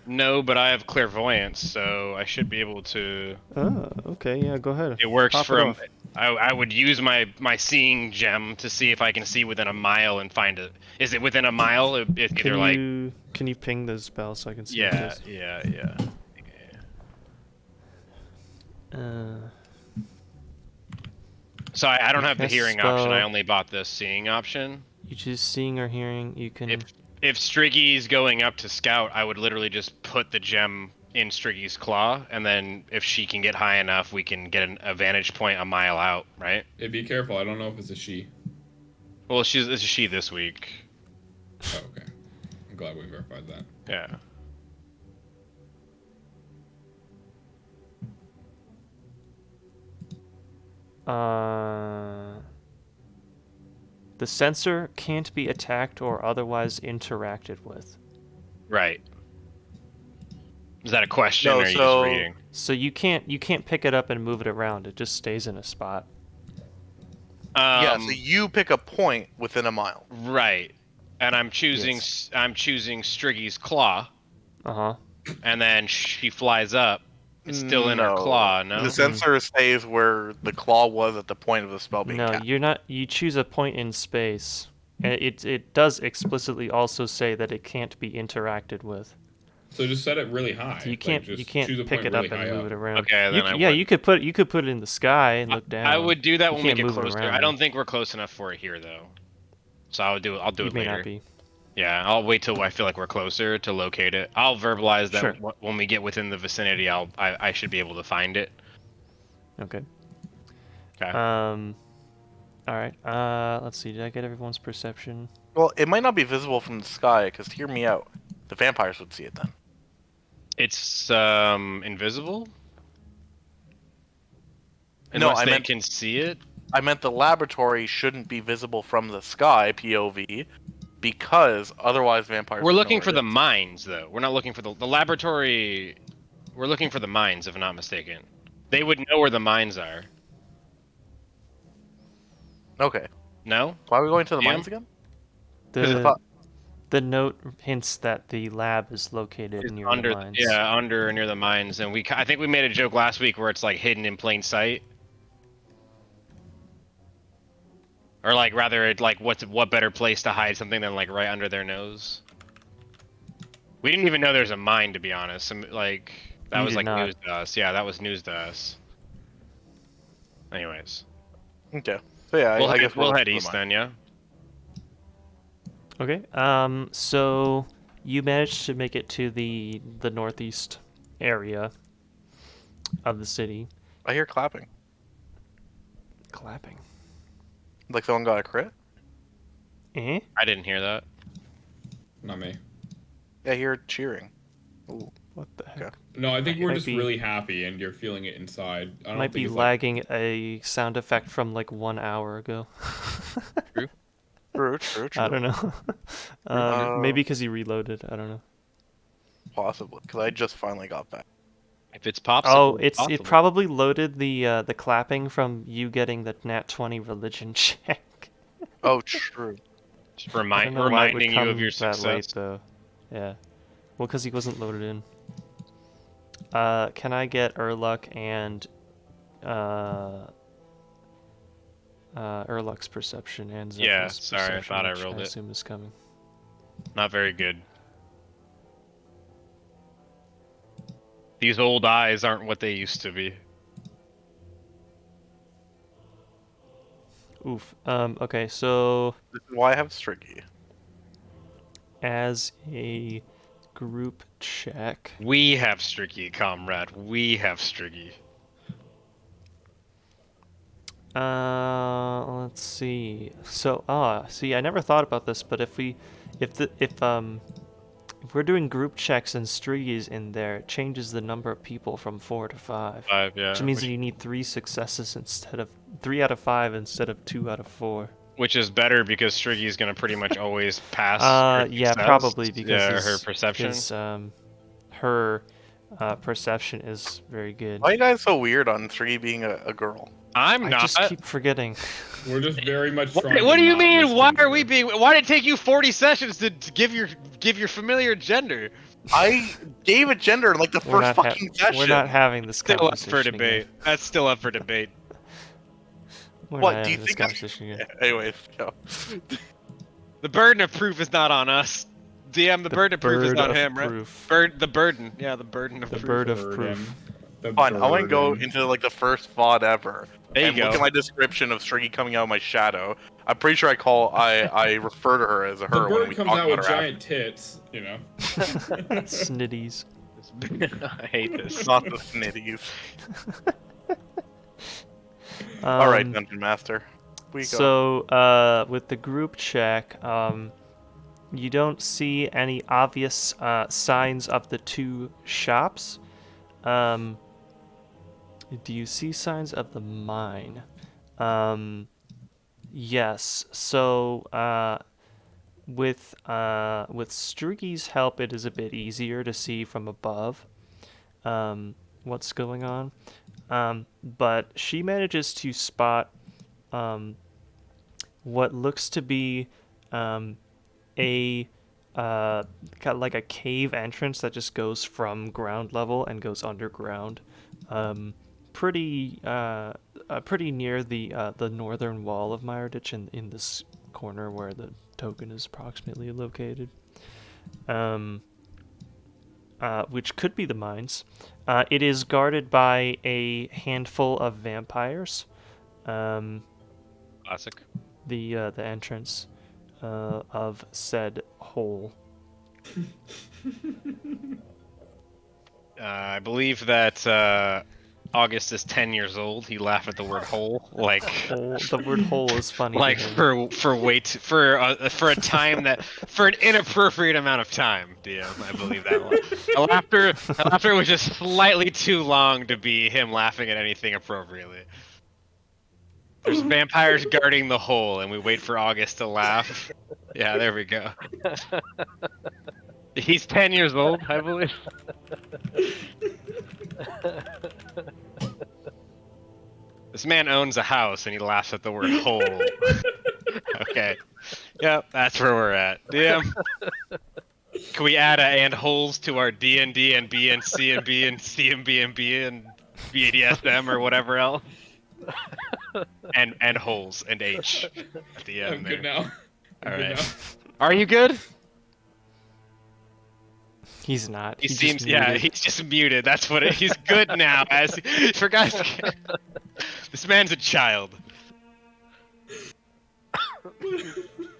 No, but I have clairvoyance, so I should be able to. Oh, okay. Yeah, go ahead. It works Pop for. it off. I would use my seeing gem to see if I can see within a mile and find it. Is it within a mile? It's either like. Can you ping the spell so I can see? what Yeah, it is? yeah. So I don't have the Cast hearing option. I spell. only bought the seeing option. You just seeing or hearing. You can. If Striggy's going up to scout, I would literally just put the gem in Striggy's claw, and then if she can get high enough, we can get a vantage point a mile out, right? Hey, be careful. I don't know if it's a she. Well, it's a she this week. Oh, okay. I'm glad we verified that. Yeah. The sensor can't be attacked or otherwise interacted with. Right. Is that a question No, or are you so- just reading? So you can't pick it up and move it around. It just stays in a spot. Yeah, so you pick a point within a mile. Right. And I'm choosing Yes. I'm choosing Striggy's claw, Uh-huh. and then she flies up. It's still in her claw, no? The sensor stays where the claw was at the point of the spell being No, cast. you're not. You choose a point in space. And it does explicitly also say that it can't be interacted with. So just set it really high. You Like, can't just you can't choose a pick point it really up and high move up. it around. Okay, then I Yeah, would. you could put it in the sky and look down. I would do that You when we can't get move it closer. around, I don't though. think we're close enough for it here, though. So I'll do it You may later. not be. Yeah, I'll wait till I feel like we're closer to locate it. I'll verbalize that Sure. when we get within the vicinity. I should be able to find it. Okay. Okay. All right. Let's see. Did I get everyone's perception? Well, it might not be visible from the sky, because hear me out. The vampires would see it then. It's invisible. No, Unless I they meant- can see it. I meant the laboratory shouldn't be visible from the sky, POV, because otherwise vampires We're would know looking where for it the is. mines, though. We're not looking for the laboratory. We're looking for the mines, if I'm not mistaken. They would know where the mines are. Okay. No? Why are we going to the Yeah. mines again? 'Cause I The thought- the note hints that the lab is located It's near under, the mines. yeah, under or near the mines, and I think we made a joke last week where it's like hidden in plain sight, or like rather, what better place to hide something than like right under their nose? We didn't even know there's a mine, to be honest. Like that You was did like not. news to us. Yeah, that was news to us. Anyways, Okay. So yeah, I guess we'll looking head for the east mines. then. Yeah. Okay. So you managed to make it to the northeast area of the city. I hear clapping. Clapping. Like someone got a crit? Eh? I didn't hear that. Not me. Yeah, I hear cheering. Ooh. What the heck? Okay. No, I think we're Might just be- really happy and you're feeling it inside. I don't Might think be it's lagging a sound effect from like 1 hour ago. True. I don't know. Maybe because he reloaded. I don't know. Possibly, because I just finally got back. If it's popsicle, Oh, it possible. probably loaded the clapping from you getting the nat 20 religion check. Oh, true. Just I don't know why it would reminding you come of your that late success. though. Yeah. Well, because he wasn't loaded in. Can I get Urluk and Urluk's perception and Zephyr's Yeah, sorry, I perception, thought I which rolled I it. assume is coming. Not very good. These old eyes aren't what they used to be. Oof. Okay, so This is why I have Striggy. as a group check, We have Striggy, comrade. We have Striggy. let's see. So, see, I never thought about this, but if we're doing group checks and Striggy's in there, it changes the number of people from 4 to 5. 5, yeah. Which means that you need 3 successes instead of 3 out of 5 instead of 2 out of 4. Which is better because Striggy's gonna pretty much always pass. her Yeah, success. probably because yeah, her his- perception. her perception is very good. Why are you guys so weird on Striggy being a girl? I'm I not. just keep forgetting. We're just very much What, trying what to do you not mean? Why misconstrue. are we being? Why did it take you 40 sessions to give your familiar gender? I gave it gender in like the We're first not, fucking session. we're not having this Still up conversation for again. debate. That's still up for debate. We're What, not do you having this think I- conversation again. Anyways, go. The burden of proof is not on us. DM, the burden of proof is bird on of him, right? proof. The burden. Yeah, the burden of The proof. bird of Burden. proof. The Fine, I want to go burden. into like the first VOD ever. There you and go. look at my description of Striggy coming out of my shadow. I'm pretty sure I refer to her as a The her when bird we comes talk out about with her. giant tits, you know. Snitties. I hate this. Not the snitties. All right, Dungeon Master. We go. So, with the group check, you don't see any obvious signs of the 2 shops. Do you see signs of the mine? Yes. So, with Striggy's help, it is a bit easier to see from above what's going on. But she manages to spot what looks to be a got like a cave entrance that just goes from ground level and goes underground, pretty near the northern wall of Meiyerditch in this corner where the token is approximately located, which could be the mines. It is guarded by a handful of vampires. Classic. The entrance of said hole. I believe that August is 10 years old. He laughed at the word hole, like Hole. The word hole is funny. like to him. for a time that for an inappropriate amount of time. DM, I believe that one. A laughter was just slightly too long to be him laughing at anything appropriately. There's vampires guarding the hole, and we wait for August to laugh. Yeah, there we go. He's 10 years old, I believe. This man owns a house, and he laughs at the word hole. Okay. Yep, that's where we're at. DM. Can we add a and holes to our D&D and B and C and B and C and B and B and BDSM or whatever else? And holes and H at the end. I'm there. good now. All I'm good right. now. Are you good? He's not. He just seems, yeah, muted. he's just muted. That's what he's good now. As for guys, this man's a child.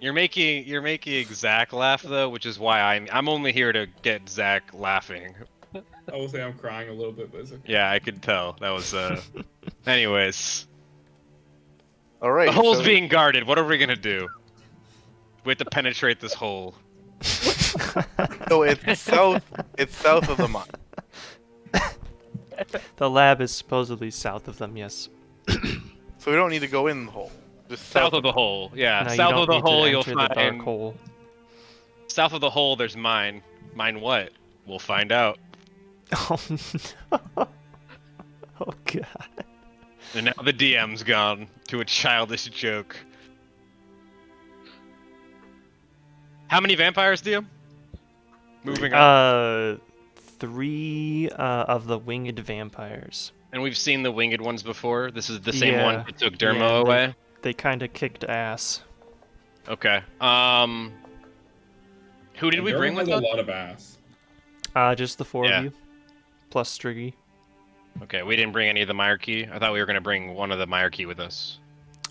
You're making Zach laugh though, which is why I'm only here to get Zach laughing. I will say I'm crying a little bit, but it's okay. Yeah, I could tell. That was anyways. All right. The hole's so- being guarded. What are we gonna do? We have to penetrate this hole. So it's south. It's south of the mine. The lab is supposedly south of them. Yes. So we don't need to go in the hole. Just South of the hole. Yeah, No, you south don't of the need to hole you'll enter the dark find. hole. South of the hole, there's mine. Mine what? We'll find out. Oh no. Oh god. And now the DM's gone to a childish joke. How many vampires, DM? Moving on. 3 of the winged vampires. And we've seen the winged ones before. This is the same Yeah. one that took Dermo Yeah, away. They kind of kicked ass. Okay. Who did we Durham bring with has us? a lot of ass. Just the 4 Yeah. of you, plus Striggy. Okay, we didn't bring any of the Meiyerkey. I thought we were gonna bring one of the Meiyerkey with us.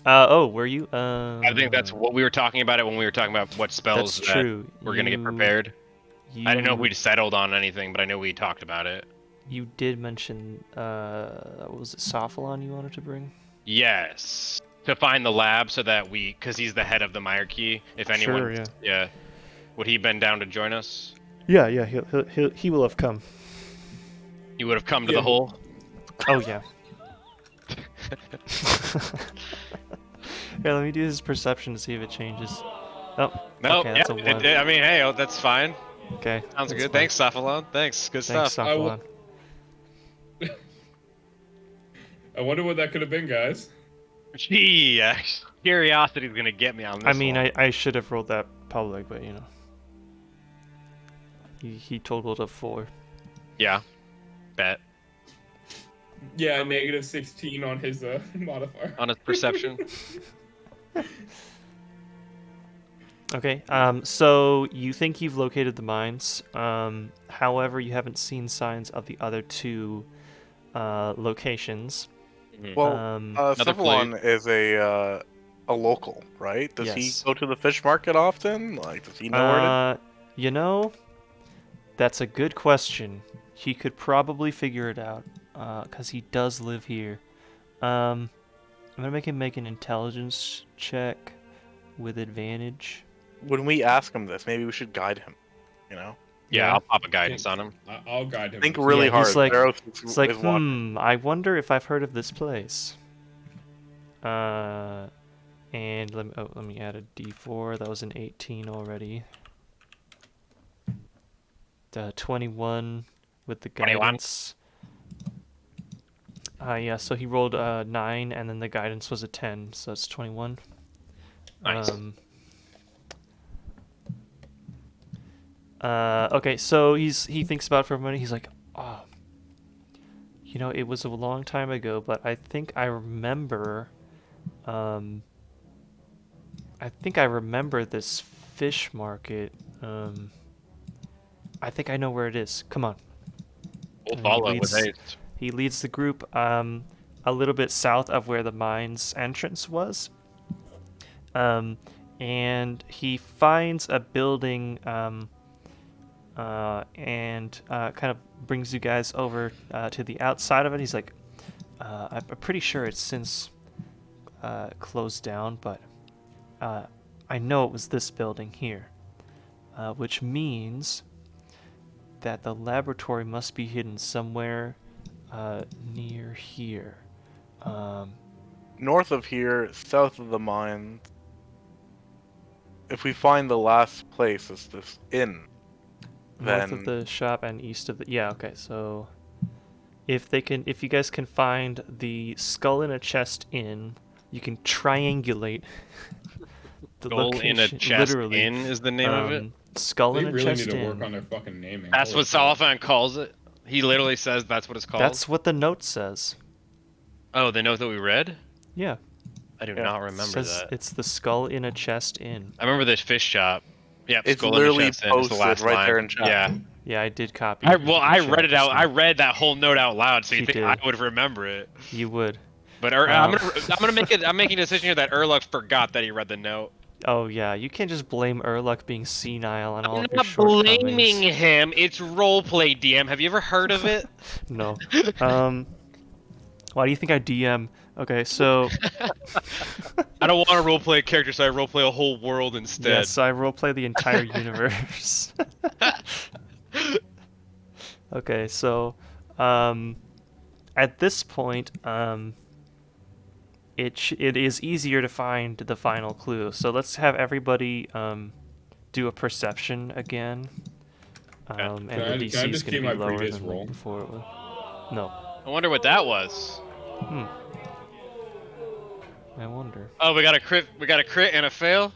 Oh, were you? I think that's what we were talking about it when we were talking about what spells That's that true. we're gonna get prepared. I didn't know if we'd settled on anything, but I know we talked about it. You did mention, was it Sophalon you wanted to bring? Yes. To find the lab so that because he's the head of the Meiyerkey, if anyone, Sure, yeah. yeah. Would he been down to join us? Yeah, he will have come. He would have come to Yeah. the hole. Oh yeah. Yeah, let me do his perception to see if it changes. Oh, No, okay, that's a yeah, 1. I mean, hey, oh, that's fine. Okay, Sounds that's good. fine. Thanks, Sophalon. Thanks. Good Thanks, stuff. Sophalon. I wonder what that could have been, guys. Gee, curiosity's gonna get me on this I mean, one. I should have rolled that public, but you know. He totaled a 4. Yeah. Bet. Yeah, negative 16 on his modifier. On his perception. Okay, so you think you've located the mines. However, you haven't seen signs of the other 2 locations. Well, Another Cephalon is a local, right? Does Yes. he go to the fish market often? Like, does he know where to? You know, that's a good question. He could probably figure it out, because he does live here. I'm gonna make him make an intelligence check with advantage. When we ask him this, maybe we should guide him. You know, Yeah, Yeah. I'll pop a guidance on him. I'll guide him. think really Yeah, hard. he's like- Theros It's like, is watching. I wonder if I've heard of this place. And let me add a D4. That was an 18 already. 21 with the 21. guidance. Yeah, so he rolled 9, and then the guidance was a 10, so it's 21. Nice. Okay, so he thinks about it for a minute. He's like, oh, you know, it was a long time ago, but I think I remember. I think I remember this fish market. I think I know where it is. Come on. We'll And follow with haste. he leads the group a little bit south of where the mine's entrance was. And he finds a building and kind of brings you guys over to the outside of it. He's like, I'm pretty sure it's since closed down, but I know it was this building here, which means that the laboratory must be hidden somewhere near here. North of here, south of the mines. If we find the last place is this inn, North then of the shop and east of the... Yeah, okay, so... If you guys can find the Skull in a Chest Inn, you can triangulate the Skull in a location. Chest Literally. Inn is the name of it. Skull They in a really Chest need to Inn. work on their fucking naming. That's Holy what crap. Salafan calls it. He literally says that's what it's called. That's what the note says. Oh, the note that we read? Yeah. I do Yeah. not remember Says that. it's the Skull in a Chest Inn. I remember this fish shop. Yep, It's Skull in the literally Chest Inn is the posted last right line. there in chat. Yeah. Yeah, I did copy. I it in read chat it just out. now. I read that whole note out loud, so you You think did. I would remember it. You would. But I'm gonna make it. I'm making a decision here that Erlux forgot that he read the note. Oh yeah, you can't just blame Erluck being senile on all I'm of your not shortcomings. blaming him. It's roleplay, DM. Have you ever heard of it? No. Why do you think I DM? Okay, so I don't want to roleplay a character, so I roleplay a whole world instead. yes, I roleplay the entire universe. Okay, so at this point, it is easier to find the final clue. So let's have everybody do a perception again. And Can the I DC is just going keep to my be lower previous than roll? before it was. No. I wonder what that was. I wonder. Oh, we got a crit. We got a crit and a fail.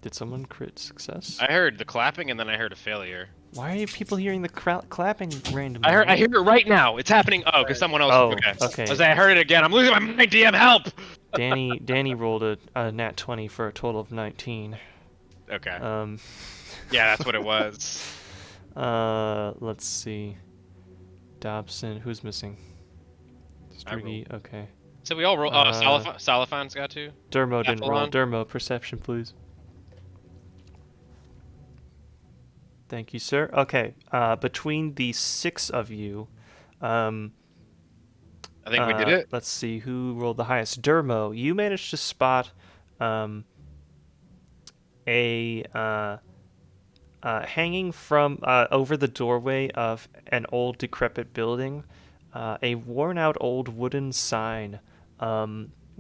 Did someone crit success? I heard the clapping, and then I heard a failure. Why are you people hearing the clapping randomly? I hear it right now. It's happening. Oh, because someone else. Oh, okay. okay. I was like, I heard it again. I'm losing my mind. DM, help! Danny rolled a nat 20 for a total of 19. Okay. Um, Yeah, that's what it was. let's see. Dobson, who's missing? I rolled. Striggy, okay. So we all roll. Salafan's got to. Dermo didn't roll. Athlon? Dermo, perception, please. Thank you, sir. Okay, between the 6 of you, I think we did it. let's see who rolled the highest. Dermo, you managed to spot hanging from over the doorway of an old decrepit building, a worn-out old wooden sign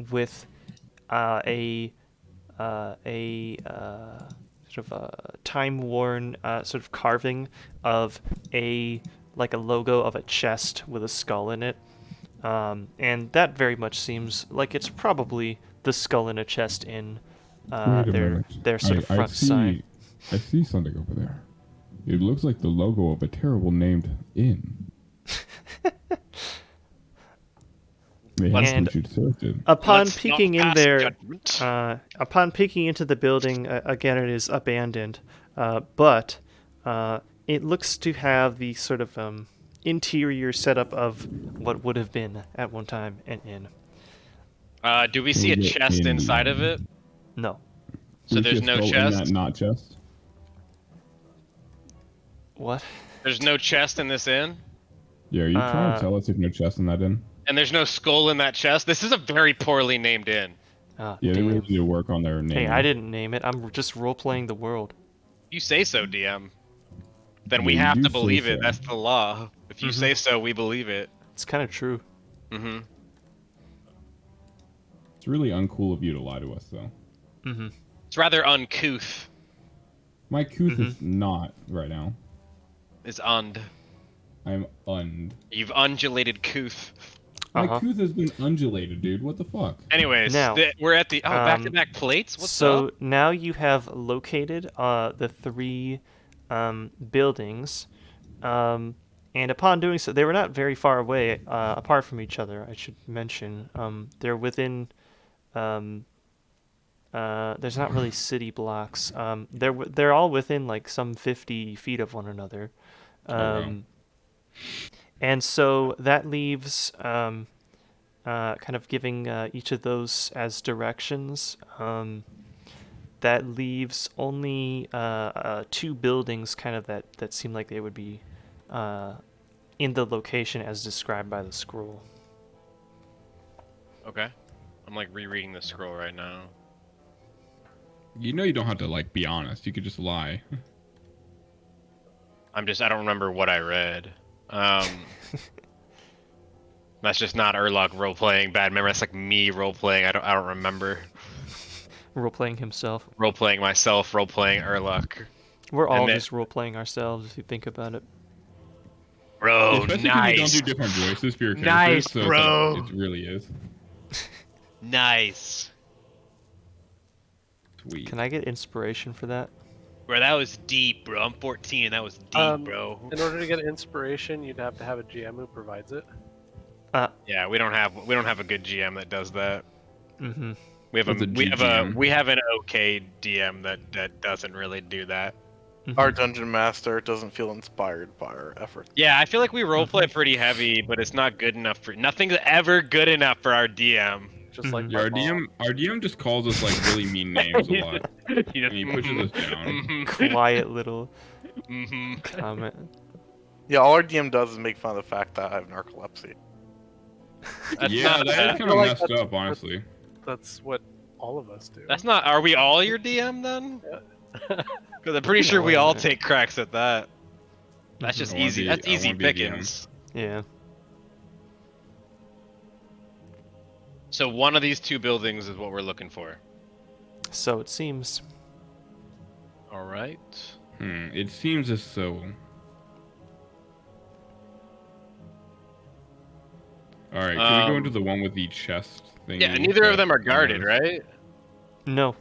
with a sort of a time-worn sort of carving of a logo of a chest with a skull in it, and that very much seems like it's probably the Skull in a Chest Inn. Wait a minute. Their sort of front sign. I see something over there. It looks like the logo of a terrible named inn. Maybe And we should search it. Upon Let's peeking not in pass there, judgment. upon peeking into the building, again it is abandoned, but it looks to have the sort of interior setup of what would have been at one time an inn. Do we see a Is it chest in- inside of it? No. So We see there's a no skull in chest? that not chest. What? There's no chest in this inn? Yeah, are you trying to tell us if no chest in that inn? And there's no skull in that chest? This is a very poorly named inn. Ah, Yeah, they damn. really need to work on their name. Hey, I didn't name it. I'm just role-playing the world. You say so, DM. Then we Yeah, you have do to say believe it. so. That's the law. If you say so, we believe it. It's kind of true. Mm-hmm. It's really uncool of you to lie to us, though. Mm-hmm. It's rather uncouth. My couth is not right now. Is und. I'm und. You've undulated couth. My Uh-huh. tooth has been undulated, dude. What the fuck? Anyways, Now, we're at the back-to-back plates. What's so up? now you have located the 3 buildings, and upon doing so, they were not very far away apart from each other. I should mention they're within. There's not really city blocks. They're all within like some 50 feet of one another, wow. and so that leaves kind of giving each of those as directions. That leaves only 2 buildings kind of that seem like they would be in the location as described by the scroll. Okay. I'm like rereading the scroll right now. You know you don't have to like be honest. You could just lie. I don't remember what I read. That's just not Urlock role-playing bad memory. That's like me role-playing. I don't remember. Role-playing himself. Role-playing myself, role-playing Urlock. We're all then- just role-playing ourselves if you think about it. Bro, Especially nice. when you don't do different voices for your characters. Nice, so it's bro. like, it really is. Nice. Sweet. Can I get inspiration for that? Bro, that was deep, bro. I'm 14 and that was deep, bro. In order to get inspiration, you'd have to have a GM who provides it. Yeah, we don't have a good GM that does that. Mm-hmm. We have What's a we have GM? an okay DM that doesn't really do that. Our dungeon master doesn't feel inspired by our efforts. Yeah, I feel like we roleplay pretty heavy, but it's not good enough for nothing's ever good enough for our DM. Just like Mhm. Yeah, my our mom. DM just calls us like really mean names a lot. He And he pushes us down. Quiet little Mm-hmm. comment. Yeah, all our DM does is make fun of the fact that I have narcolepsy. Yeah, that is kind feel of like messed that's- up, honestly. That's what all of us do. That's not. Are we all your DM then? Because I'm pretty sure we all take cracks at that. That's just I wanna easy. be- That's I easy wanna be a DM. pickings. Yeah. So one of these 2 buildings is what we're looking for. So it seems. All right. It seems as so. Alright, can we go into the one with the chest thing? Yeah, neither of them are guarded, right? No.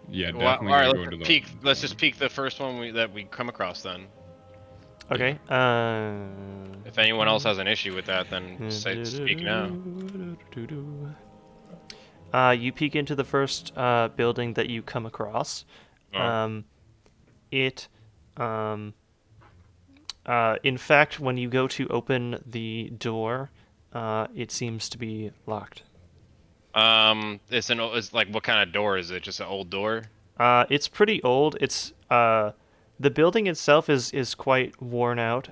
Yeah, Well, definitely all right, gonna go into the let's just peek the first one that we come across then. Okay. If anyone else has an issue with that, then speak now. You peek into the first building that you come across. Oh. In fact, when you go to open the door, it seems to be locked. It's like, what kind of door is it? Just an old door? It's pretty old. It's the building itself is quite worn out.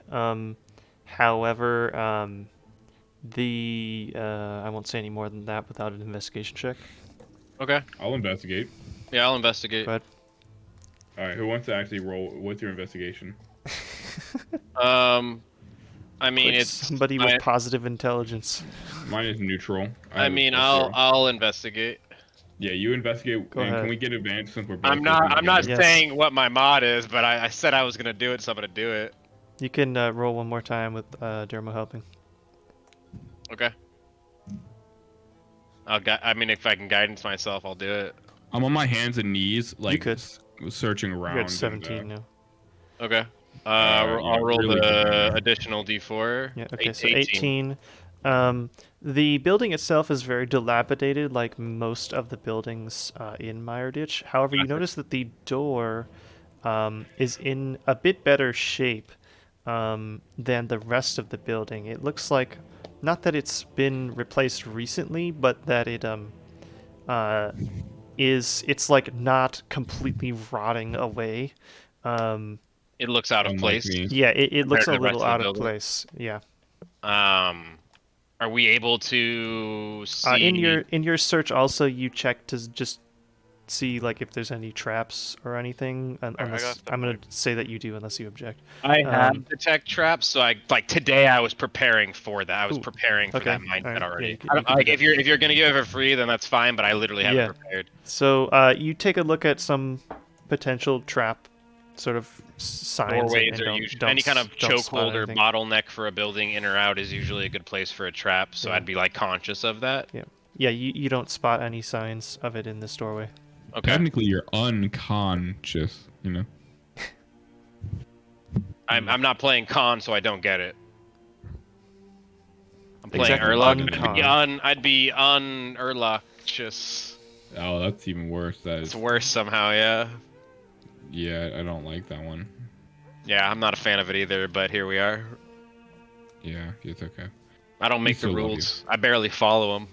However, I won't say any more than that without an investigation check. Okay. I'll investigate. Yeah, I'll investigate. Go ahead. Alright, who wants to actually roll? What's your investigation? I mean, Like it's somebody with positive intelligence. Mine is neutral. I mean, I'll investigate. Yeah, you investigate. Go and ahead. Can we get advantage since we're both I'm not Yes. saying what my mod is, but I said I was gonna do it, so I'm gonna do it. You can roll one more time with Dermo helping. Okay. I mean, if I can guidance myself, I'll do it. I'm on my hands and knees, like could. Searching around. You're at and, 17 now. Okay. yeah, I'll roll really the good. additional D4. Yeah, okay, so 18. The building itself is very dilapidated, like most of the buildings in Meiyerditch. However, you notice that the door is in a bit better shape than the rest of the building. It looks like, not that it's been replaced recently, but that it's like not completely rotting away. It looks out of Unlike place. me. Yeah, it looks a Compared to the rest little of the out of building. place. Yeah. Are we able to see? In your search, also you check to just see like if there's any traps or anything. Unless I'm gonna say that you do, unless you object. I have detect traps, so today I was preparing for that. I was Ooh, preparing for okay, that mindset alright, yeah, already. you can do If you're gonna give it for free, then that's fine. But I literally have Yeah. it prepared. So you take a look at some potential trap sort of signs Doorways and are don't, usually don't any kind of don't spot chokehold or anything. bottleneck for a building in or out is usually a good place for a trap. So Yeah. I'd be like conscious of that. Yeah, you don't spot any signs of it in this doorway. Okay. Technically, you're unconscious, you know? I'm not playing con, so I don't get it. I'm playing Exactly, Urlock. I'd be un-Urlock-cious. Oh, that's even worse. That It's is... worse somehow, yeah. Yeah, I don't like that one. Yeah, I'm not a fan of it either, but here we are. Yeah, it's okay. I don't make the still love rules. I barely follow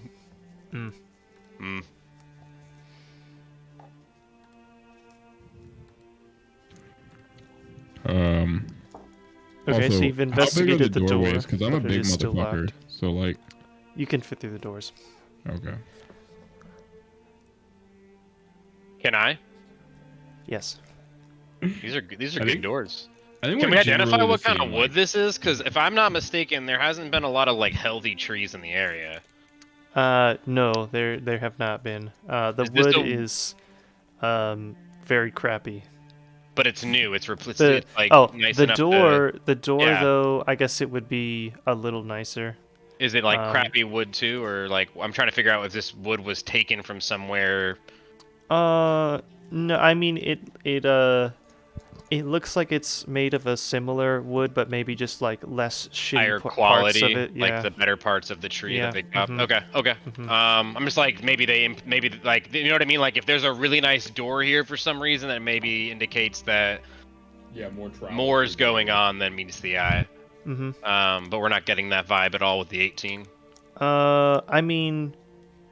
them. Okay, Also, so you've how big are investigated the door, Because I'm a but it big is still motherfucker. locked. So, like, You can fit through the doors. okay. Can I? Yes. These are I good think- doors. I think Can we're we identify generally what the kind of same, wood like- this is? Because if I'm not mistaken, there hasn't been a lot of like healthy trees in the area. No, there have not been. The Is this wood a- is very crappy. But it's new. It's replaced. The It's like oh, nice the enough door, Yeah. though, I guess it would be a little nicer. Is it like crappy wood too, or like I'm trying to figure out if this wood was taken from somewhere? No, I mean it looks like it's made of a similar wood, but maybe just like less shitty Higher parts quality, of it. Yeah. like the better parts of the tree Yeah, that they got. mhm. Okay. Mhm. I'm just like maybe like you know what I mean. Like if there's a really nice door here for some reason, that maybe indicates that Yeah, more travel. more is going on than meets the eye. Mhm. But we're not getting that vibe at all with the 18. I mean,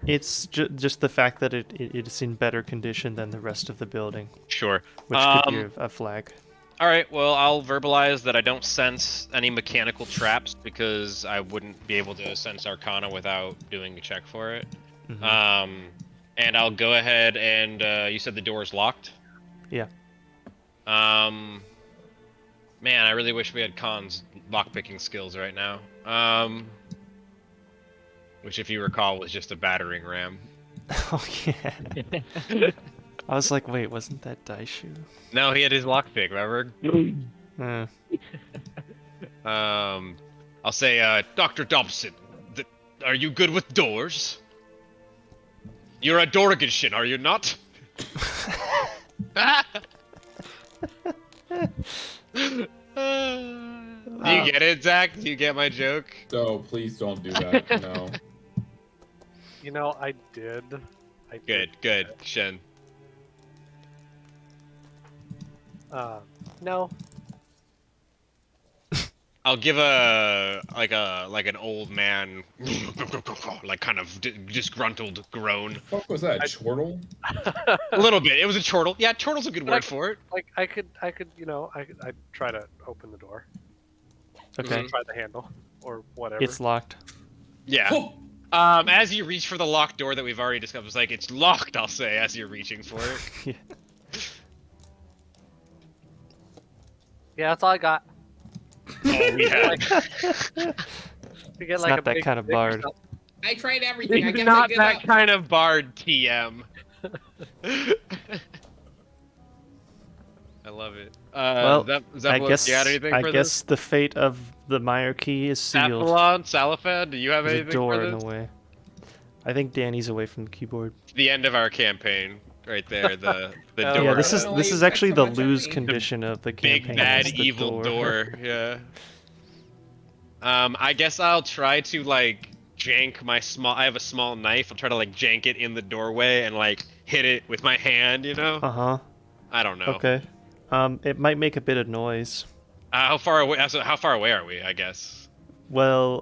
it's just the fact that it is in better condition than the rest of the building, Sure. which could be a flag. All right. Well, I'll verbalize that I don't sense any mechanical traps because I wouldn't be able to sense Arcana without doing a check for it. Mhm. And I'll go ahead and you said the door is locked. Yeah. Man, I really wish we had Khan's lockpicking skills right now. Which, if you recall, was just a battering ram. Oh yeah. I was like, wait, wasn't that Daishu? No, he had his lockpick. Remember? I'll say, Dr. Dobson, are you good with doors? You're a Dorganishin, are you not? Do you get it, Zach? Do you get my joke? No, please don't do that. No. You know, I did. Good, Shen. No. I'll give an old man, like kind of disgruntled groan. What the fuck was that? Chortle? A little bit. It was a chortle. Yeah, chortle's a good word for it. Like I could, I'd try to open the door. Okay. Try the handle or whatever. It's locked. Yeah. As you reach for the locked door that we've already discussed, it's like it's locked. I'll say as you're reaching for it. Yeah. Yeah, that's all I got. Oh, we had. To get It's like not a that big kind of stick or bard. something. I tried everything. I He's guess not I give that up. kind of bard, TM. I love it. Well, Zeppelin, I guess you got anything I for guess the fate of the Meyer key is sealed. Saphalon, Salafad, do you have There's a anything door for in this? the way. I think Danny's away from the keyboard. The end of our campaign, right there. The Oh, door. Yeah, I this don't know why is you is expect actually so the much of lose me. condition of the Big campaign. bad is the evil door. Yeah. I guess I'll try to like jank my small. I have a small knife. I'll try to like jank it in the doorway and like hit it with my hand. You know. Uh-huh. I don't know. Okay. It might make a bit of noise. How far away? So how far away are we? I guess. Well,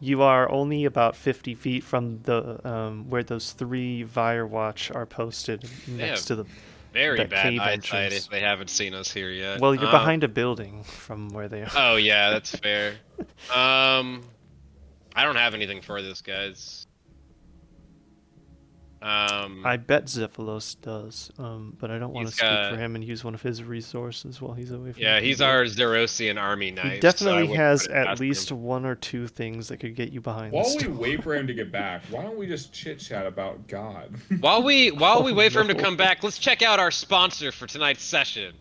you are only about 50 feet from the where those 3 Firewatch are posted next to the. Very that bad cave eyesight entrance. if they haven't seen us here yet. Well, you're behind a building from where they are. Oh yeah, that's fair. I don't have anything for this, guys. I bet Zephylos does, but I don't want to He's speak got- for him and use one of his resources while he's away from Yeah, the he's keyboard. our Zerosian army knight. He so I definitely wouldn't has put it at past least him. 1 or 2 things that could get you behind While the we storm. wait for him to get back, why don't we just chit chat about God? While we Oh, wait for him to no. come back, let's check out our sponsor for tonight's session.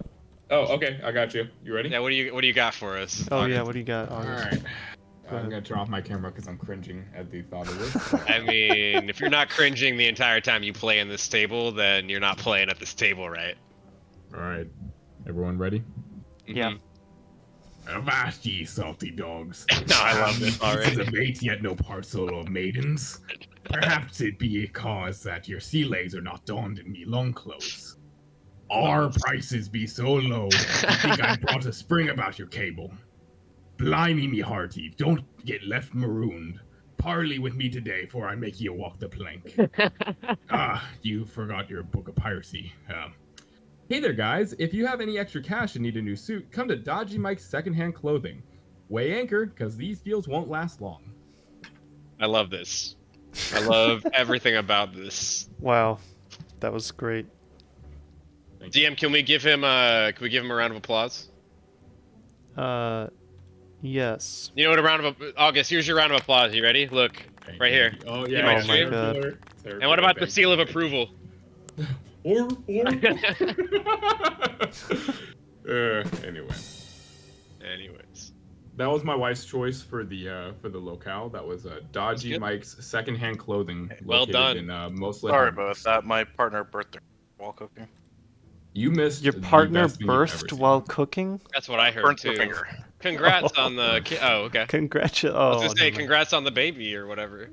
Oh, okay, I got you. You ready? Yeah, what do you got for us? Oh yeah, what do you got, All August? right. Go I'm ahead. gonna turn off my camera because I'm cringing at the thought of this. I mean, if you're not cringing the entire time you play in this table, then you're not playing at this table, right? All right, everyone ready? Yeah. Mhm. Avast ye salty dogs. No, I love this already. The bait yet no parcel of maidens. Perhaps it be a cause that your sea legs are not donned in me long clothes. Our prices be so low, I think I brought a spring about your cable. Blimey me hearty, don't get left marooned. Parley with me today, for I make you walk the plank. You forgot your book of piracy. Hey there, guys. If you have any extra cash and need a new suit, come to Dodgy Mike's Secondhand Clothing. Weigh anchor, because these deals won't last long. I love this. I love everything about this. Wow, that was great. DM, can we give him a round of applause? Yes. You know what a round of August? Here's your round of applause. You ready? Look, Thank right you. here. Oh You yeah. might Oh my stream? God. And what about the seal of approval? Or. Anyway, Anyways. that was my wife's choice for the locale. That was Dodgy good. Mike's Secondhand Clothing. Well located done. In Mostly. Sorry about that. My partner birthday while cooking. You missed Your the partner best thing you've ever birthed seen. while cooking? That's what I heard Burnt too. the finger. Congrats on the oh, okay. I was gonna say congrats on the baby or whatever.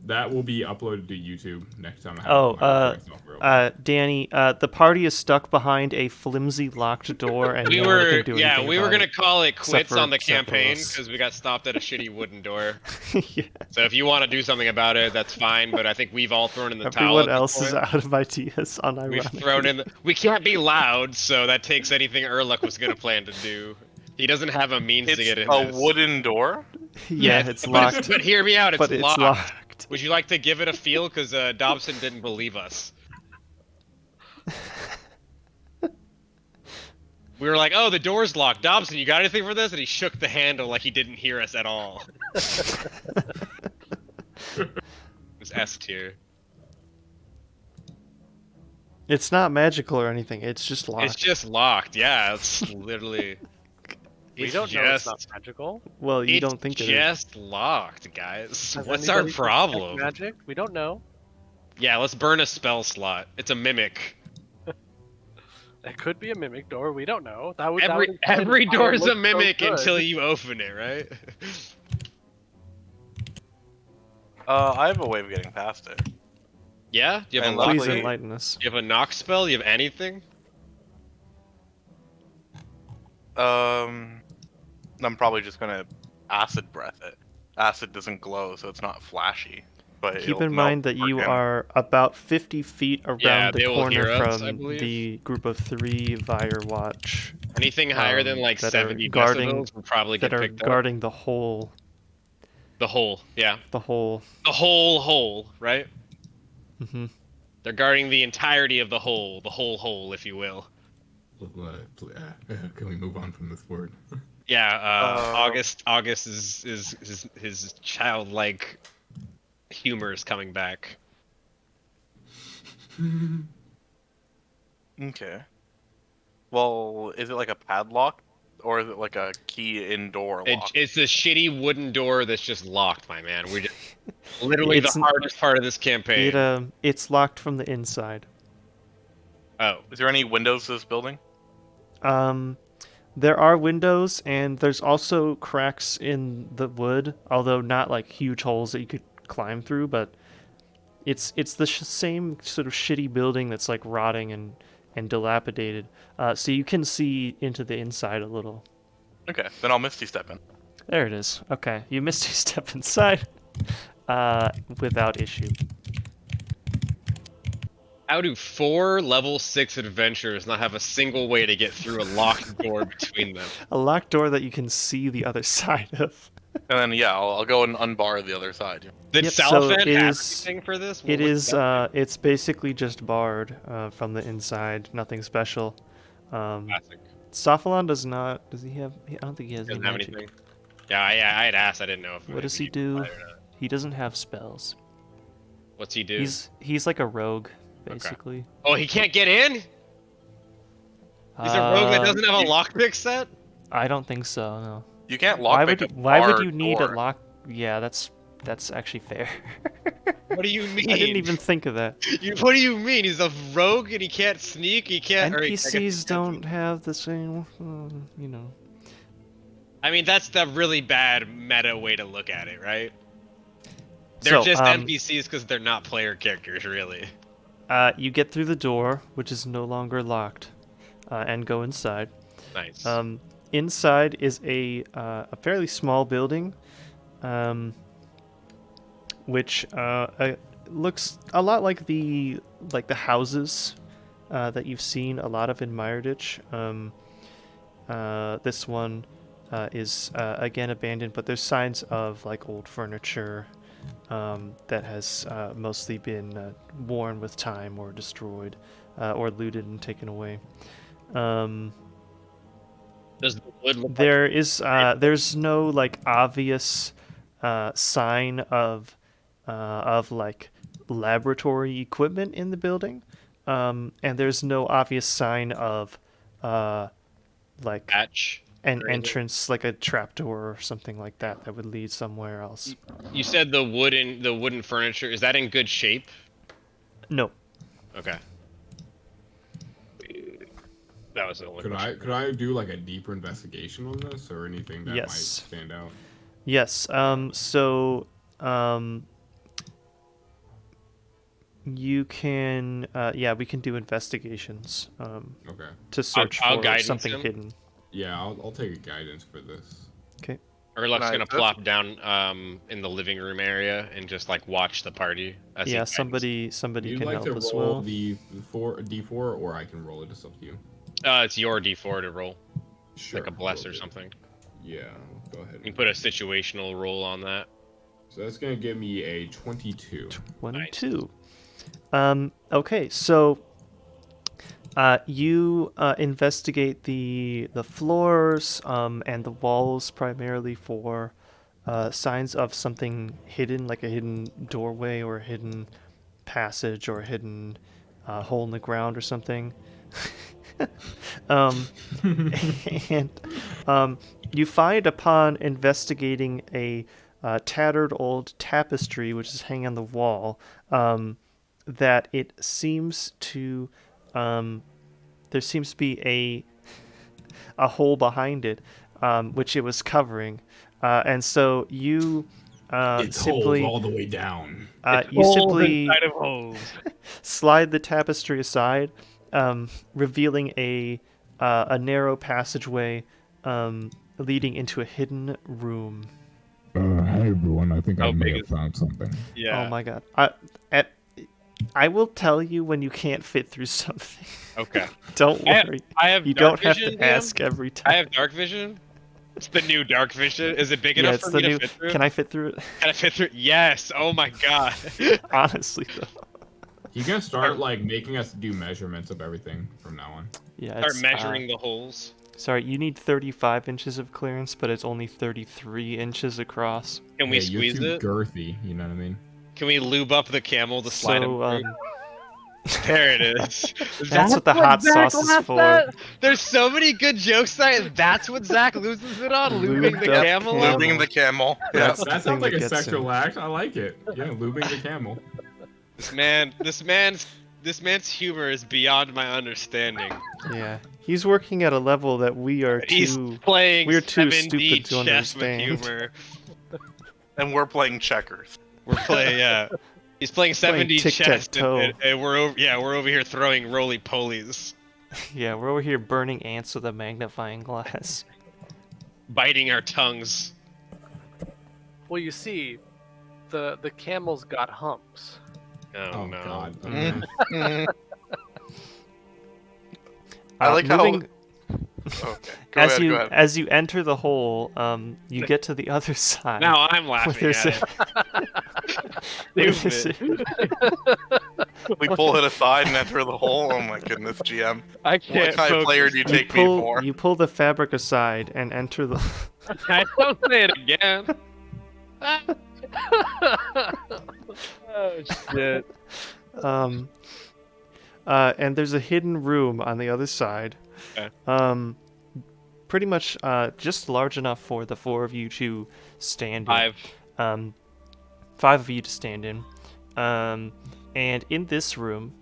That will be uploaded to YouTube next time I have Oh, my recording software open. Danny, the party is stuck behind a flimsy locked door, and no one can do anything we were about gonna it. call it Except quits for on the campaign Zephyros. because we got stopped at a shitty wooden door. Yeah. So if you want to do something about it, that's fine. But I think we've all thrown in the towel. Everyone at this else is point. out of ideas, unironically. We've thrown in. We can't be loud, so that takes anything Erluck was gonna plan to do. He doesn't have a means It's to get in. a this. wooden door. Yeah, it's but locked. But hear me out. It's but it's locked. locked. Would you like to give it a feel? Because Dobson didn't believe us. We were like, "Oh, the door's locked." Dobson, you got anything for this? And he shook the handle like he didn't hear us at all. It was S tier. It's not magical or anything. It's just locked. It's just locked. Yeah, it's literally. We It's don't know it's not just- magical. Well, you it's don't think it is. just locked, guys. Has What's our anybody detected problem? Magic? We don't know. Yeah, let's burn a spell slot. It's a mimic. It could be a mimic door. We don't know. That would Every that would door is a look so mimic good. until you open it, right? I have a way of getting past it. Yeah? Do you have a And lock? Please luckily- enlighten us. Do you have a knock spell? You have anything? I'm probably just gonna acid breath it. Acid doesn't glow, so it's not flashy. But Keep it'll in melt mind that you freaking- are about 50 feet around Yeah, they the will hear corner us, I from believe. the group of 3 Vire Watch Anything higher than like that are 70 guarding- decibels will probably get that are picked up. guarding the whole, The hole, yeah. the whole. The whole hole, right? hmm They're guarding the entirety of the whole hole, if you will. Can we move on from this word? Yeah, August is his childlike humor is coming back. Okay. Well, is it like a padlock, or is it like a key indoor lock? It's a shitty wooden door that's just locked, my man. We're just literally It's the n- hardest part of this campaign. It's locked from the inside. Oh, Is there any windows to this building? There are windows, and there's also cracks in the wood, although not like huge holes that you could climb through. But it's the same sort of shitty building that's like rotting and dilapidated. So you can see into the inside a little. Okay, then I'll Misty step in. There it is. Okay, you missed your step inside without issue. how do 4 level 6 adventurers not have a single way to get through a locked door between them? A locked door that you can see the other side of. And then yeah, I'll go and unbar the other side. Did Yep, so Salafan it have is- anything for this? It What's is. that? It's basically just barred from the inside. Nothing special. Classic. Sophalon does not. Does he have? I don't think he has any Doesn't have magic. anything. Yeah, I had asked. I didn't know if. What does if he could do? buy it or not. He doesn't have spells. What's he do? He's like a rogue, basically. Oh, he can't get in. He's a rogue that doesn't have a lockpick set. I don't think so. No. You can't Why lockpick would a Why would bar you need door. a lock? Yeah, that's actually fair. What do you mean? I didn't even think of that. What do you mean? He's a rogue and he can't sneak. He can't. or he- I guess he NPCs can't don't sneak. have the same, you know. I mean, that's the really bad meta way to look at it, right? They're So, just NPCs because they're not player characters, really. You get through the door, which is no longer locked, and go inside. Nice. Inside is a fairly small building, which looks a lot like the houses that you've seen a lot of in Meiyerditch. This one is again abandoned, but there's signs of like old furniture that has mostly been worn with time or destroyed or looted and taken away. Does the wood look There is there's no like obvious sign of like laboratory equipment in the building, and there's no obvious sign of like patch? an or anything? entrance, like a trapdoor or something like that that would lead somewhere else. You said the wooden furniture, is that in good shape? No. Okay. That was the only Could question. I do like a deeper investigation on this or anything that might Yes. stand out? Yes. You can. Yeah, we can do investigations. Okay. To search I'll for guidance something him. hidden. Yeah, I'll take a guidance for this. Okay. Urlach's Nice. gonna plop down in the living room area and just like watch the party. As he Yeah, guides. somebody You'd can like help to as roll well. the D4, or I can roll it. It's up to you. It's your D4 to roll, Sure. like a bless roll or it. something. Yeah, go ahead. You can put a situational roll on that. So that's gonna give me a 22. 22. Okay, so you investigate the floors and the walls primarily for signs of something hidden, like a hidden doorway or a hidden passage or a hidden hole in the ground or something. And you find upon investigating a tattered old tapestry which is hanging on the wall that it seems to there seems to be a hole behind it which it was covering, and so you It's simply holes all the way down. you simply Inside of holes. slide the tapestry aside, revealing a narrow passageway leading into a hidden room. Hey everyone, I think How big is- found something. Yeah. Oh my god! I will tell you when you can't fit through something. Okay. Don't I have- worry. I have You dark don't have vision, to Dan. ask every time. I have dark vision. It's the new dark vision. Is it big Yeah, enough it's for the me new. to fit through? Can I fit through it? Can I fit through? Yes. Oh my god. Honestly, though. He's gonna start like making us do measurements of everything from now on. Yeah. Start it's, measuring the holes. Sorry, you need 35 inches of clearance, but it's only 33 inches across. Can we Hey, squeeze you're it? too girthy, you know what I mean? Can we lube up the camel to slide So, him through? There it is. that's what the hot sauce is for. There's so many good jokes that that's what Zach loses it on, lubing Lubed the up camel. camel. Lubing the camel. Yeah. That's the That thing sounds like that a gets him. sexual act. I like it. Yeah, lubing the camel. This man's humor is beyond my understanding. Yeah, he's working at a level that we are He's too. playing we're too 7D stupid to chess with understand. humor. And we're playing checkers. We're playing, yeah. He's playing Playing 7D chess, tic-tac-toe. and we're over here throwing roly-polies, Yeah, we're over here burning ants with a magnifying glass. biting our tongues. Well, you see, the camel's got humps. Oh, no. God. Mhm. Mm-hmm. I like how- moving... Okay. As you enter the hole, you get to the other side. Now I'm where laughing there's at where it. there's We pull it aside and enter the hole. Oh my goodness, GM. I What can't kind of player do you take me for? you pull the fabric aside and enter the. I don't say it again. Oh shit. And there's a hidden room on the other side. Okay. Pretty much just large enough for the 4 of you to stand in. 5. 5 of you to stand in. And in this room,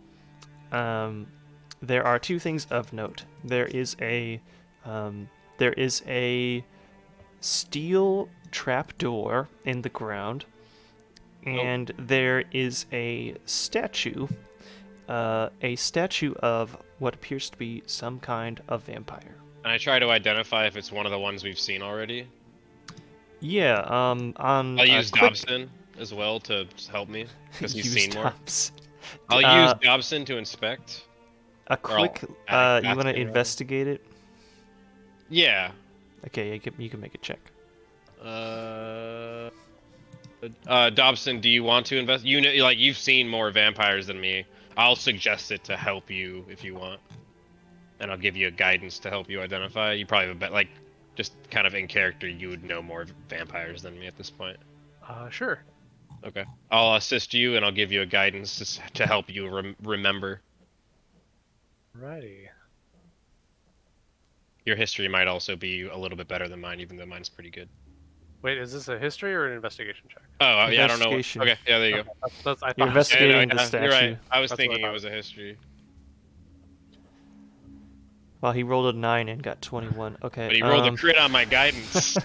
there are 2 things of note. There is a steel trapdoor in the ground, and there is a statue of what appears to be some kind of vampire. And I try to identify if it's one of the ones we've seen already. Yeah, I'll use Dobson as well to help me, because he's seen more. I'll use Dobson to inspect. A quick, you want to investigate it? Yeah. Okay, you can make a check. Dobson, do you want to invest? You know, like, you've seen more vampires than me. I'll suggest it to help you if you want, and I'll give you a guidance to help you identify. You probably have a bet, like, just kind of in character, you would know more vampires than me at this point. Sure. Okay, I'll assist you, and I'll give you a guidance to help you remember. Righty. Your history might also be a little bit better than mine, even though mine's pretty good. Wait, is this a history or an investigation check? Oh, yeah, I don't know. Investigation. Okay, yeah, there you go. I You're thought investigating the statue. You're right. I was That's thinking what I it was a history. Well, he rolled a 9 and got 21. Okay. But he rolled a crit on my guidance.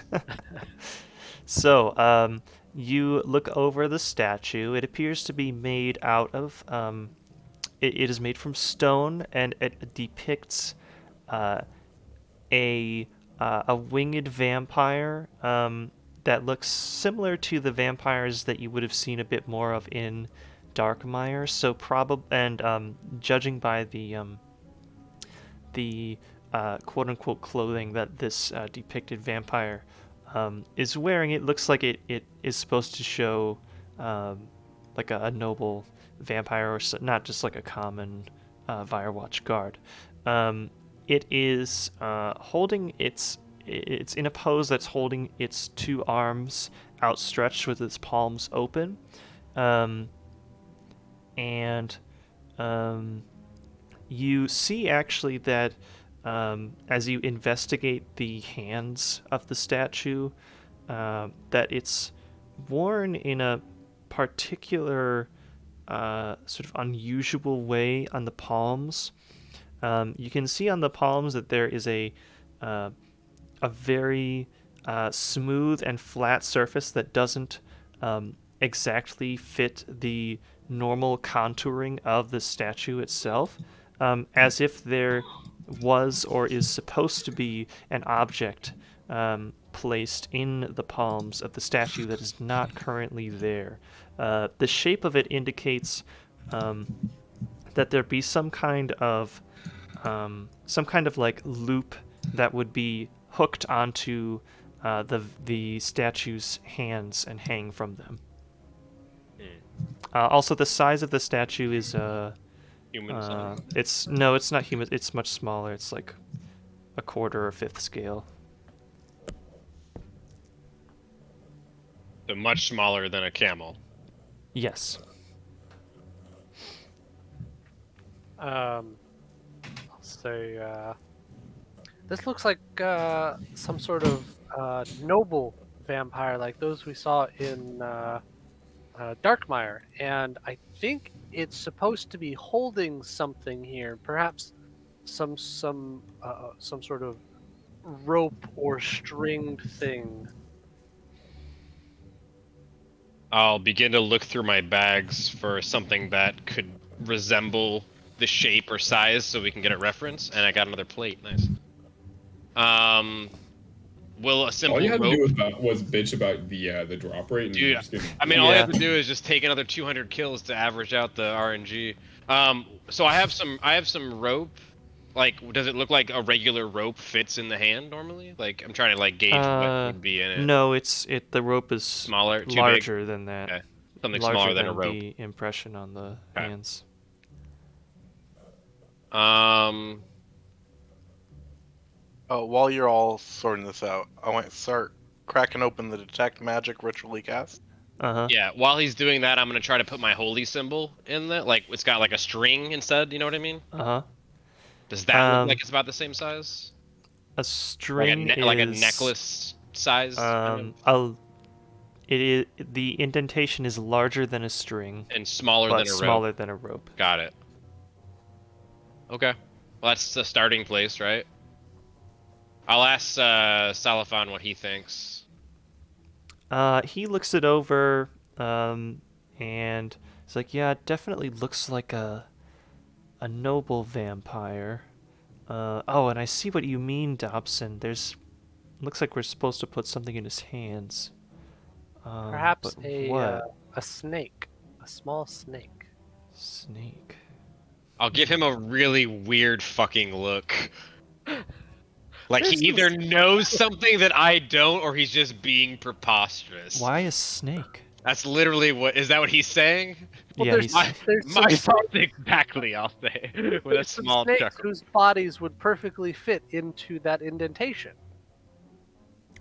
So, you look over the statue. It appears to be made out of. It is made from stone, and it depicts a winged vampire that looks similar to the vampires that you would have seen a bit more of in Darkmire. So judging by the quote-unquote clothing that this depicted vampire is wearing, it looks like it is supposed to show like a noble vampire, or not just like a common Firewatch guard. It is holding it's in a pose that's holding its 2 arms outstretched with its palms open, and you see actually that as you investigate the hands of the statue, that it's worn in a particular sort of unusual way on the palms. You can see on the palms that there is a very smooth and flat surface that doesn't exactly fit the normal contouring of the statue itself, as if there was or is supposed to be an object placed in the palms of the statue that is not currently there. The shape of it indicates that there be some kind of like loop that would be hooked onto the statue's hands and hang from them. Also, the size of the statue is Human size. it's not human. It's much smaller. It's like a 1/4 or 1/5 scale. So much smaller than a camel. Yes. I'll say this looks like some sort of noble vampire, like those we saw in Darkmire, and I think it's supposed to be holding something here, perhaps some sort of rope or stringed thing. I'll begin to look through my bags for something that could resemble the shape or size, so we can get a reference. And I got another plate. Nice. Will a simple All you had to rope... do was bitch about the drop rate. And Dude, just didn't... I mean, all you have to do is just take another 200 kills to average out the RNG. So I have some rope like, does it look like a regular rope fits in the hand normally? Like, I'm trying to like gauge what would be in it. No, the rope is Smaller, too larger than that. Okay. Something Larger smaller than a than rope. the impression on the Okay. hands. Oh, while you're all sorting this out, I want to start cracking open the detect magic ritually cast. Yeah, while he's doing that, I'm gonna try to put my holy symbol in there. Like, it's got like a string instead. You know what I mean? Does that look like it's about the same size? A string is like a necklace size. Kind of? It is the indentation is larger than a string And smaller but than a rope. smaller than a rope. Got it. Okay. Well, that's the starting place, right? I'll ask Salafan what he thinks. He looks it over, and he's like, "Yeah, it definitely looks like a noble vampire." Oh, and I see what you mean, Dobson. Looks like we're supposed to put something in his hands. Perhaps but a what? snake, a small snake. Snake. I'll give him a really weird fucking look. Like, he either knows something that I don't, or he's just being preposterous. Why a snake? That's literally what... Is that what he's saying? Well, Yeah, there's My some thoughts exactly, I'll say. With a there's some small snakes chuckle. whose bodies would perfectly fit into that indentation.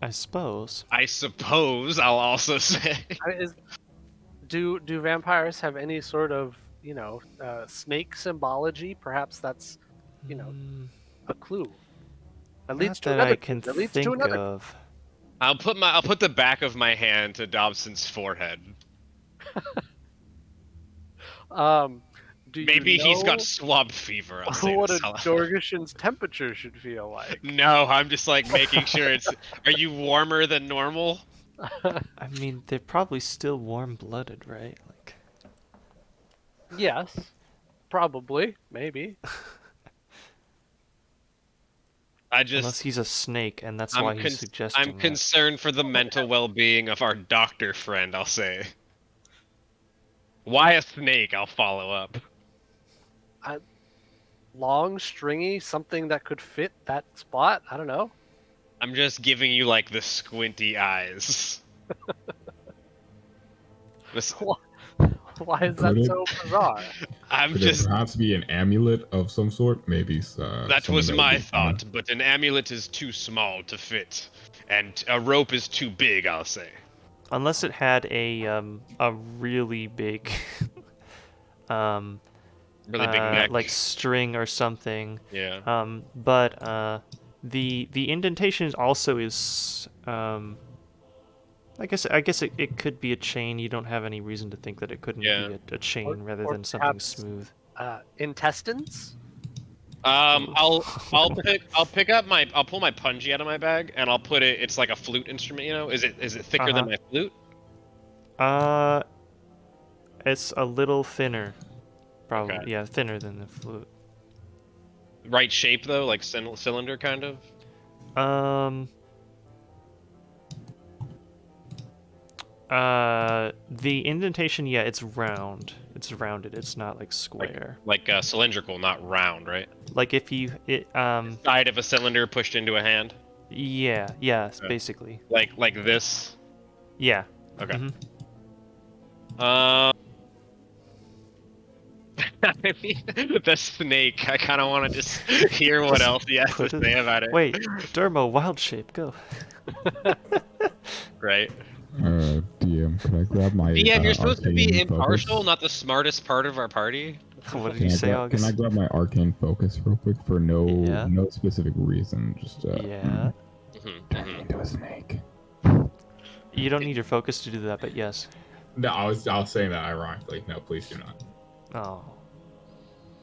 I suppose. I suppose, I'll also say. Do vampires have any sort of, snake symbology? Perhaps that's, a clue. That leads to Not that another I can clue. That leads to think another of. I'll put the back of my hand to Dobson's forehead. Do Maybe you know he's got swab fever. I'll say what a this. Dorgashin's temperature should feel like? No, I'm just like making sure it's. Are you warmer than normal? I mean, they're probably still warm-blooded, right? Like. Yes, probably, maybe. Unless he's a snake, and that's why he's suggesting I'm concerned for the mental well-being of our doctor friend, I'll say. Why a snake? I'll follow up. Long, stringy, something that could fit that spot? I don't know. I'm just giving you, like, the squinty eyes. Why is that so bizarre? Could it perhaps be an amulet of some sort? Maybe. That was my thought, but an amulet is too small to fit, and a rope is too big, I'll say. Unless it had a really big, really big neck, like string or something. Yeah. But the indentation also is I guess it could be a chain. You don't have any reason to think that it couldn't be a chain rather than something smooth. Intestines? I'll pick up I'll pull my punji out of my bag and I'll put it. It's like a flute instrument, you know. Is it thicker than my flute? It's a little thinner, probably. Okay. Yeah, thinner than the flute. Right shape though, like cylinder kind of. The indentation, yeah, it's round. It's rounded. It's not like square. Like cylindrical, not round, right? Like if you side of a cylinder pushed into a hand. Yeah, basically. Like this. Yeah. Okay. Mm-hmm. I mean, the snake. I kind of want to just hear what else he has to say about it. Wait, Dermo, wild shape, go. Right. DM, can I grab my DM, you're supposed to be impartial, focus? not the smartest part of our party. What did you say, August? Can I grab my arcane focus real quick for no specific reason? Just turn me into a snake. You don't need your focus to do that, but yes. No, I was saying that ironically. No, please do not. Oh.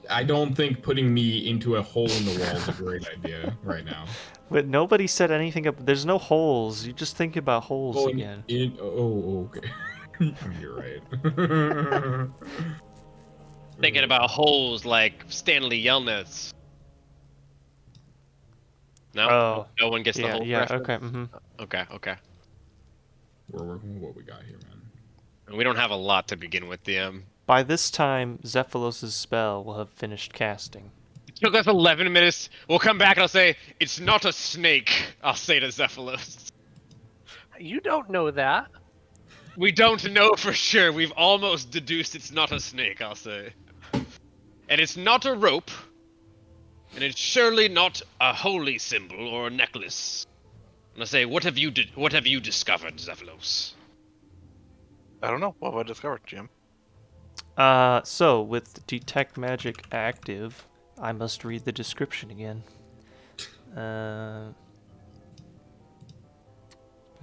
I don't think putting me into a hole in the wall is a great idea right now. But nobody said anything about. There's no holes. You just think about holes again. Okay. You're right. Thinking about holes like Stanley Yelnats. No? Oh. No one gets the hole reference? Okay. Mm-hmm. Okay. We're working with what we got here, man. And we don't have a lot to begin with, DM. By this time, Zephylos' spell will have finished casting. took us 11 minutes. We'll come back and I'll say, it's not a snake. I'll say to Zephylos. You don't know that. We don't know for sure. We've almost deduced it's not a snake, I'll say. And it's not a rope. And it's surely not a holy symbol or a necklace. And I'll say, what have you discovered, Zephylos? I don't know. What have I discovered, Jim? So with detect magic active, I must read the description again.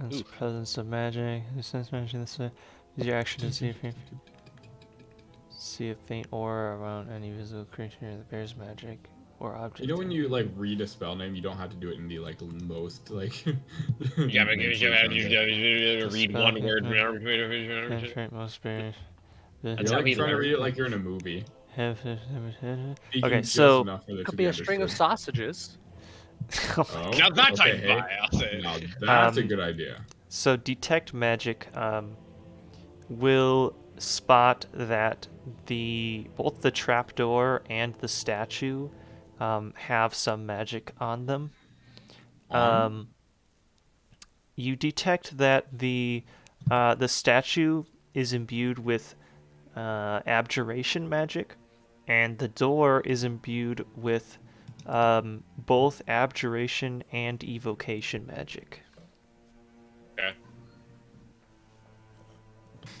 That's the presence of magic. You sense magic this way. Use your action to see a faint aura around any visible creature that bears magic or object. You know when you like read a spell name, you don't have to do it in the like most like. Yeah, but you read one word. Penetrate most barriers. You're That's how like we trying to learn. read it like you're in a movie. Okay, Speaking so- just enough for there Could to be a string of understood. sausages. Oh, Now that okay, I'd hey. buy, I'll say. Now that's a Um, good idea. So detect magic will spot that both the trapdoor and the statue have some magic on them. You detect that the statue is imbued with abjuration magic, and the door is imbued with both abjuration and evocation magic. Okay.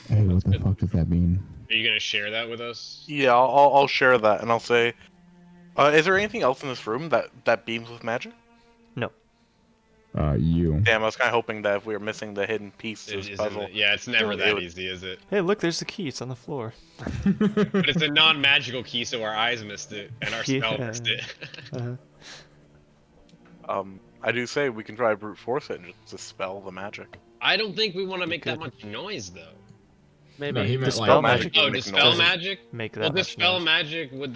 Hey, what the fuck does that mean? Are you gonna share that with us? Yeah, I'll share that, and I'll say, is there anything else in this room that beams with magic? No. You. Damn, I was kind of hoping that if we were missing the hidden piece to this puzzle. Yeah, it's never it that would- easy, is it? Hey, look, there's the key. It's on the floor. But it's a non-magical key, so our eyes missed it, and our spell Yeah. missed it. I do say we can try brute force it and just dispel the magic. I don't think we want to make that could. much noise, though. Maybe. No, he meant Dispel like magic. Oh, make dispel noise. magic? Make that Well, much dispel noise. magic, would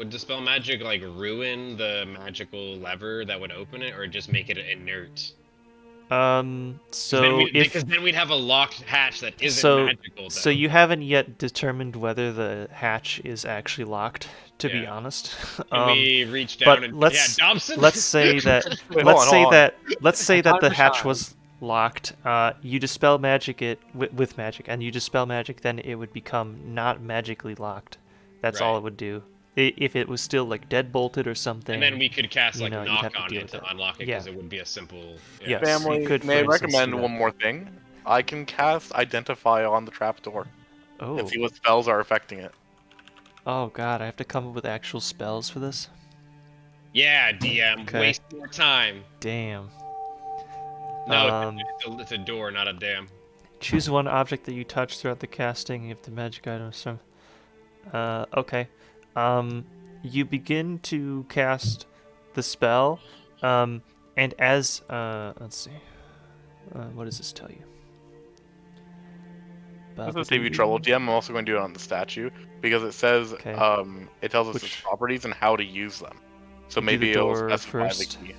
dispel magic, like, ruin the magical lever that would open it, or just make it inert? So Because then we'd have a locked hatch that isn't so magical. so you haven't yet determined whether the hatch is actually locked, to be Yeah. honest. Can we reach but down and let's- yeah, Dobson? let's say that Wait, let's hold say on. that the hatch Time. was locked. You dispel magic it with magic, and you dispel magic, then it would become not magically locked. That's all Right. it would do. If it was still like dead bolted or something. And then we could cast you like know, you'd knock have to on deal it with to that. unlock it Yeah. because it would be a simple. Yes. Family, you could, may I for instance, do recommend that. one more thing? I can cast Identify on the trapdoor Oh. and see what spells are affecting it. Oh god, I have to come up with actual spells for this? Yeah, DM, Okay. waste more time. Damn. No, it's a door, not a dam. Choose one object that you touch throughout the casting if the magic item is from... okay. You begin to cast the spell, and as, let's see. What does this tell you? This will save you trouble, DM. I'm also going to do it on the statue because it says Okay. it tells us its Which- properties and how to use them. So Do maybe the it'll door specify first. the key.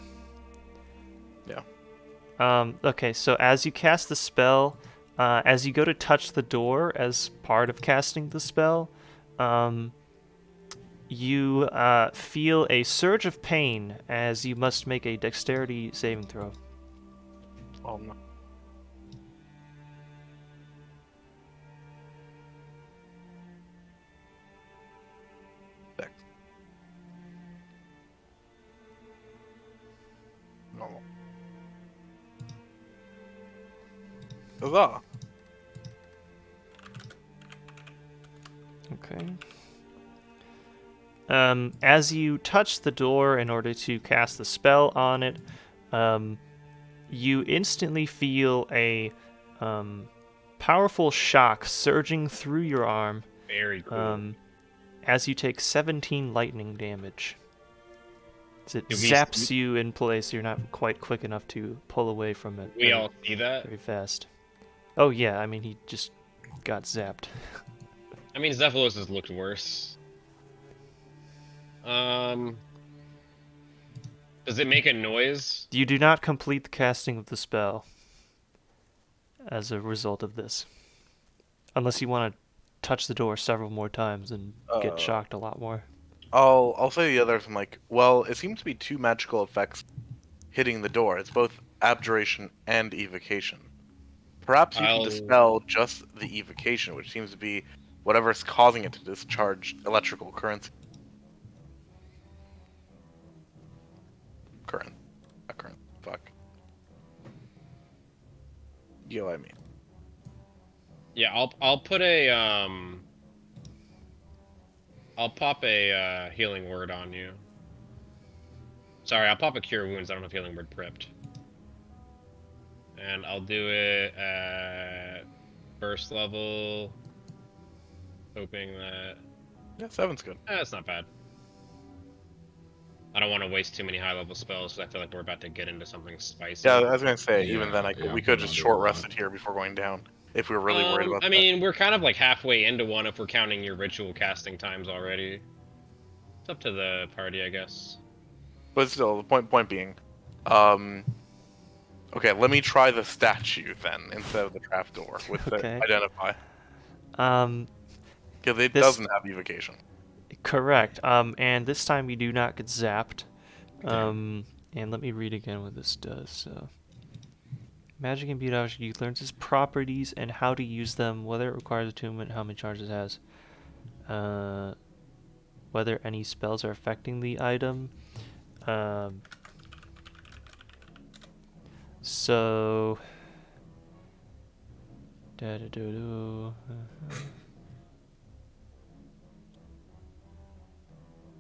Okay, so as you cast the spell, as you go to touch the door as part of casting the spell, you feel a surge of pain as you must make a dexterity saving throw. Oh no. Dex. Normal. Huzzah! Okay. As you touch the door in order to cast the spell on it, you instantly feel a powerful shock surging through your arm Very cool. as you take 17 lightning damage. As it Do we- zaps you in place, you're not quite quick enough to pull away from it We all see that. very fast. Oh yeah, I mean he just got zapped. I mean, Zephylos has looked worse. Does it make a noise? You do not complete the casting of the spell as a result of this. Unless you want to touch the door several more times and get shocked a lot more. I'll say the others. I'm like, well, it seems to be two magical effects hitting the door. It's both abjuration and evocation. Perhaps you can I'll dispel just the evocation, which seems to be whatever's causing it to discharge electrical currents. Current. Not current. Fuck. You know what I mean. Yeah, I'll put a I'll pop a healing word on you. Sorry, I'll pop a cure wounds. I don't have healing word prepped. And I'll do it at first level, hoping that Yeah, 7's good. that's not bad. I don't want to waste too many high level spells because I feel like we're about to get into something spicy. Yeah, I was gonna say, even Yeah, then, yeah, we could hold just on to a short lot. rested here before going down, if we were really worried about I that. mean, we're kind of like halfway into one if we're counting your ritual casting times already. It's up to the party, I guess. But still, the point being, okay, let me try the statue then instead of the trapdoor with Okay. the identify, Um, because it This- doesn't have evocation. correct. And this time you do not get zapped. And let me read again what this does. So, magic imbued object, you learns its properties and how to use them, whether it requires attunement, how many charges it has, whether any spells are affecting the item. So.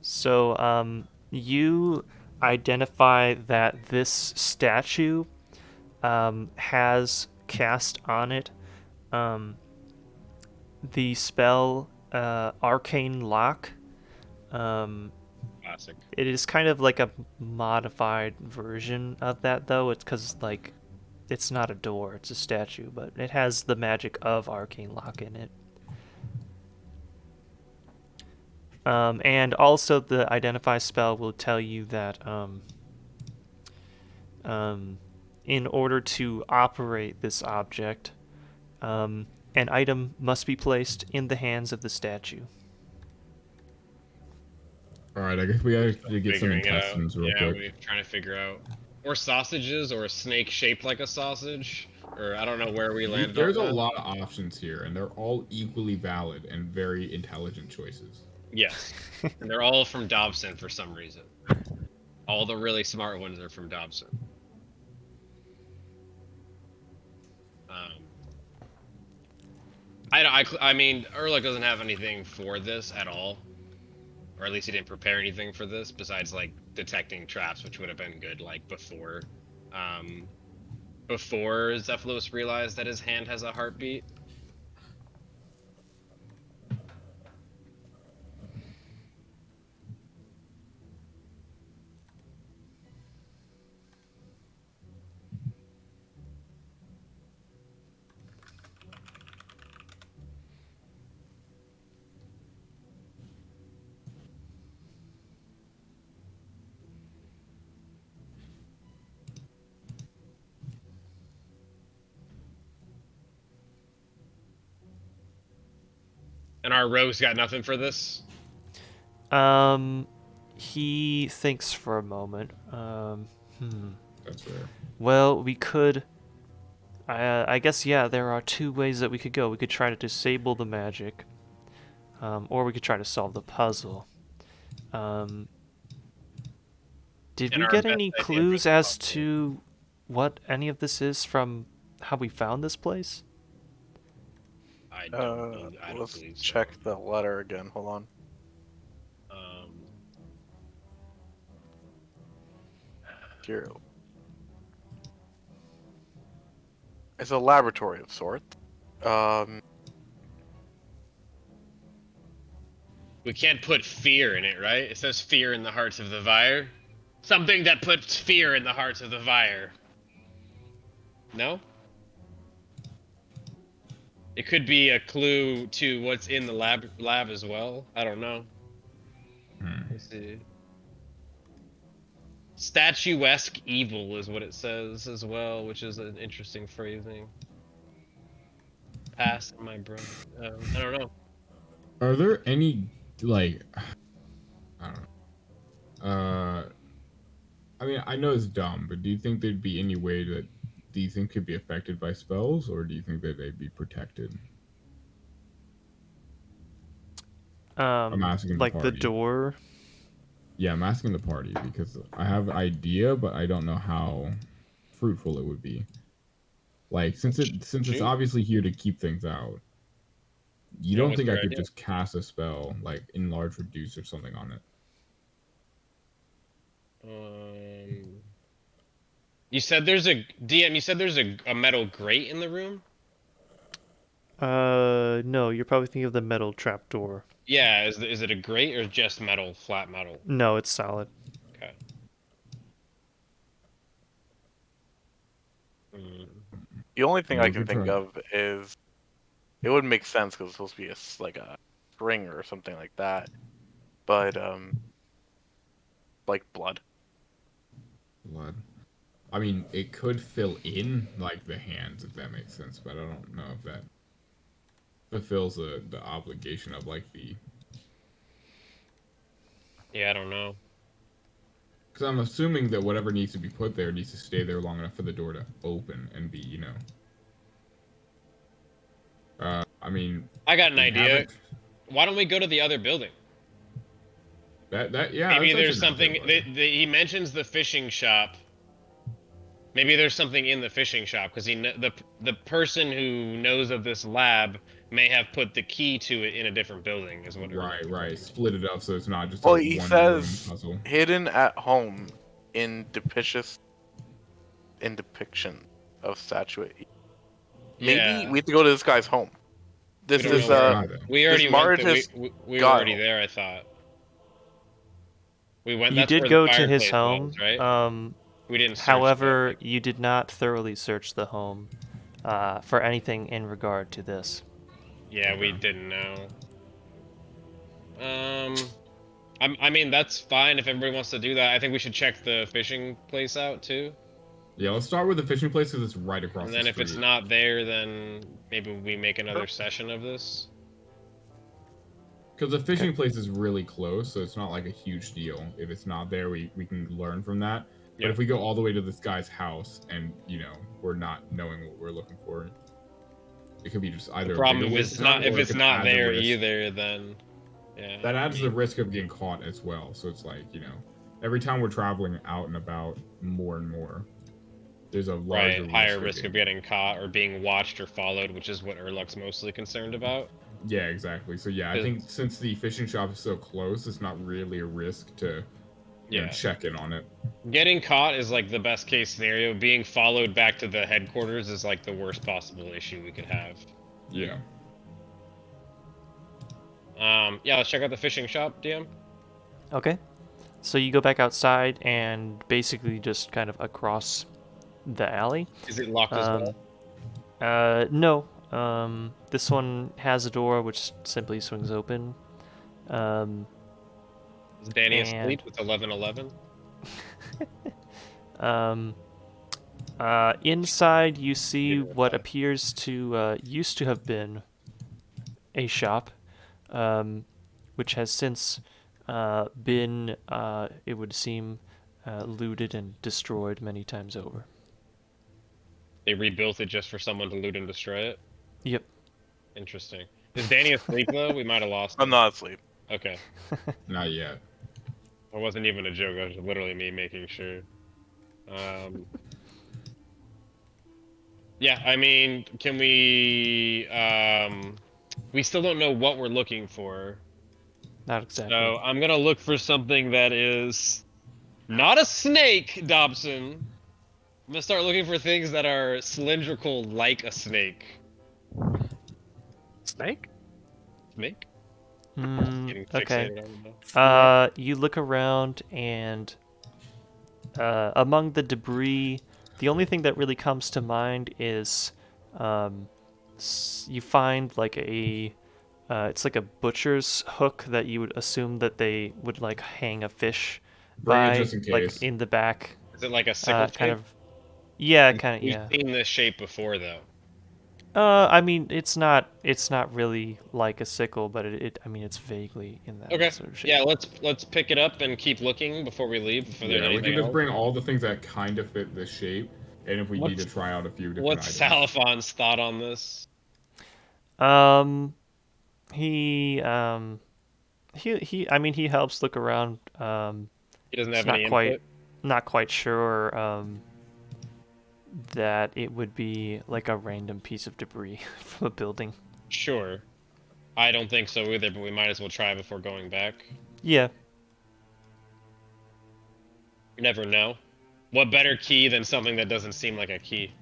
So, you identify that this statue has cast on it the spell Arcane Lock. Classic. It is kind of like a modified version of that, though. It's because, like, it's not a door, it's a statue, but it has the magic of Arcane Lock in it. And also the Identify spell will tell you that in order to operate this object, an item must be placed in the hands of the statue. All right, I guess we gotta get some Figuring it out. intestines real Yeah, quick. we're trying to figure out. Or sausages, or a snake shaped like a sausage. Or I don't know where we landed There's on a that. lot of options here, and they're all equally valid and very intelligent choices. Yes. And they're all from Dobson for some reason. All the really smart ones are from Dobson. I mean, Erlich doesn't have anything for this at all. Or at least he didn't prepare anything for this besides, like, detecting traps, which would have been good, like, before. Before Zephylos realized that his hand has a heartbeat. And our rogue's got nothing for this? He thinks for a moment. That's rare. Well, we could. I guess, yeah, there are two ways that we could go. We could try to disable the magic, or we could try to solve the puzzle. Did And we our get best any idea for clues the as puzzle. to what any of this is from how we found this place? I don't Let's believe so. check the letter again. Hold on. Here. It's a laboratory of sorts. We can't put fear in it, right? It says fear in the hearts of the Vire. Something that puts fear in the hearts of the Vire. No? It could be a clue to what's in the lab as well. I don't know. Let's see. Statuesque evil is what it says as well, which is an interesting phrasing. Pass my brother. I don't know. Are there any like? I don't know. I mean, I know it's dumb, but do you think there'd be any way that these things could be affected by spells, or do you think that they'd be protected? I'm asking the Like the party. door. Yeah, I'm asking the party because I have an idea, but I don't know how fruitful it would be. Like, since it's obviously here to keep things out, you don't think I could just cast a spell like enlarge, reduce, or something on it? You said there's a DM. You said there's a metal grate in the room. No, you're probably thinking of the metal trapdoor. Yeah, is it a grate or just metal, flat metal? No, it's solid. Okay. The only thing Yeah, I we can could think try. of is it wouldn't make sense because it's supposed to be like a string or something like that. But like blood. Blood. I mean, it could fill in like the hands if that makes sense, but I don't know if that fulfills the obligation of like the. Yeah, I don't know. Because I'm assuming that whatever needs to be put there needs to stay there long enough for the door to open and be, you know. I mean. I got an we idea. haven't- Why don't we go to the other building? Yeah. Maybe that's there's actually not something. bad. He mentions the fishing shop. Maybe there's something in the fishing shop because the person who knows of this lab may have put the key to it in a different building. Is what. Right. Split it up so it's not just Well, a he one room says puzzle. hidden at home in depiction of statuette. Maybe Yeah. we have to go to this guy's home. This We don't is know where- We already went. We were already there. I thought. We went. You That's did where go the to his fireplace home. was, right? We didn't. However, you did not thoroughly search the home for anything in regard to this. Yeah, we didn't know. I mean, that's fine if everybody wants to do that. I think we should check the fishing place out too. Yeah, let's start with the fishing place because it's right across And the then street. if it's not there, then maybe we make another session of this. Because the fishing place is really close, so it's not like a huge deal. If it's not there, we can learn from that. But Yeah. if we go all the way to this guy's house and, you know, we're not knowing what we're looking for, it could be just either The problem a bigger if waste it's of not time, if or it it's could not add the there risk. either, then yeah. That adds the risk of getting caught as well. So it's like, you know, every time we're traveling out and about more and more, there's a larger higher risk of getting caught or being watched or followed, which is what Urluk's mostly concerned about. Yeah, exactly. So yeah, I think since the fishing shop is so close, it's not really a risk to you know, check in on it. Getting caught is like the best case scenario. Being followed back to the headquarters is like the worst possible issue we could have. Yeah. Yeah, let's check out the fishing shop, DM. Okay. So you go back outside and basically just kind of across the alley. Is it locked as well? No. This one has a door which simply swings open. Is Danny asleep? It's 11:11. Inside you see what appears to used to have been a shop, which has since been, it would seem, looted and destroyed many times over. They rebuilt it just for someone to loot and destroy it? Yep. Interesting. Is Danny asleep, though? We might have lost him. I'm not asleep. Okay. Not yet. It wasn't even a joke. It was literally me making sure. Yeah, I mean, can we... we still don't know what we're looking for. Not exactly. So I'm going to look for something that is not a snake, Dobson. I'm going to start looking for things that are cylindrical like a snake. Snake? Snake? Okay. Fixated on You look around and among the debris, the only thing that really comes to mind is you find like a it's like a butcher's hook that you would assume that they would like hang a fish by, just in case. like in the back. Is it like a sickle kind shape? of? Yeah, kind of. Yeah. We've seen this shape before, though. I mean, it's not really like a sickle, but I mean, it's vaguely in that Okay. sort of shape. Yeah, let's pick it up and keep looking before we leave. If there's Yeah, we anything can just else. bring all the things that kind of fit this shape, and if we need to try out a few different What's items. Salafon's thought on this? He I mean, he helps look around. He doesn't It's have any input. not quite sure that it would be like a random piece of debris from a building. Sure. I don't think so either, but we might as well try before going back. Yeah. You never know. What better key than something that doesn't seem like a key?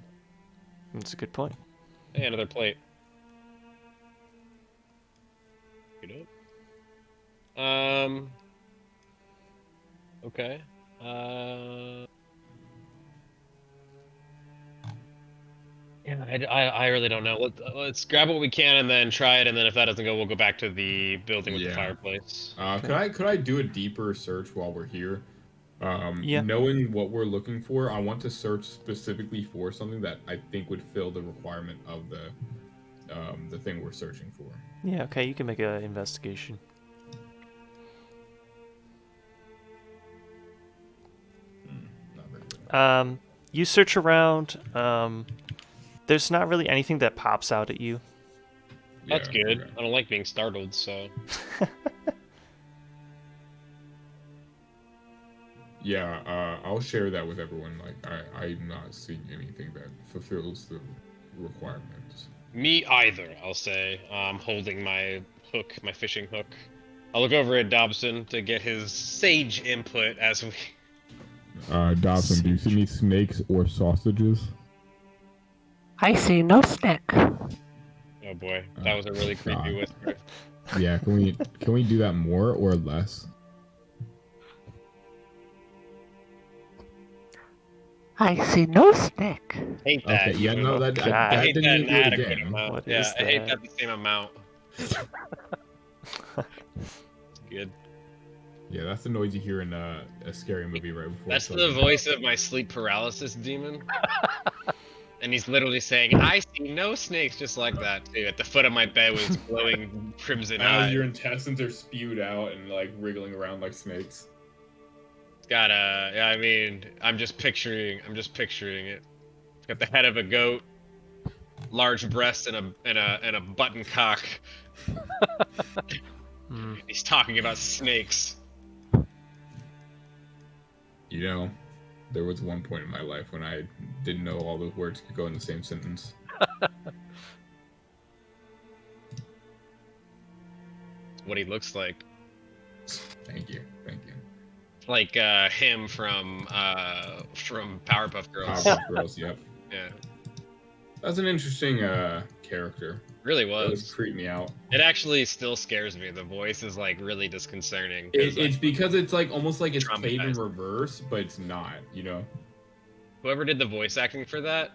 That's a good point. Hey, another plate. You know? Okay. Yeah, I really don't know. Let's grab what we can and then try it, and then if that doesn't go, we'll go back to the building with the fireplace. Could I do a deeper search while we're here? Yeah. Knowing what we're looking for, I want to search specifically for something that I think would fill the requirement of the thing we're searching for. Yeah, okay, you can make an investigation. Not very good. You search around. There's not really anything that pops out at you. That's Yeah, good. okay. I don't like being startled, so. Yeah, I'll share that with everyone. Like, I'm not seeing anything that fulfills the requirements. Me either, I'll say. I'm holding my hook, my fishing hook. I'll look over at Dobson to get his sage input as we... Dobson, do you see any snakes or sausages? I see no snake. Oh boy, that was a really creepy whisper. Yeah, can we do that more or less? I see no snake. Hate that. Okay, yeah, even. no, that God. I that hate didn't that need an to do it adequate again. amount. What Yeah, is I hate that? that the same amount. Good. Yeah, that's the noise you hear in a scary movie right before. That's it's the over. voice of my sleep paralysis demon. And he's literally saying, I see no snakes, just like that, too. At the foot of my bed with his glowing crimson As eyes. your intestines are spewed out and like wriggling around like snakes. Got a, yeah, I mean, I'm just picturing it. It's got the head of a goat, large breasts, and a button cock. He's talking about snakes. You know, there was one point in my life when I didn't know all those words could go in the same sentence. What he looks like. Thank you. Like him from Powerpuff Girls. Powerpuff Girls, yep. Yeah, That's an interesting character. really It would was. creep me out. It actually still scares me. The voice is like really disconcerting. 'cause, It's because it's like almost like it's played in Traumatized. reverse, but it's not, you know? Whoever did the voice acting for that,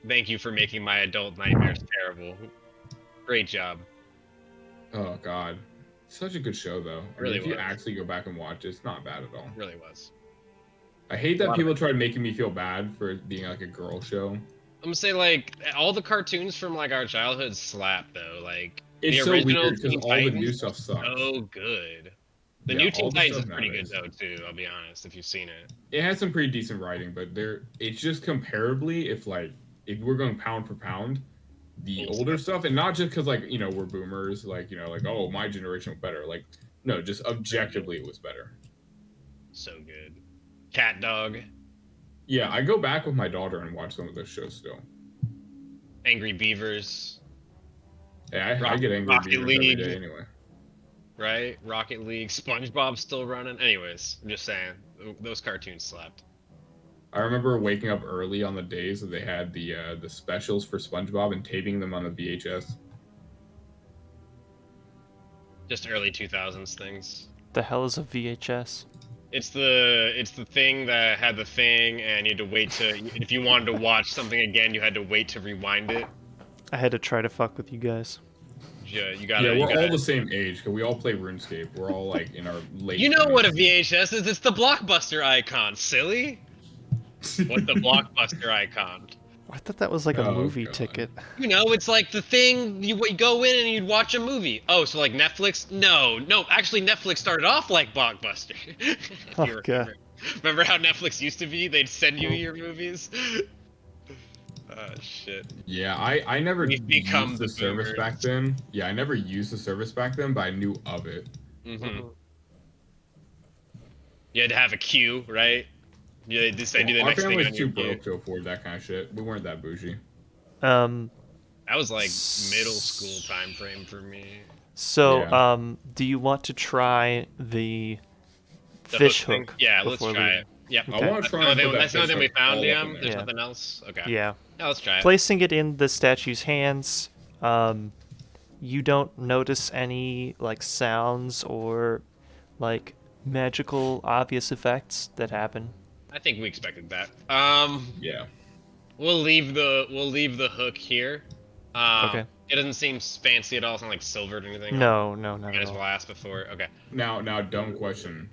thank you for making my adult nightmares terrible. Great job. Oh god. Such a good show though. I Really mean, if you was. actually go back and watch it, it's not bad at all. Really was. I hate that people tried making me feel bad for it being like a girl show. I'm gonna say like all the cartoons from like our childhood slap though. Like It's the so original weird because Teen all the Titans new was stuff sucks. so good. The Yeah, new all Teen the Titans is stuff pretty good nowadays. though too. I'll be honest, if you've seen it. It has some pretty decent writing, but it's just comparably if we're going pound for pound, the Old older stuff, and not just because like, you know, we're boomers, like, you know, like, oh, my generation was better. Like, no, just objectively it was better. So good. Cat Dog, Yeah, I go back with my daughter and watch some of those shows still. Angry Beavers, Yeah, I get angry Rocket Beavers every League. day anyway. right? Rocket League, SpongeBob's still running. Anyways, I'm just saying those cartoons slapped. I remember waking up early on the days that they had the specials for SpongeBob and taping them on the VHS. Just early 2000s things. The hell is a VHS? It's the thing that had the thing, and you had to wait to if you wanted to watch something again, you had to wait to rewind it. I had to try to fuck with you guys. Yeah, you gotta. Yeah, we're all the same age because we all play RuneScape. We're all like in our late. You know 20s. what a VHS is? It's the Blockbuster icon, silly. What the Blockbuster icon? I thought that was like a Oh, movie God. ticket. You know, it's like the thing you go in and you'd watch a movie. Oh, so like Netflix? No, actually Netflix started off like Blockbuster. If Oh, you God. remember. Remember how Netflix used to be? They'd send you your movies. Oh shit. Yeah, I never We've become used the the service boomers. back then. Yeah, I never used the service back then, but I knew of it. Mm-hmm. You had to have a queue, right? Yeah, they just send you the Our next thing family's on your too queue. broke to afford that kind of shit. We weren't that bougie. Um, That was like middle school time frame for me. so, Yeah. do you want to try the The fish thing? hook? Yeah, let's before try leaving? it. Yep. Okay. I want to try and put that That's the only thing we fish hook found, all up in DM. there. There's Yeah. nothing else. Okay. Yeah. Yeah, let's try it. Placing it in the statue's hands, you don't notice any like sounds or like magical obvious effects that happen. I think we expected that. Yeah. We'll leave the hook here. Okay. It doesn't seem fancy at all. It's not like silvered or anything. No, not Might at as well all. ask before. Okay. Now, dumb question,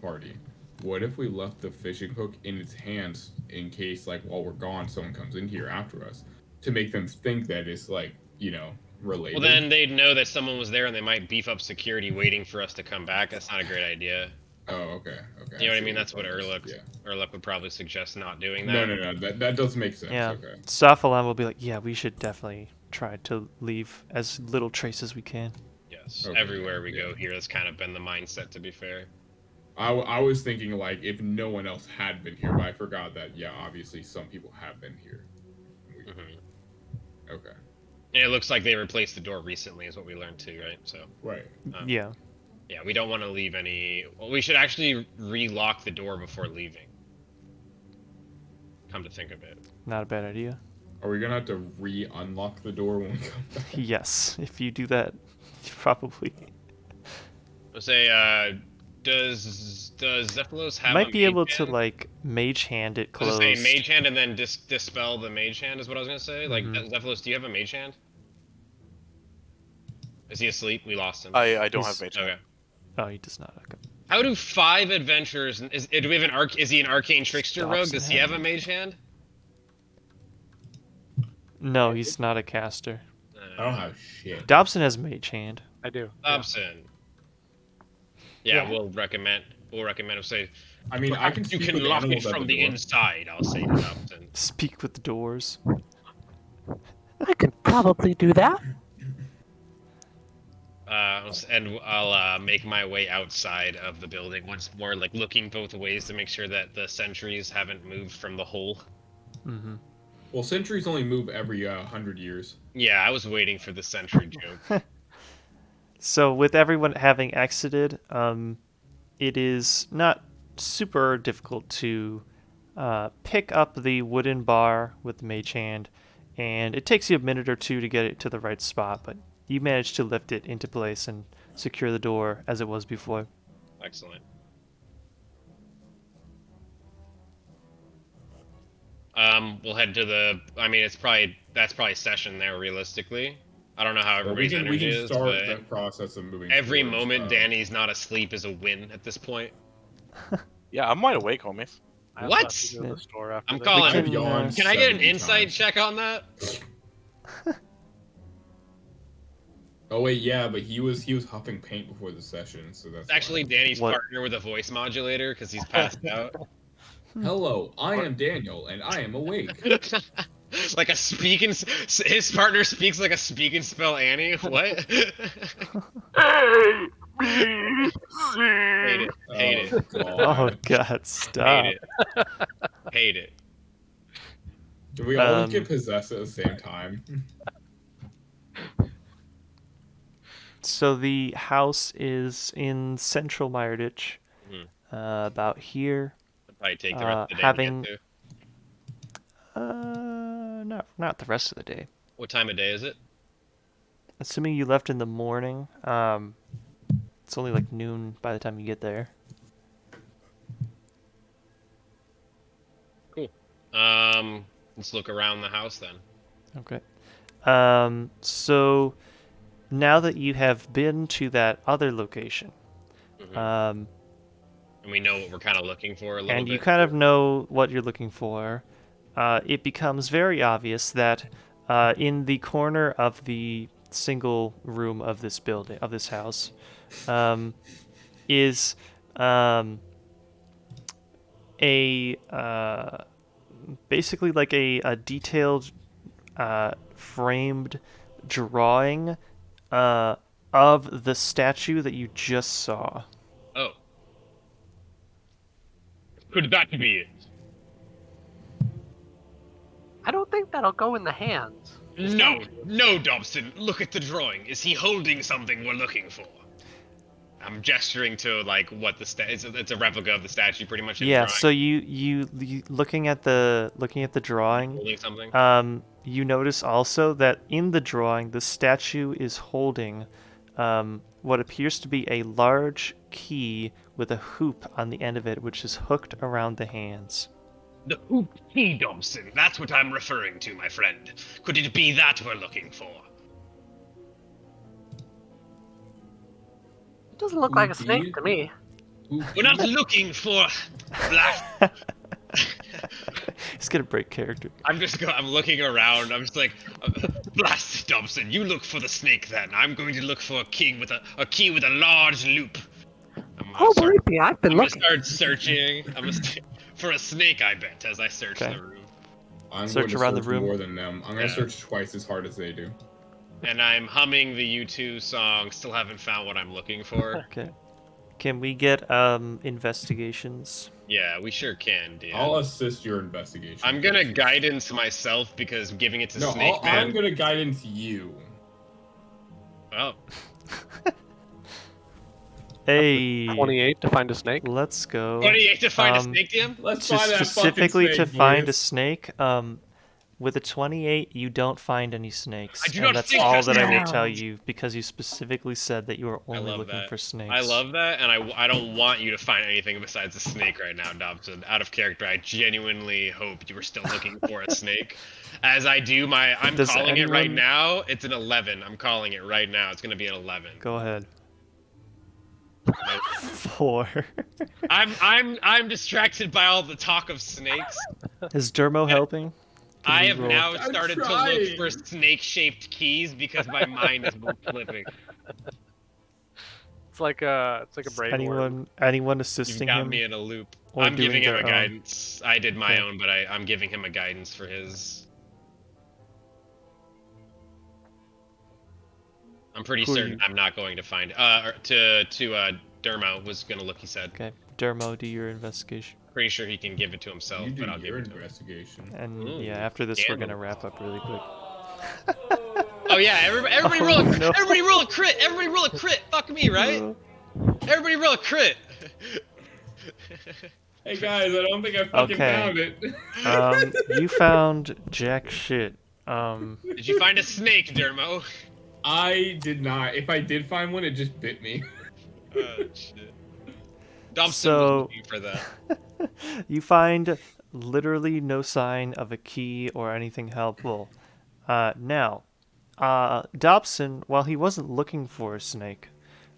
party. What if we left the fishing hook in its hands in case, like, while we're gone, someone comes in here after us to make them think that it's like, related? Well, then they'd know that someone was there, and they might beef up security, waiting for us to come back. That's not a great idea. Oh, okay. You know what I see mean? your That's what point. Urluk Yeah. would probably suggest not doing that. No. That does make sense. Yeah. Okay. Sophalan will be like, yeah, we should definitely try to leave as little trace as we can. Yes. Okay, Everywhere we yeah. go here, that's kind of been the mindset. To be fair. I was thinking, like, if no one else had been here, but I forgot that, yeah, obviously some people have been here. Okay. And it looks like they replaced the door recently, is what we learned too, right? So. Right. Yeah. Yeah, we don't want to leave any. Well, we should actually relock the door before leaving. Come to think of it. Not a bad idea. Are we gonna have to re-unlock the door when we come back? Yes, if you do that, you probably Let's say, does Zephylos have? might a be able mage to hand? like mage hand it I was closed. gonna say mage hand and then dispel the mage hand is what I was gonna say. Like Mhm. Zephylos, do you have a mage hand? Is he asleep? We lost him. I don't He's- have mage. Okay. Oh, he does not. Okay. How do 5 adventurers? Do we have an is he an arcane trickster Stops rogue? and Does he have a hand. mage hand? No, he's not a caster. I don't have shit. Dobson has mage hand. I do. Dobson. Yeah, Yeah. we'll recommend. Say. I mean, I can You speak can with lock it animals at from the door. inside. I'll say to Dobson. Speak with the doors. I could probably do that. And I'll make my way outside of the building once more, like looking both ways to make sure that the sentries haven't moved from the hole. Mm-hmm. Well, sentries only move every 100 years. Yeah, I was waiting for the sentry joke. So with everyone having exited, it is not super difficult to pick up the wooden bar with the mage hand, and it takes you a minute or two to get it to the right spot, but you manage to lift it into place and secure the door as it was before. Excellent. We'll head to the. I mean, that's probably session there realistically. I don't know how Well, we everybody's can energy is, start but the process of moving. every towards, moment Danny's not asleep is a win at this point. Yeah, I'm wide awake, homies. I also What? have to go to the store after I'm this. calling. I've can, yawned Can I get an 70 insight times. check on that? Oh wait, yeah, but he was huffing paint before the session, so that's It's actually Danny's What? partner with a voice modulator because he's passed out. why. Hello, I am Daniel, and I am awake. Like a speak and his partner speaks like a speak and spell Annie. What? Hate it. Hate it. Oh god, Hate stop. it. Hate it. Do we all Um, get possessed at the same time? So the house is in central Meiyerditch, Mhm. about here. It'll probably take the rest of the day having- to get to. Not the rest of the day. What time of day is it? Assuming you left in the morning, it's only like noon by the time you get there. Cool. Let's look around the house then. Okay. So now that you have been to that other location, Mhm. um, And we know what we're kind of looking for a little and bit. you kind of know what you're looking for, it becomes very obvious that in the corner of the single room of this building, of this house, is a basically like a detailed framed drawing of the statue that you just saw. Oh. Could that be it? I don't think that'll go in the hands. No, Dobson. Look at the drawing. Is he holding something we're looking for? I'm gesturing to like what the it's a replica of the statue, pretty much. Yeah. So you looking at the drawing. Holding something. You notice also that in the drawing, the statue is holding what appears to be a large key with a hoop on the end of it, which is hooked around the hands. The hoop key, Dobson. That's what I'm referring to, my friend. Could it be that we're looking for? It doesn't look like a snake to me. We're not looking for. He's gonna break character. I'm looking around. I'm just like, blast, Dobson. You look for the snake then. I'm going to look for a key with a large loop. Believe me, I've been looking. I'm gonna start searching. For a snake, I bet, as I search the room. I'm Search going to around the search room. more than them. I'm going to search twice as hard as they do. And I'm humming the U2 song. Still haven't found what I'm looking for. Okay. Can we get investigations? Yeah, we sure can, dude. I'll assist your investigation. I'm gonna guidance myself because giving it to Snake Man. I'm gonna guidance you. Oh. Hey. 28 to find a snake. Let's go. 28 to find a snake, DM? Let's find that specifically fucking snake, to find a boys. snake. With a 28, you don't find any snakes. I do and not that's think all that's that I will right. tell you because you specifically said that you are only love looking that. for snakes. I love that, and I don't want you to find anything besides a snake right now, Dobson. Out of character, I genuinely hope you were still looking for a snake. As I do I'm Does calling it right anyone- now. It's an 11. I'm calling it right now. It's gonna be an 11. Go ahead. 4. I'm distracted by all the talk of snakes. Is Dermo helping? Can I we have roll? now I'm started to look trying. for snake-shaped keys because my mind is flipping. It's like a brain worm. Anyone You've assisting got him? me in a loop. or I'm giving doing him a their own? guidance. I did my Okay. own, but I'm giving him a guidance for his. I'm pretty Who are certain you? I'm not going to find. Dermo was gonna look. He said. Okay. Dermo, do your investigation. Pretty sure he can give it to himself, You do but I'll give your it to him. investigation. And Ooh, yeah, after this, we're damn. gonna wrap up really quick. Oh yeah, everybody Oh, roll. no. Everybody roll a crit. Everybody roll a crit. Fuck me, right? Everybody roll a crit. Hey guys, I don't think I fucking Okay. found it. You found jack shit. Did you find a snake, Dermo? I did not. If I did find one, it just bit me. Oh shit. Dobson So- was looking for that. You find literally no sign of a key or anything helpful. Now, Dobson, while he wasn't looking for a snake,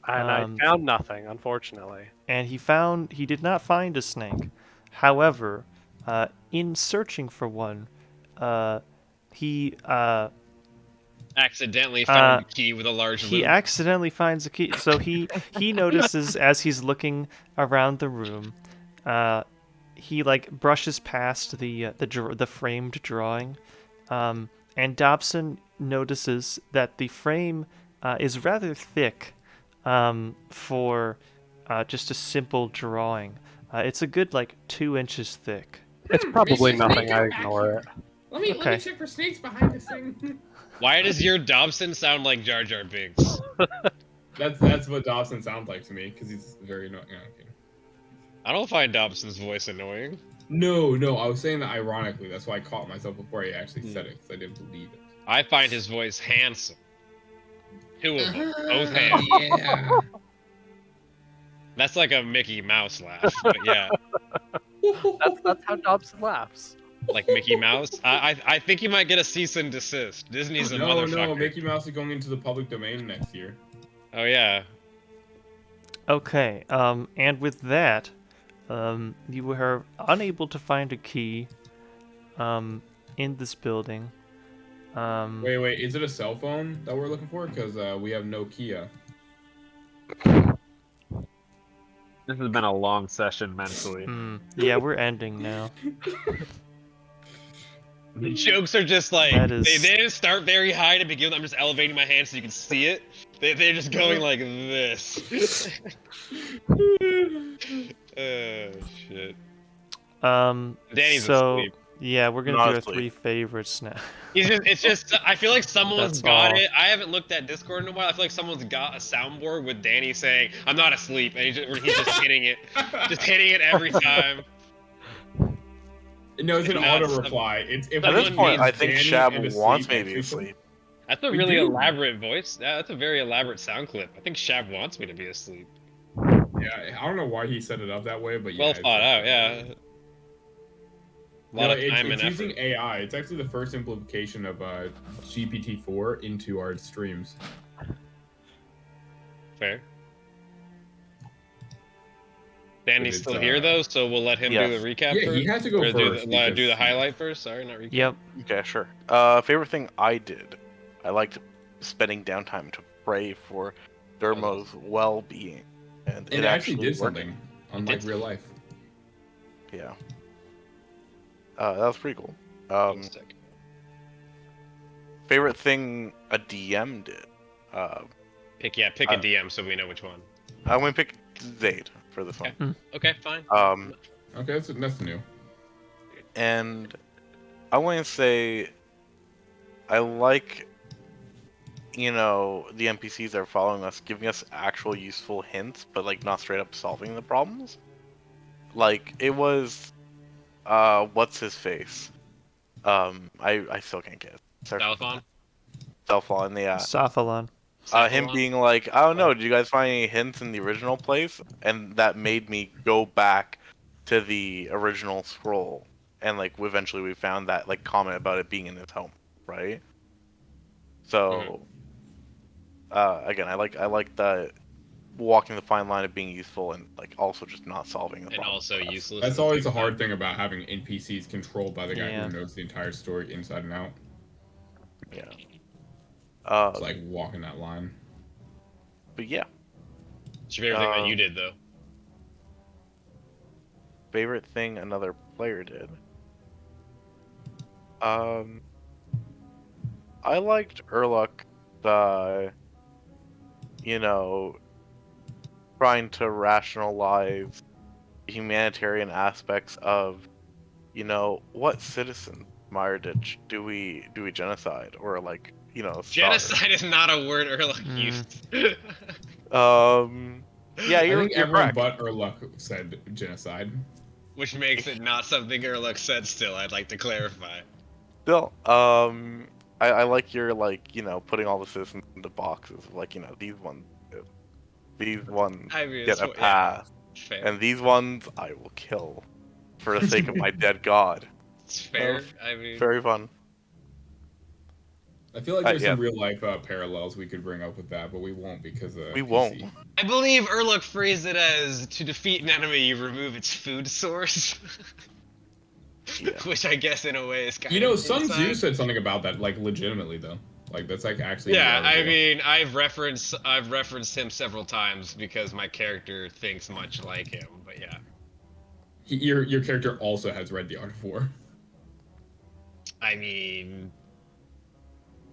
And I found nothing, unfortunately. and he did not find a snake. However, in searching for one, he Accidentally found a key with a large he loop. accidentally finds a key. So he notices as he's looking around the room, he like brushes past the framed drawing, and Dobson notices that the frame is rather thick for just a simple drawing. It's a good like 2 inches thick. It's probably nothing. I ignore it. Let me Okay. check for snakes behind this thing. Why does your Dobson sound like Jar Jar Binks? That's what Dobson sounds like to me, because he's very annoying. Yeah, okay. I don't find Dobson's voice annoying. No, I was saying that ironically. That's why I caught myself before I actually said it, because I didn't believe it. I find his voice handsome. Two of them, both hands. Yeah. That's like a Mickey Mouse laugh, but yeah, That's how Dobson laughs. like Mickey Mouse. I think you might get a cease and desist. Disney's a motherfucker. No, Mickey Mouse is going into the public domain next year. Oh yeah. Okay, and with that, you were unable to find a key. in this building. Wait, is it a cell phone that we're looking for? Because we have Nokia. This has been a long session mentally. Yeah, we're ending now. The jokes are just like That is- they didn't start very high to begin with. I'm just elevating my hand so you can see it. They're just going like this. Oh shit. Danny's so asleep. yeah, we're gonna Not do our asleep. 3 favorites now. It's just I feel like someone's That's got all. it. I haven't looked at Discord in a while. I feel like someone's got a soundboard with Danny saying, "I'm not asleep," and he's just hitting it. Just hitting it every time. No, it's an Not auto some- reply. It's if At this Someone point, I needs think Danny Shab and a wants sleep me to be next to asleep. That's a We really do. elaborate voice. That's a very elaborate sound clip. I think Shab wants me to be asleep. Yeah, I don't know why he set it up that way, but yeah. Well it's thought out, actually- yeah. A lot No, of time it's and effort. using AI. It's actually the first implementation of GPT-4 into our streams. Fair. Danny's It's, still here though, so we'll let him do yes. the recap Yeah, first. he had to go Or first. do because- the highlight first. Sorry, not recap. Yep. Okay, sure. Favorite thing I did. I liked spending downtime to pray for Dermo's well-being, and And it actually did worked. something, unlike did. real life. Yeah. That was pretty cool. Sick. Favorite thing a DM did. Pick a DM so we know which one. I'm gonna pick Zayd for this one. Okay, fine. Okay, that's new. And I want to say I like, the NPCs that are following us, giving us actual useful hints, but like not straight up solving the problems. Like it was, what's his face? I still can't get it. Salafon? Salafon, yeah. Saphalon. Him being like, I don't know, did you guys find any hints in the original place? And that made me go back to the original scroll, and like eventually we found that like comment about it being in his home, right? So, again, I like the walking the fine line of being useful and like also just not solving the And problem. also useless. That's at the always same the hard time. thing about having NPCs controlled by the guy Yeah. who knows the entire story inside and out. Yeah. It's like walking that line. But yeah, What's your favorite thing that you did though? favorite thing another player did. I liked Urluk, trying to rationalize humanitarian aspects of, what citizen Meiyerditch do we genocide or like, slaughter? Genocide is not a word Urluk used. Yeah, I you're think everyone correct. but Urluk said genocide. Which makes it not something Urluk said still, I'd like to clarify. Still, I like your putting all the citizens into boxes. Like these ones I mean, get it's a what- pass, Fair. and these ones I will kill for the sake of my dead god. It's fair. I mean, Very fun. I feel like there's yeah. some real life parallels we could bring up with that, but we won't because We PC. won't. I believe Urluk phrased it as to defeat an enemy, you remove its food source. Yeah. Which I guess in a way is kind You know, of Sun Tzu inside. said something about that, like legitimately though. Like that's like actually. Yeah, in the I article. mean, I've referenced him several times because my character thinks much like him. But yeah, Your character also has read the Art of War. I mean,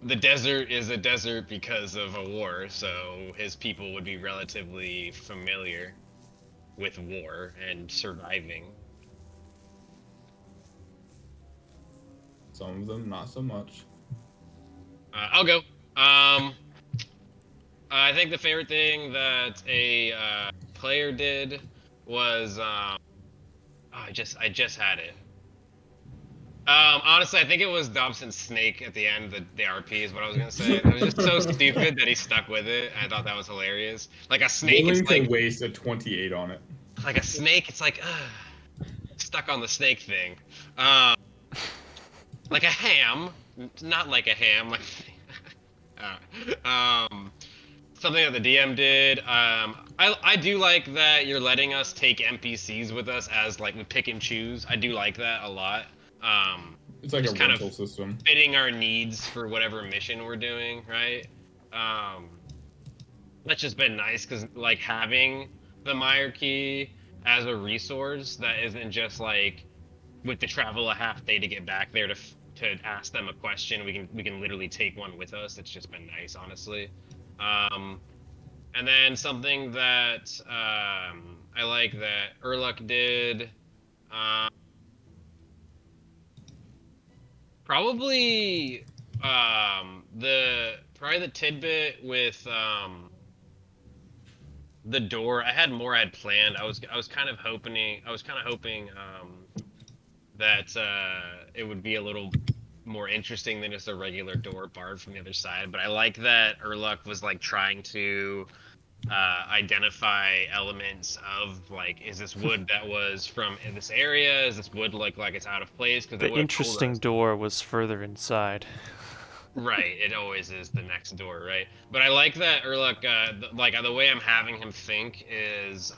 the desert is a desert because of a war, so his people would be relatively familiar with war and surviving. Some of them not so much. I'll go. I think the favorite thing that a player did was I just had it. Honestly, I think it was Dobson's snake at the end. The RP is what I was gonna say. It was just so stupid that he stuck with it. I thought that was hilarious. Like a snake, Willing it's to like waste a 28 on it. like a snake. It's like stuck on the snake thing. Like a ham, not like a ham. Like something that the DM did. I do like that you're letting us take NPCs with us as like we pick and choose. I do like that a lot. It's like just a kind rental of system. fitting our needs for whatever mission we're doing, right? That's just been nice because like having the Meyer key as a resource that isn't just like with the travel a half day to get back there to ask them a question. We can literally take one with us. It's just been nice, honestly. And then something that I like that Urluk did. Probably the tidbit with the door. I had more I had planned. I was kind of hoping that it would be a little more interesting than just a regular door barred from the other side. But I like that Urluk was like trying to identify elements of like, is this wood that was from in this area? Is this wood like it's out of place? Because they The would have told interesting us. door was further inside. Right, it always is the next door, right? But I like that Urluk, like the way I'm having him think is,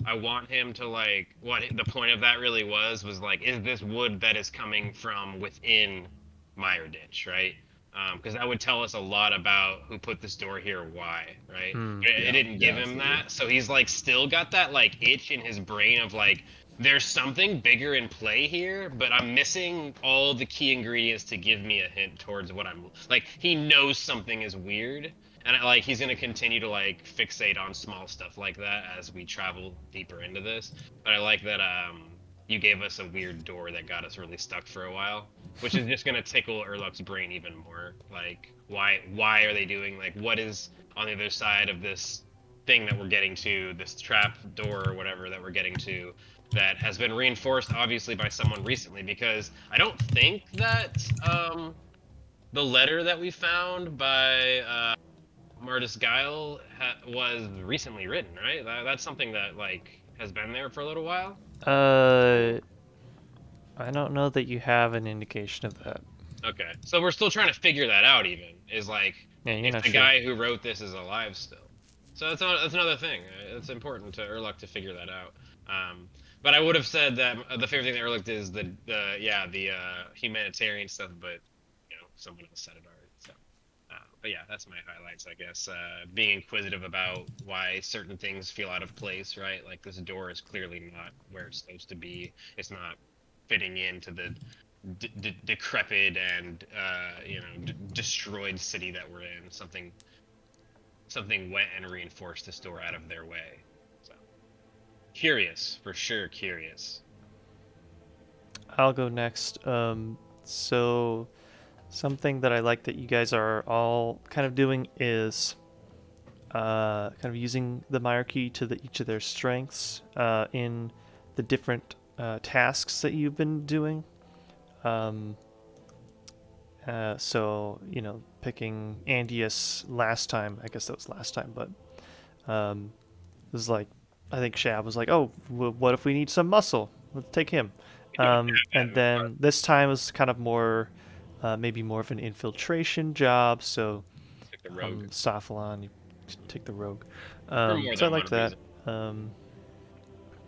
I want him to like what the point of that really was like, is this wood that is coming from within Meiyerditch, right? Because that would tell us a lot about who put this door here, why, right? It didn't give him absolutely. that, so he's like still got that like itch in his brain of like, there's something bigger in play here, but I'm missing all the key ingredients to give me a hint towards what I'm like. He knows something is weird, and like he's gonna continue to like fixate on small stuff like that as we travel deeper into this. But I like that you gave us a weird door that got us really stuck for a while, which is just gonna tickle Urluk's brain even more. Like why are they doing, like, what is on the other side of this thing that we're getting to, this trap door or whatever that we're getting to, that has been reinforced obviously by someone recently, because I don't think that the letter that we found by Martis Guile was recently written, right? That's something that like has been there for a little while. I don't know that you have an indication of that. Okay, so we're still trying to figure that out. Even is like Yeah, you're if not the sure. guy who wrote this is alive still. So that's another thing. It's important to Urluk to figure that out. But I would have said that the favorite thing that Urluk did is the humanitarian stuff, but someone else said it already. So, but yeah, that's my highlights, I guess. Being inquisitive about why certain things feel out of place, right? Like this door is clearly not where it's supposed to be. It's not fitting into the decrepit and destroyed city that we're in. Something went and reinforced this door out of their way. So curious, for sure, curious. I'll go next. So something that I like that you guys are all kind of doing is kind of using the Meyer key to each of their strengths in the different tasks that you've been doing. So, picking Andius last time, I guess that was last time, but it was like, I think Shab was like, oh, what if we need some muscle? Let's take him. And then this time was kind of more, maybe more of an infiltration job, so Like the rogue. Safalon, you take the rogue. For more So I than liked one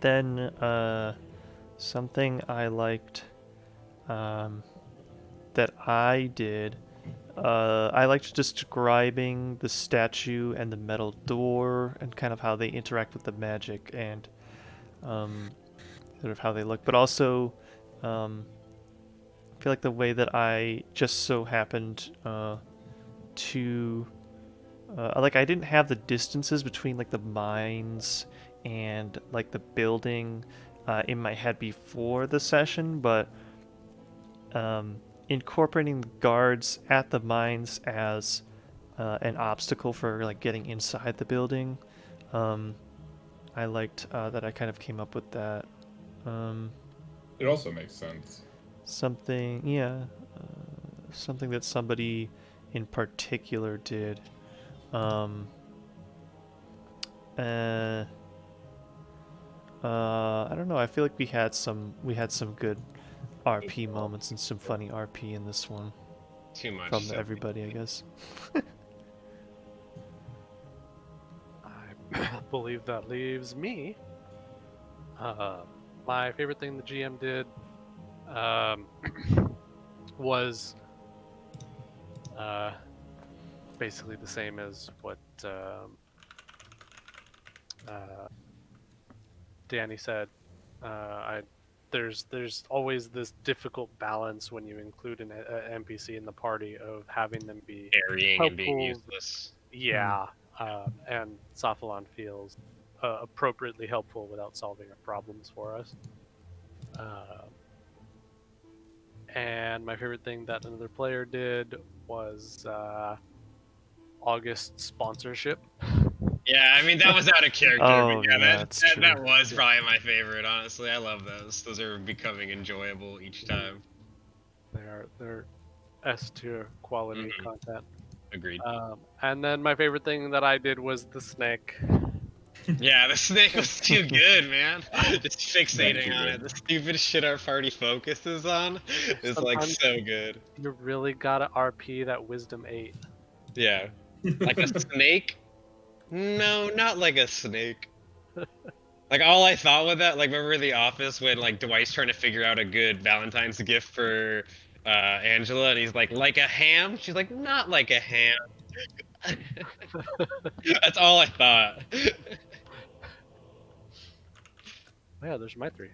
that. Then something I liked that I did, I liked describing the statue and the metal door and kind of how they interact with the magic and sort of how they look, but also I feel like the way that I just so happened to like I didn't have the distances between like the mines and like the building in my head before the session, but incorporating the guards at the mines as an obstacle for like getting inside the building, I liked that I kind of came up with that. It also makes sense. Something, something that somebody in particular did. I don't know. I feel like we had some good RP moments and some funny RP in this one Too much. from So. everybody, I guess. I believe that leaves me. My favorite thing the GM did was basically the same as what Danny said. There's always this difficult balance when you include an NPC in the party of having them be Carrying and being helpful. useless. Yeah, and Sophalon feels appropriately helpful without solving our problems for us. And my favorite thing that another player did was August sponsorship. Yeah, I mean that was out of character, Oh, but yeah, yeah, that that's that, true. that was probably my favorite. Honestly, I love those. Those are becoming enjoyable each time. They're S tier quality Mhm. content. Agreed. And then my favorite thing that I did was the snake. Yeah, the snake was too good, man. Just fixating too on good. it. The stupid shit our party focuses on is like Sometimes so good. you really gotta RP that wisdom 8. Yeah. Like a snake? No, not like a snake. Like all I thought with that, like remember The Office when like Dwight's trying to figure out a good Valentine's gift for Angela, and he's like a ham? She's like, not like a ham. That's all I thought. Yeah, there's my 3.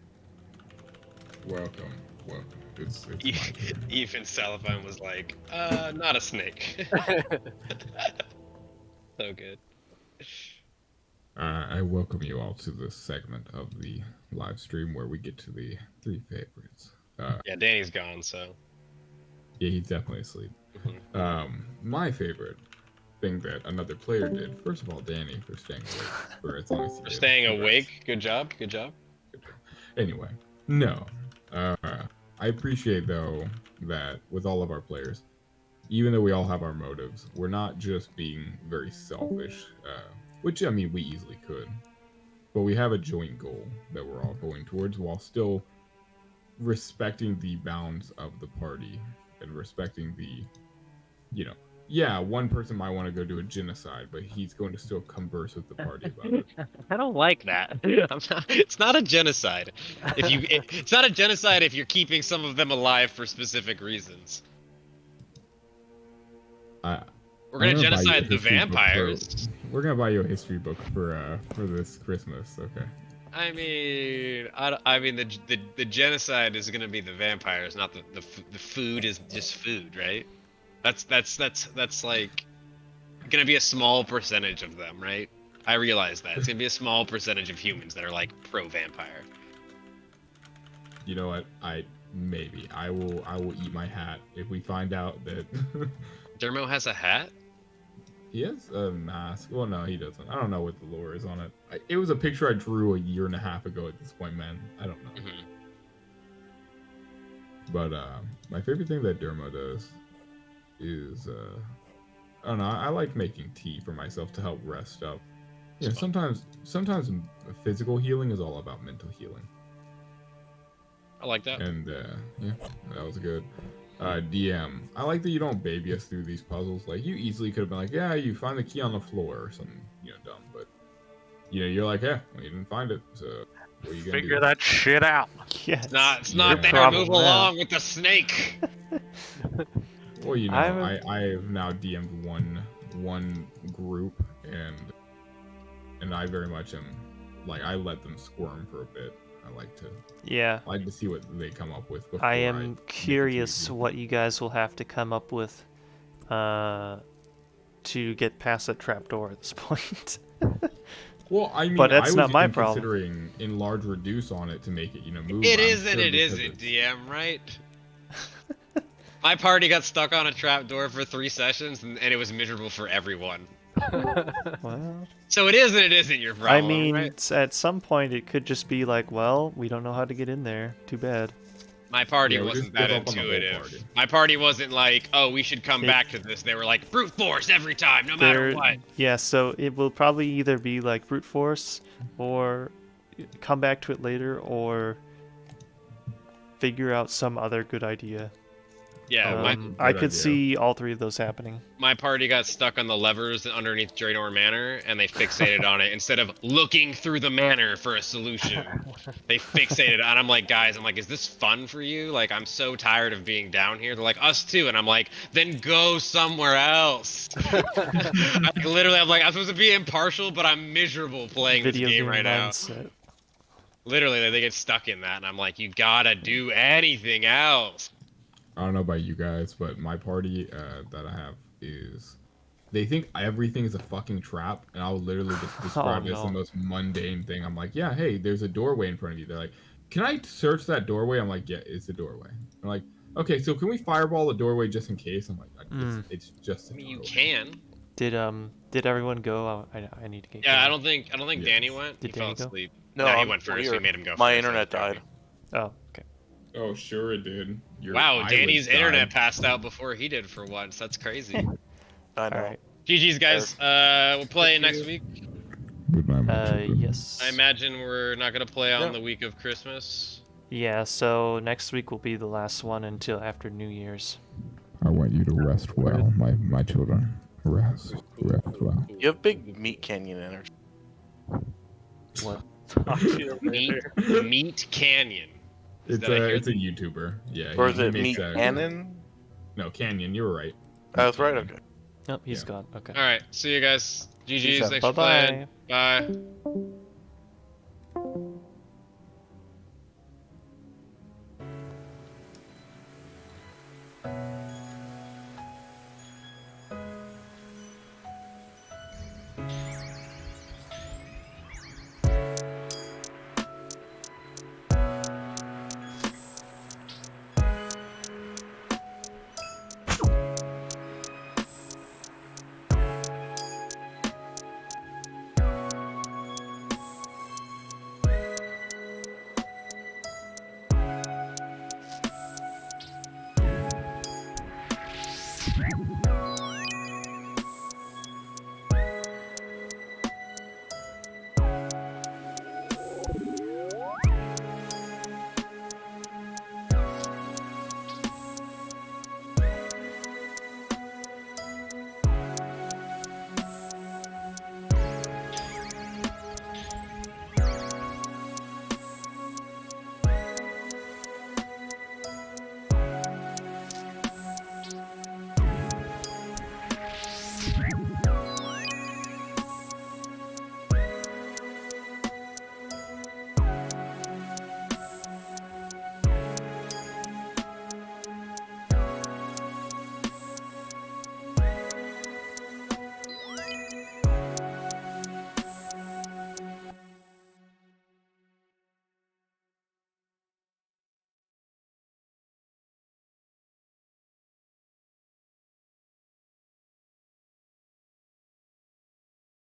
Welcome. It's my turn. Even Salafine was like, not a snake. So good. I welcome you all to this segment of the live stream where we get to the 3 favorites. Yeah, Danny's gone, so. Yeah, he's definitely asleep. My favorite thing that another player did. First of all, Danny for staying awake for as long as he For did. staying Congrats. awake. Good job. Good job. Good job. Anyway, no. I appreciate though that with all of our players, even though we all have our motives, we're not just being very selfish, which I mean we easily could, but we have a joint goal that we're all going towards while still respecting the bounds of the party and respecting the, yeah, one person might want to go do a genocide, but he's going to still converse with the party about it. I don't like that. It's not a genocide. It's not a genocide if you're keeping some of them alive for specific reasons. We're gonna genocide the vampires. We're gonna buy you a history book for this Christmas. Okay. I mean, the genocide is gonna be the vampires, not the food is just food, right? That's like gonna be a small percentage of them, right? I realize that it's gonna be a small percentage of humans that are like pro-vampire. You know what? I will eat my hat if we find out that Dermo has a hat. He has a mask. Well, no, he doesn't. I don't know what the lore is on it. It was a picture I drew a year and a half ago at this point, man. I don't know. Mm-hmm. But my favorite thing that Dermo does is I don't know. I like making tea for myself to help rest up. You know, sometimes physical healing is all about mental healing. I like that. And yeah, that was good. DM, I like that you don't baby us through these puzzles. Like, you easily could have been like, yeah, you find the key on the floor or something, dumb. But, you're like, yeah, well, you didn't find it, so what are you gonna Figure do? that shit out. Yes. It's not there. problem Move now. along with the snake. Well, I have now DM'd one group, and I very much am, like, I let them squirm for a bit. I like to see what they come up with before I am make it curious easy. what you guys will have to come up with to get past that trapdoor at this point. Well, I mean, But that's I was not my even problem. considering enlarge reduce on it to make it, move. It I'm is and sure it because isn't, it's- DM, right? My party got stuck on a trapdoor for 3 sessions, and it was miserable for everyone. Well, So it is and it isn't your problem, I mean, right? at some point it could just be like, well, we don't know how to get in there. Too bad. My party Yeah, we wasn't just that give up on the whole intuitive. party. My party wasn't like, oh, we should come back to this. They were like, brute force every time, no matter what. Yeah, so it will probably either be like brute force, or come back to it later, or figure out some other good idea. Yeah, Oh, my, I good could idea. see all three of those happening. my party got stuck on the levers underneath Draenor Manor, and they fixated on it instead of looking through the manor for a solution. They fixated, and I'm like, guys, is this fun for you? Like, I'm so tired of being down here. They're like, us too, and I'm like, then go somewhere else. I'm like, I'm supposed to be impartial, but I'm miserable playing this Video game game right now. mindset. Literally, they get stuck in that, and I'm like, you gotta do anything else. I don't know about you guys, but my party that I have is they think everything is a fucking trap, and I'll literally just describe it as the no. most mundane thing. I'm like, yeah, hey, there's a doorway in front of you. They're like, can I search that doorway? I'm like, yeah, it's a doorway. I'm like, okay, so can we fireball the doorway just in case? I'm like, it's just a doorway. You can. Did everyone go? Oh, I need to get. Yeah, going. I don't think Yes. Danny went. Did he Danny fell go? asleep. No, he I'm went first. We weird. made him go My first. internet That was died. Oh, okay. Oh, sure it did. Your Wow, eyelids Danny's died. internet passed out before he did for once. That's crazy. I know. All right. GG's, guys. We'll play next week. Good night, my children. Yes. I imagine we're not gonna play on Yeah. the week of Christmas. Yeah. So next week will be the last one until after New Year's. I want you to rest well, my children. Rest well. You have big meat canyon energy. What? Talk to you later. Meat Canyon. It's Did I hear a YouTuber. Yeah. Or he- is he it makes meat a- cannon? No, Canyon. You were right. That's right. Okay. Nope, he's Yeah. gone. Okay. All right, see you guys. GG's. Peace out. Thanks for playing. Bye-bye. Bye.